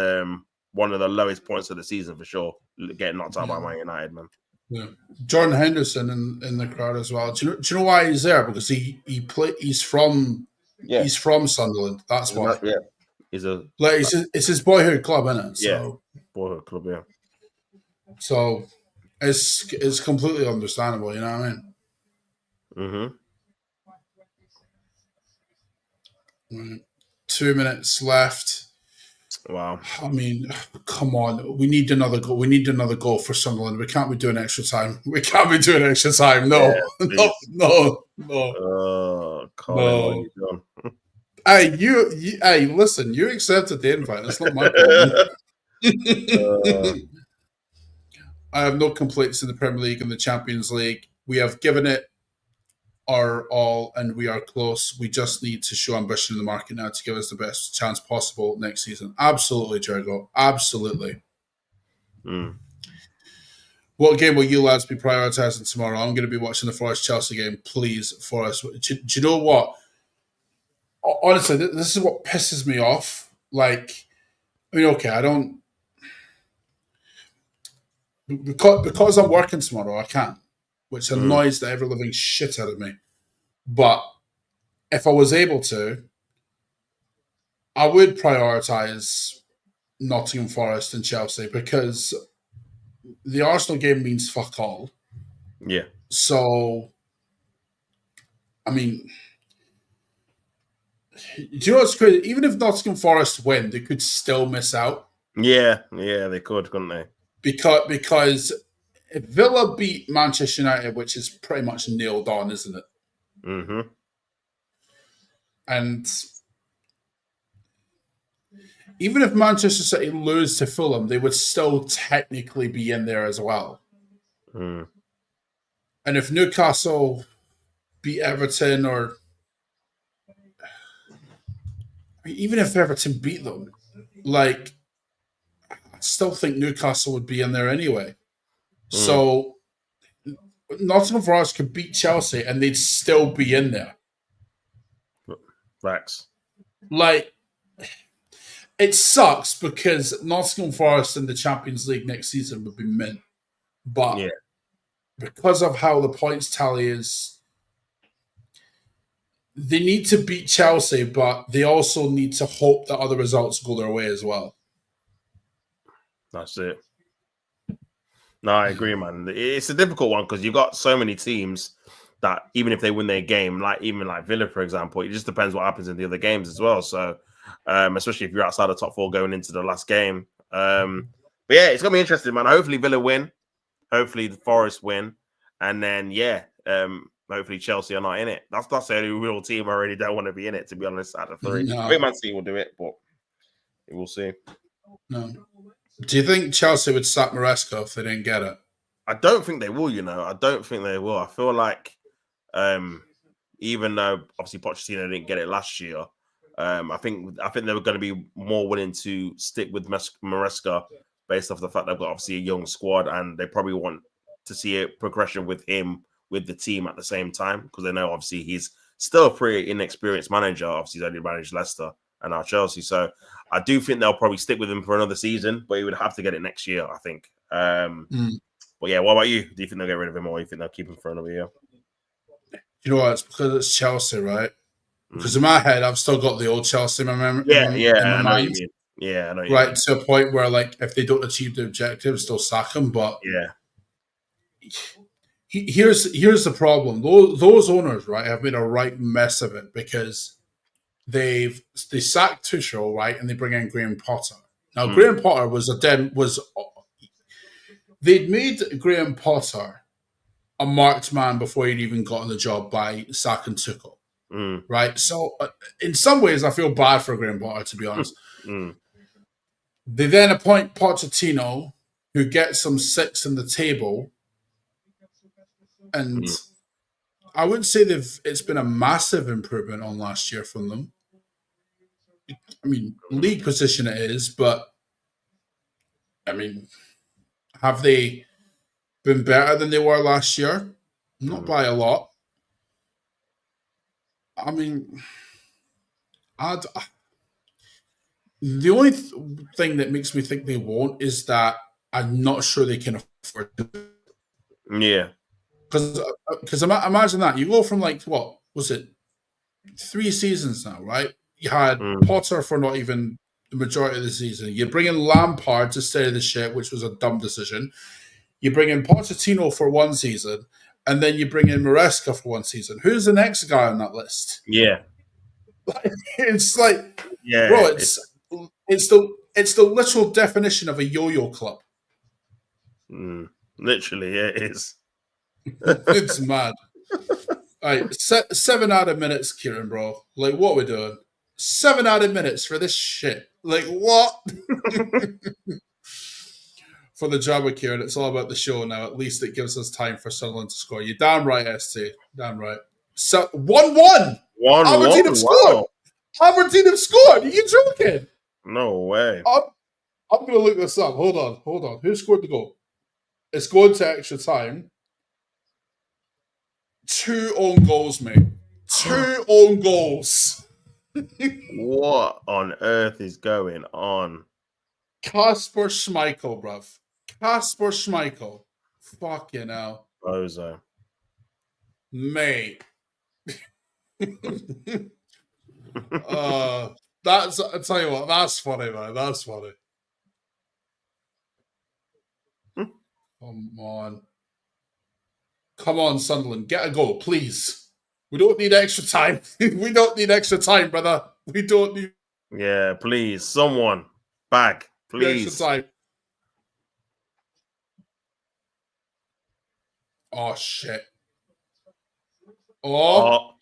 one of the lowest points of the season for sure, getting knocked out by Man United, man. Yeah. Jordan Henderson in the crowd as well. Do you know why he's there? Because he's from Sunderland. That's why. Yeah. It's his boyhood club, isn't it? So, yeah, boyhood club, yeah. So it's completely understandable, you know what I mean? Mm-hmm. 2 minutes left. Wow. I mean, come on. We need another goal. We need another goal for Sunderland. We can't be doing extra time. No. Yeah, no. Colin, what have you done? Hey, listen, you accepted the invite. That's not my problem. I have no complaints in the Premier League and the Champions League. We have given it our all, and we are close. We just need to show ambition in the market now to give us the best chance possible next season. Absolutely, Jericho. Absolutely. What game will you lads be prioritising tomorrow? I'm going to be watching the Forest-Chelsea game. Please, Forest. Do you know what? Honestly, this is what pisses me off. Like, I mean, okay, I don't... Because I'm working tomorrow, I can't, which annoys the ever-living shit out of me. But if I was able to, I would prioritise Nottingham Forest and Chelsea, because the Arsenal game means fuck all. Yeah. So, I mean, do you know what's crazy? Even if Nottingham Forest win, they could still miss out. Yeah, they could, couldn't they? Because if Villa beat Manchester United, which is pretty much nailed on, isn't it? Mm-hmm. And even if Manchester City lose to Fulham, they would still technically be in there as well. And if Newcastle beat Everton, or even if Everton beat them, like, I still think Newcastle would be in there anyway. So Nottingham Forest could beat Chelsea and they'd still be in there. Facts. Like, it sucks because Nottingham Forest in the Champions League next season would be mint. But because of how the points tally is, they need to beat Chelsea, but they also need to hope that other results go their way as well. That's it. No, I agree, man. It's a difficult one because you've got so many teams that even if they win their game, like Villa, for example, it just depends what happens in the other games as well. So, especially if you're outside the top four going into the last game. But yeah, it's gonna be interesting, man. Hopefully Villa win, hopefully the Forest win, and then hopefully Chelsea are not in it. That's the only real team I really don't want to be in it, to be honest. Out of three, I think Man City will do it, but we'll see. No. Do you think Chelsea would sack Maresca if they didn't get it? I don't think they will, I don't think they will. I feel like even though obviously Pochettino didn't get it last year, I think they were going to be more willing to stick with Maresca based off the fact they've got obviously a young squad, and they probably want to see a progression with him with the team at the same time, because they know obviously he's still a pretty inexperienced manager. Obviously, he's only managed Leicester and now Chelsea. So I do think they'll probably stick with him for another season, but he would have to get it next year, I think. But yeah, what about you? Do you think they'll get rid of him, or do you think they'll keep him for another year? You know what? It's because it's Chelsea, right? Because in my head, I've still got the old Chelsea in my memory. I know what you mean. Yeah, I know. Right, to a point where, like, if they don't achieve the objectives, they'll sack him. But yeah, here's the problem: those owners, right, have made a right mess of it because they sacked Tuchel, right, and they bring in Graham Potter. Now, Graham Potter they'd made Graham Potter a marked man before he'd even gotten the job by sacking Tuchel, right? So, in some ways, I feel bad for Graham Potter, to be honest. They then appoint Pochettino, who gets some 6 in the table, and I wouldn't say it's been a massive improvement on last year from them. I mean, league position it is, but I mean, have they been better than they were last year? Not by a lot. I mean, the only thing that makes me think they won't is that I'm not sure they can afford to. Yeah. Because imagine that. You go from, like, what was it, 3 seasons now, right? You had Potter for not even the majority of the season. You bring in Lampard to steady the ship, which was a dumb decision. You bring in Pochettino for 1 season, and then you bring in Maresca for 1 season. Who's the next guy on that list? Yeah. It's like, bro, it's the literal definition of a yo-yo club. Literally, yeah, it is. It's mad. All right, 7 out of minutes, Kieran, bro. Like, what are we doing? 7 out of minutes for this shit. Like, what? For the job of Kieran, it's all about the show now. At least it gives us time for Sunderland to score. You're damn right, ST. Damn right. So 1-1. Aberdeen have scored. Wow. Aberdeen have scored. Are you joking? No way. I'm going to look this up. Hold on. Who scored the goal? It's going to extra time. 2 own goals, mate. 2 own goals. What on earth is going on? Kasper Schmeichel, bruv. Kasper Schmeichel. Fucking hell. Bozo. Mate. I'll tell you what, that's funny, man. That's funny. Come on, Sunderland. Get a goal, please. We don't need extra time. We don't need extra time, brother. We don't need... Yeah, please. Someone. Back. Please. Extra time. Oh, shit. Oh.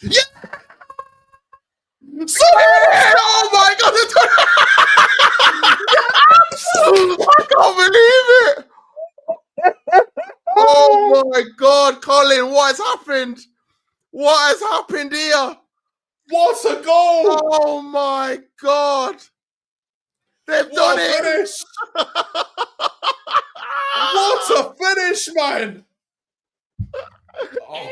Yeah! Oh my God! I can't believe it! Oh my God, Colin, what has happened? What has happened here? What a goal! Oh my God! They've done it! Finish! What a finish, man! Oh.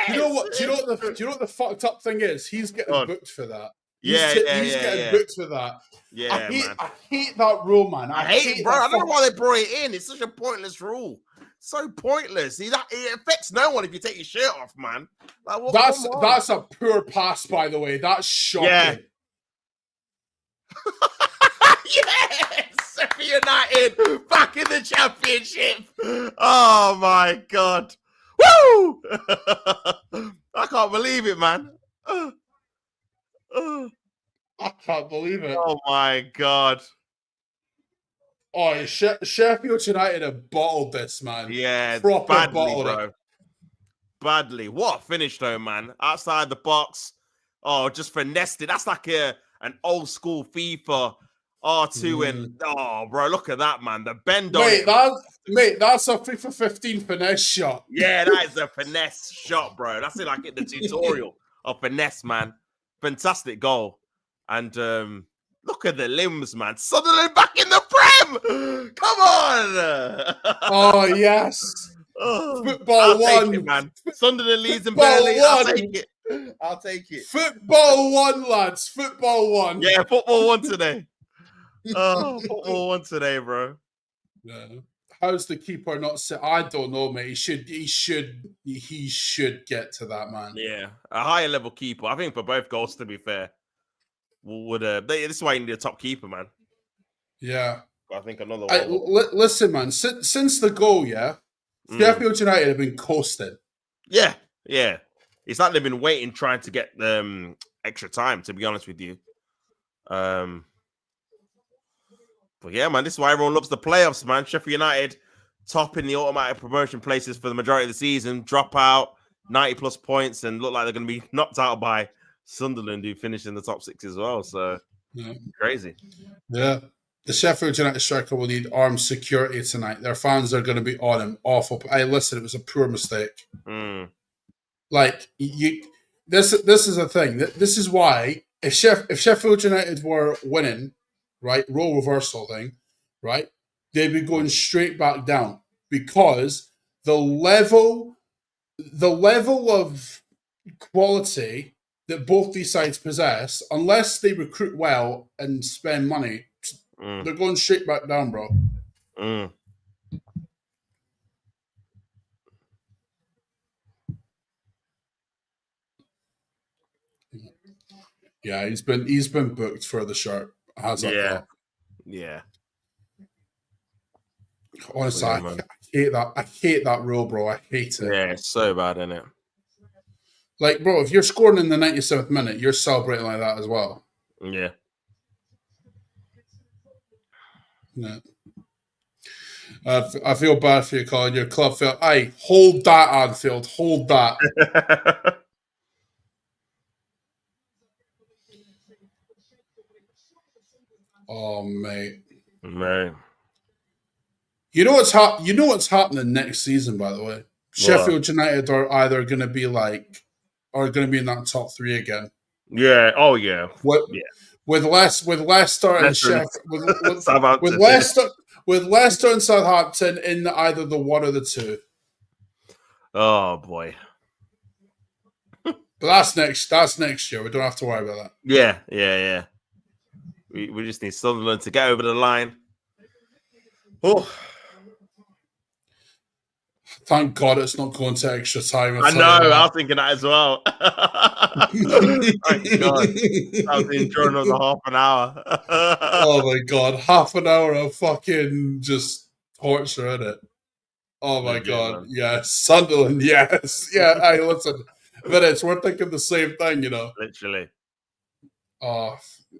Do you know what the fucked up thing is? He's getting booked for that. He's getting booked for that. Yeah, I hate that rule, man. I hate it, bro. I don't know why they brought it in. It's such a pointless rule. So pointless. It affects no one if you take your shirt off, man. Like, that's a poor pass, by the way. That's shocking. Yeah. Yes! Sheffield United back in the championship. Oh my God. Woo! I can't believe it, man. I can't believe it. Oh my God. Oh, Sheffield United have bottled this, man. Yeah, proper badly, bottled bro. it. Badly. What a finish, though, man. Outside the box. Oh, just finessed it. That's like an old school FIFA R2 and bro, look at that, man. The bend on it. That's a FIFA 15 finesse shot. Yeah, that is a finesse shot, bro. That's it, like the tutorial of finesse, man. Fantastic goal. And look at the limbs, man. Sunderland back in the Prem. Come on. Oh, yes. Football I'll one. take it, man. Sunderland leads and barely. I'll take it. Football one, lads. Football one. Yeah, football one today. Oh, football one today, bro. Yeah. how's the keeper not set? I don't know, mate. He should get to that, man. Yeah, a higher level keeper. I think for both goals, to be fair, would this is why you need a top keeper, man. Yeah. I think another one. Listen, man. Since the goal, Sheffield United have been coasting. Yeah. It's like they've been waiting, trying to get extra time. To be honest with you, but yeah, man, this is why everyone loves the playoffs, man. Sheffield United top in the automatic promotion places for the majority of the season, drop out 90+ points, and look like they're going to be knocked out by Sunderland, who finished in the top 6 as well. So crazy. Yeah. The Sheffield United striker will need armed security tonight. Their fans are going to be on him. Awful. Hey, listen, it was a pure mistake. Like this is a thing. This is why if Sheffield United were winning, right, role reversal thing, right, they'd be going straight back down because the level of quality that both these sides possess, unless they recruit well and spend money, they're going straight back down, bro. Yeah, he's been booked for the shirt. How's that? Yeah. Yeah. Honestly, I hate that. I hate that rule, bro. I hate it. Yeah, it's so bad, isn't it? Like, bro, if you're scoring in the 97th minute, you're celebrating like that as well. Yeah. Yeah. I feel bad for you, Colin. Your club felt. Hey, hold that, Anfield. Hold that. Oh, mate. You know what's happening next season, by the way. Sheffield United are either going to be in that top 3 again. Yeah. Oh yeah. With Leicester and Sheffield, with Leicester and Southampton in either the 1 or the 2. Oh boy. But that's next year. We don't have to worry about that. Yeah. We just need Sunderland to get over the line. Oh. Thank God it's not going to extra time. I know. I was thinking that as well. Thank God. I was enjoying another half an hour. Oh my God. Half an hour of fucking just torture in it. Oh my God. Man. Yes. Sunderland. Yes. Yeah. Hey, listen. Minutes. We're thinking the same thing, you know. Literally. Oh,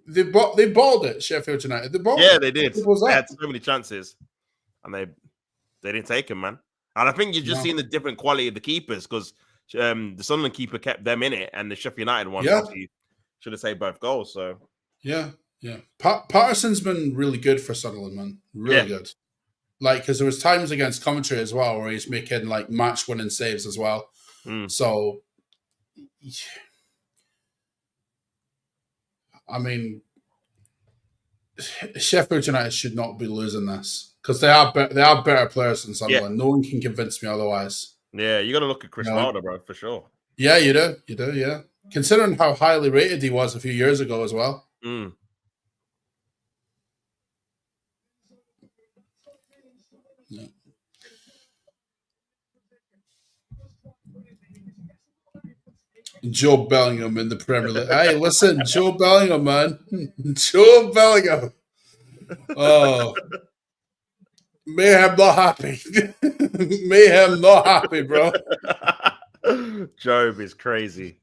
they balled it, Sheffield United. They did. They had so many chances. And they didn't take them, man. And I think you've just seen the different quality of the keepers because the Sunderland keeper kept them in it, and the Sheffield United one should have saved both goals. So yeah. Patterson's been really good for Sunderland, man. Really good. Like because there was times against Coventry as well where he's making like match-winning saves as well. So, I mean, Sheffield United should not be losing this. Because they are better players than Sunderland. No one can convince me otherwise. Yeah, you got to look at Chris Wilder, bro, for sure. Yeah, you do, yeah. Considering how highly rated he was a few years ago as well. Yeah. Joe Bellingham in the Premier League. Hey, listen, Joe Bellingham, man. Joe Bellingham. Oh. Mayhem not happy. Mayhem not happy, bro. Job is crazy.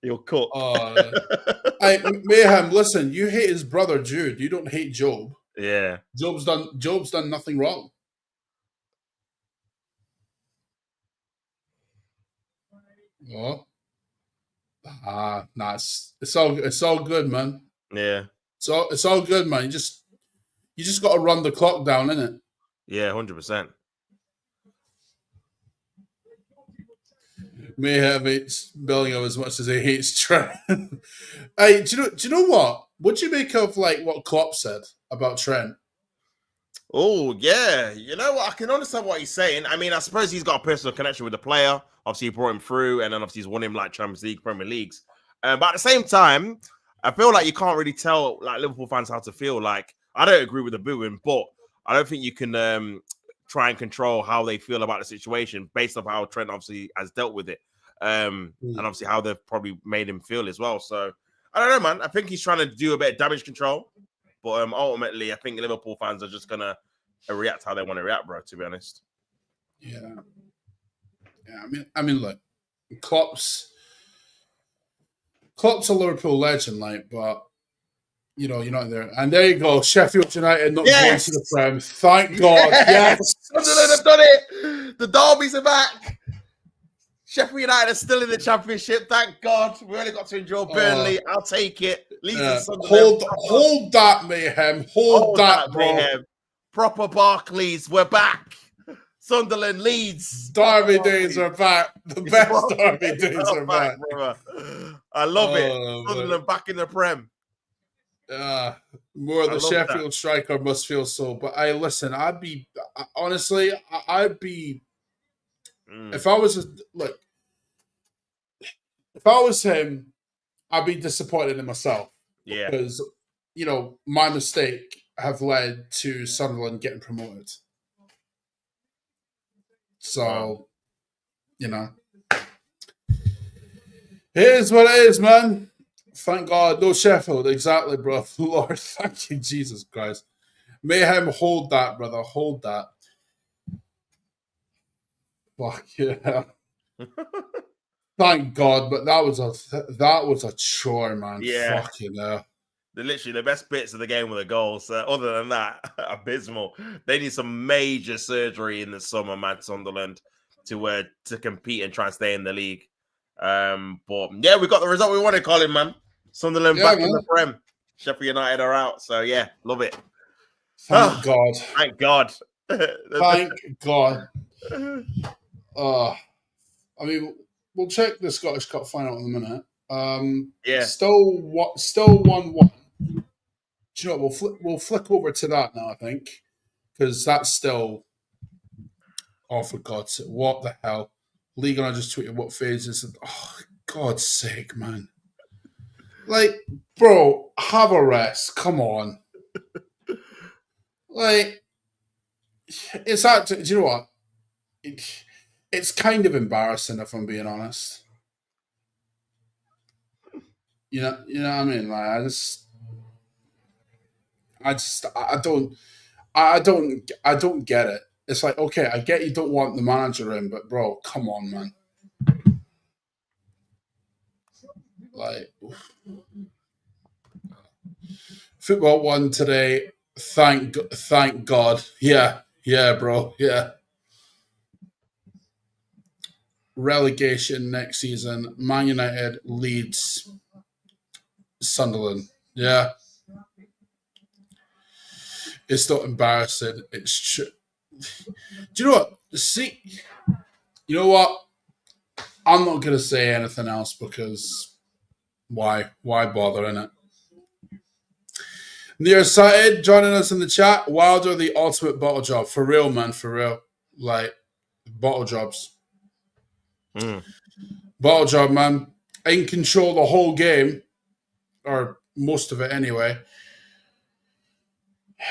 He'll cook. Hey, Mayhem, listen, you hate his brother Jude. You don't hate Job. Yeah. Job's done nothing wrong. Oh. Nah, it's all good, man. Yeah. It's all good, man. You just got to run the clock down, innit? Yeah, 100%. Mayhem hates Bellingham as much as he hates Trent. Hey, do you know what? What do you make of like what Klopp said about Trent? Oh yeah, you know what? I can understand what he's saying. I mean, I suppose he's got a personal connection with the player. Obviously, he brought him through, and then obviously he's won him like Champions League, Premier Leagues. But at the same time, I feel like you can't really tell like Liverpool fans how to feel. Like I don't agree with the booing, but I don't think you can try and control how they feel about the situation based on how Trent obviously has dealt with it. And obviously how they've probably made him feel as well. So I don't know, man. I think he's trying to do a bit of damage control. But ultimately, I think Liverpool fans are just going to react how they want to react, bro, to be honest. Yeah. I mean, look, Klopp's a Liverpool legend, like, but you know, you're not there. And there you go, Sheffield United not going to the Prem. Thank God. Yes. Sunderland have done it. The derbies are back. Sheffield United are still in the Championship. Thank God. We only got to enjoy Burnley. I'll take it. Hold that, Mayhem. Hold that, bro. Mayhem. Proper Barclays. We're back. Sunderland leads. Derby days are back. The best derby days are back. I love it. Sunderland back in the Prem. More the Sheffield striker must feel so. But listen, I'd be if I was him, I'd be disappointed in myself. Yeah, because my mistake have led to Sunderland getting promoted. So, it is what it is, man. Thank God, no Sheffield. Exactly, bro. Lord, thank you, Jesus Christ. Mayhem, hold that, brother. Hold that. Fuck yeah. Thank God, but that was a chore, man. Yeah. Fucking hell. Literally, the best bits of the game were the goals. Other than that, abysmal. They need some major surgery in the summer, man, Sunderland, to compete and try and stay in the league. But yeah, we got the result we wanted, Colin, man. Sunderland back in the Prem. Sheffield United are out. So yeah, love it. Thank God. Thank God. Thank God. I mean, we'll check the Scottish Cup final in a minute. Yeah. Still 1-1. Do you know what? We'll flick over to that now, I think, because that's still. Oh, for God's sake! What the hell? League and I just tweeted what phase is. Oh, God's sake, man! Like, bro, have a rest. Come on. Like, it's actually. Do you know what? It's kind of embarrassing, if I'm being honest. You know what I mean? Like, I don't get it. It's like, okay, I get you don't want the manager in, but bro, come on, man. Like, football won today. Thank God. Yeah, bro. Yeah. Relegation next season. Man United leads Sunderland. Yeah. It's not embarrassing. It's true. Do you know what? See, you know what? I'm not going to say anything else because why bother, innit? Nearsighted joining us in the chat. Wilder, the ultimate bottle job. For real, man. For real. Like, bottle jobs. Bottle job, man. In control the whole game, or most of it anyway.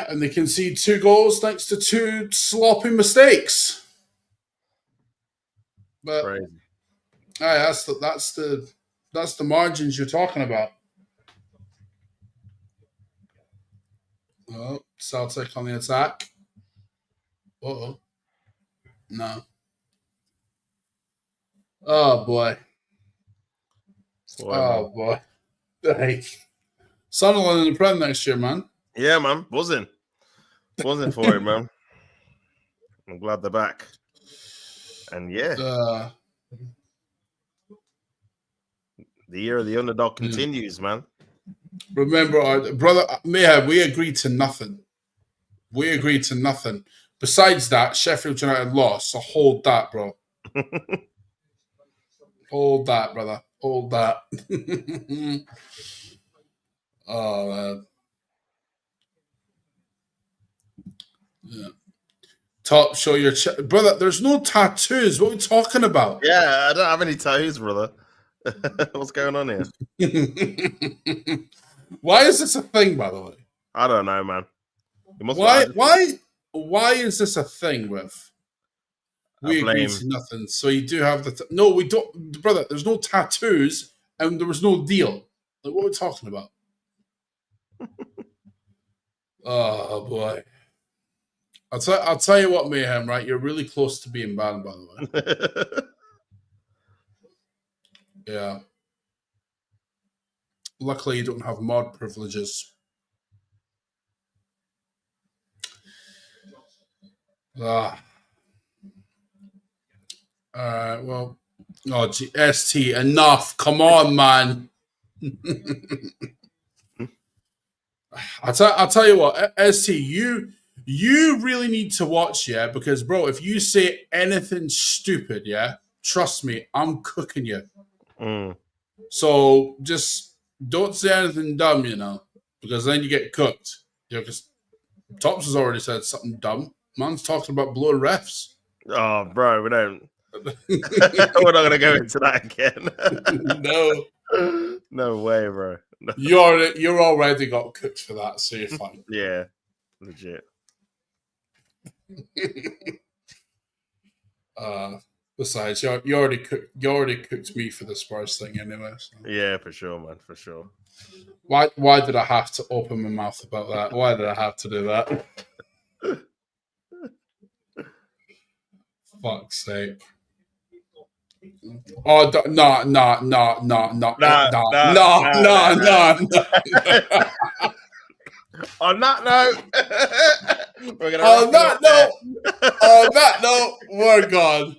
And they concede 2 goals thanks to 2 sloppy mistakes. But crazy. That's the margins you're talking about. Oh, Celtic on the attack. Uh-oh. No. Oh, boy. Boy. Hey. Sunderland in the Prem next year, man. Yeah, man. Buzzing for it, man. I'm glad they're back. And yeah. The year of the underdog continues, man. Remember, our brother Mayhem, we agreed to nothing. Besides that, Sheffield United lost, so hold that, bro. Hold that, brother. Hold that. Oh, man. Yeah. Top, show your brother. There's no tattoos. What are we talking about? Yeah, I don't have any tattoos, brother. What's going on here? Why is this a thing, by the way? I don't know, man. Why? why is this a thing with? We agreed to nothing. So you do have the... No, we don't... Brother, there's no tattoos and there was no deal. Like, what are we talking about? Oh, boy. I'll tell you what, Mayhem, right? You're really close to being banned, by the way. Yeah. Luckily, you don't have mod privileges. Well, oh, gee, ST, enough. Come on, man. I'll tell you what, ST, you really need to watch, yeah, because, bro, if you say anything stupid, yeah, trust me, I'm cooking you. So just don't say anything dumb, you know, because then you get cooked. You know, because Tops has already said something dumb. Man's talking about blowing refs. Oh, bro, we don't. We're not gonna go into that again. No way, bro. No. You're already got cooked for that, so you're fine. Yeah, legit. Besides, you already cooked me for the Spurs thing anyway. So. Yeah, for sure, man, for sure. Why did I have to open my mouth about that? Why did I have to do that? Fuck's sake. Oh, no. On that note, we're gone.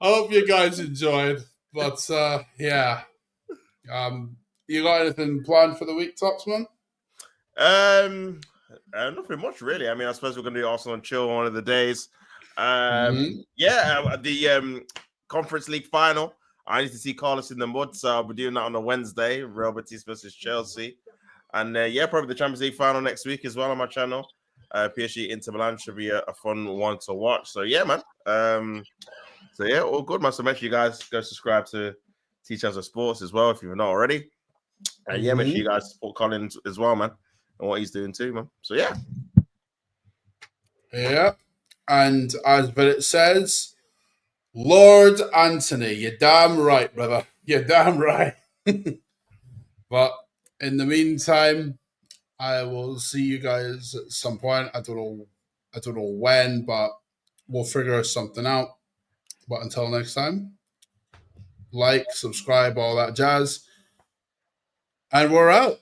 I hope you guys enjoyed. But yeah. You got anything planned for the week, Topsman? Nothing much really. I mean, I suppose we're gonna do Arsenal and chill one of the days. Yeah, the Conference League final. I need to see Carlos in the mud, so I'll be doing that on a Wednesday. Real Betis versus Chelsea. And yeah, probably the Champions League final next week as well on my channel. PSG Inter Milan should be a fun one to watch. So yeah, man. So yeah, all good, man. So make sure you guys go subscribe to Teach Us of Sports as well if you're not already. And yeah, make sure you guys support Colin as well, man, and what he's doing too, man. So yeah. Yeah. And as it says, Lord Anthony, you're damn right, brother. You're damn right. But in the meantime, I will see you guys at some point. I don't know when, but we'll figure something out. But until next time, like, subscribe, all that jazz. And we're out.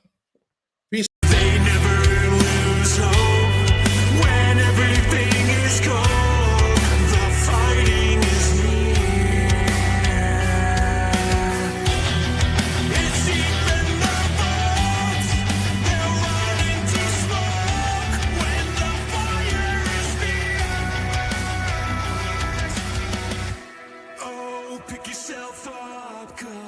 Peace. They never lose hope when everything is cold. The fighting is near. It's deep in the vaults. They're running to smoke when the fire is near. Oh, pick yourself up, 'cause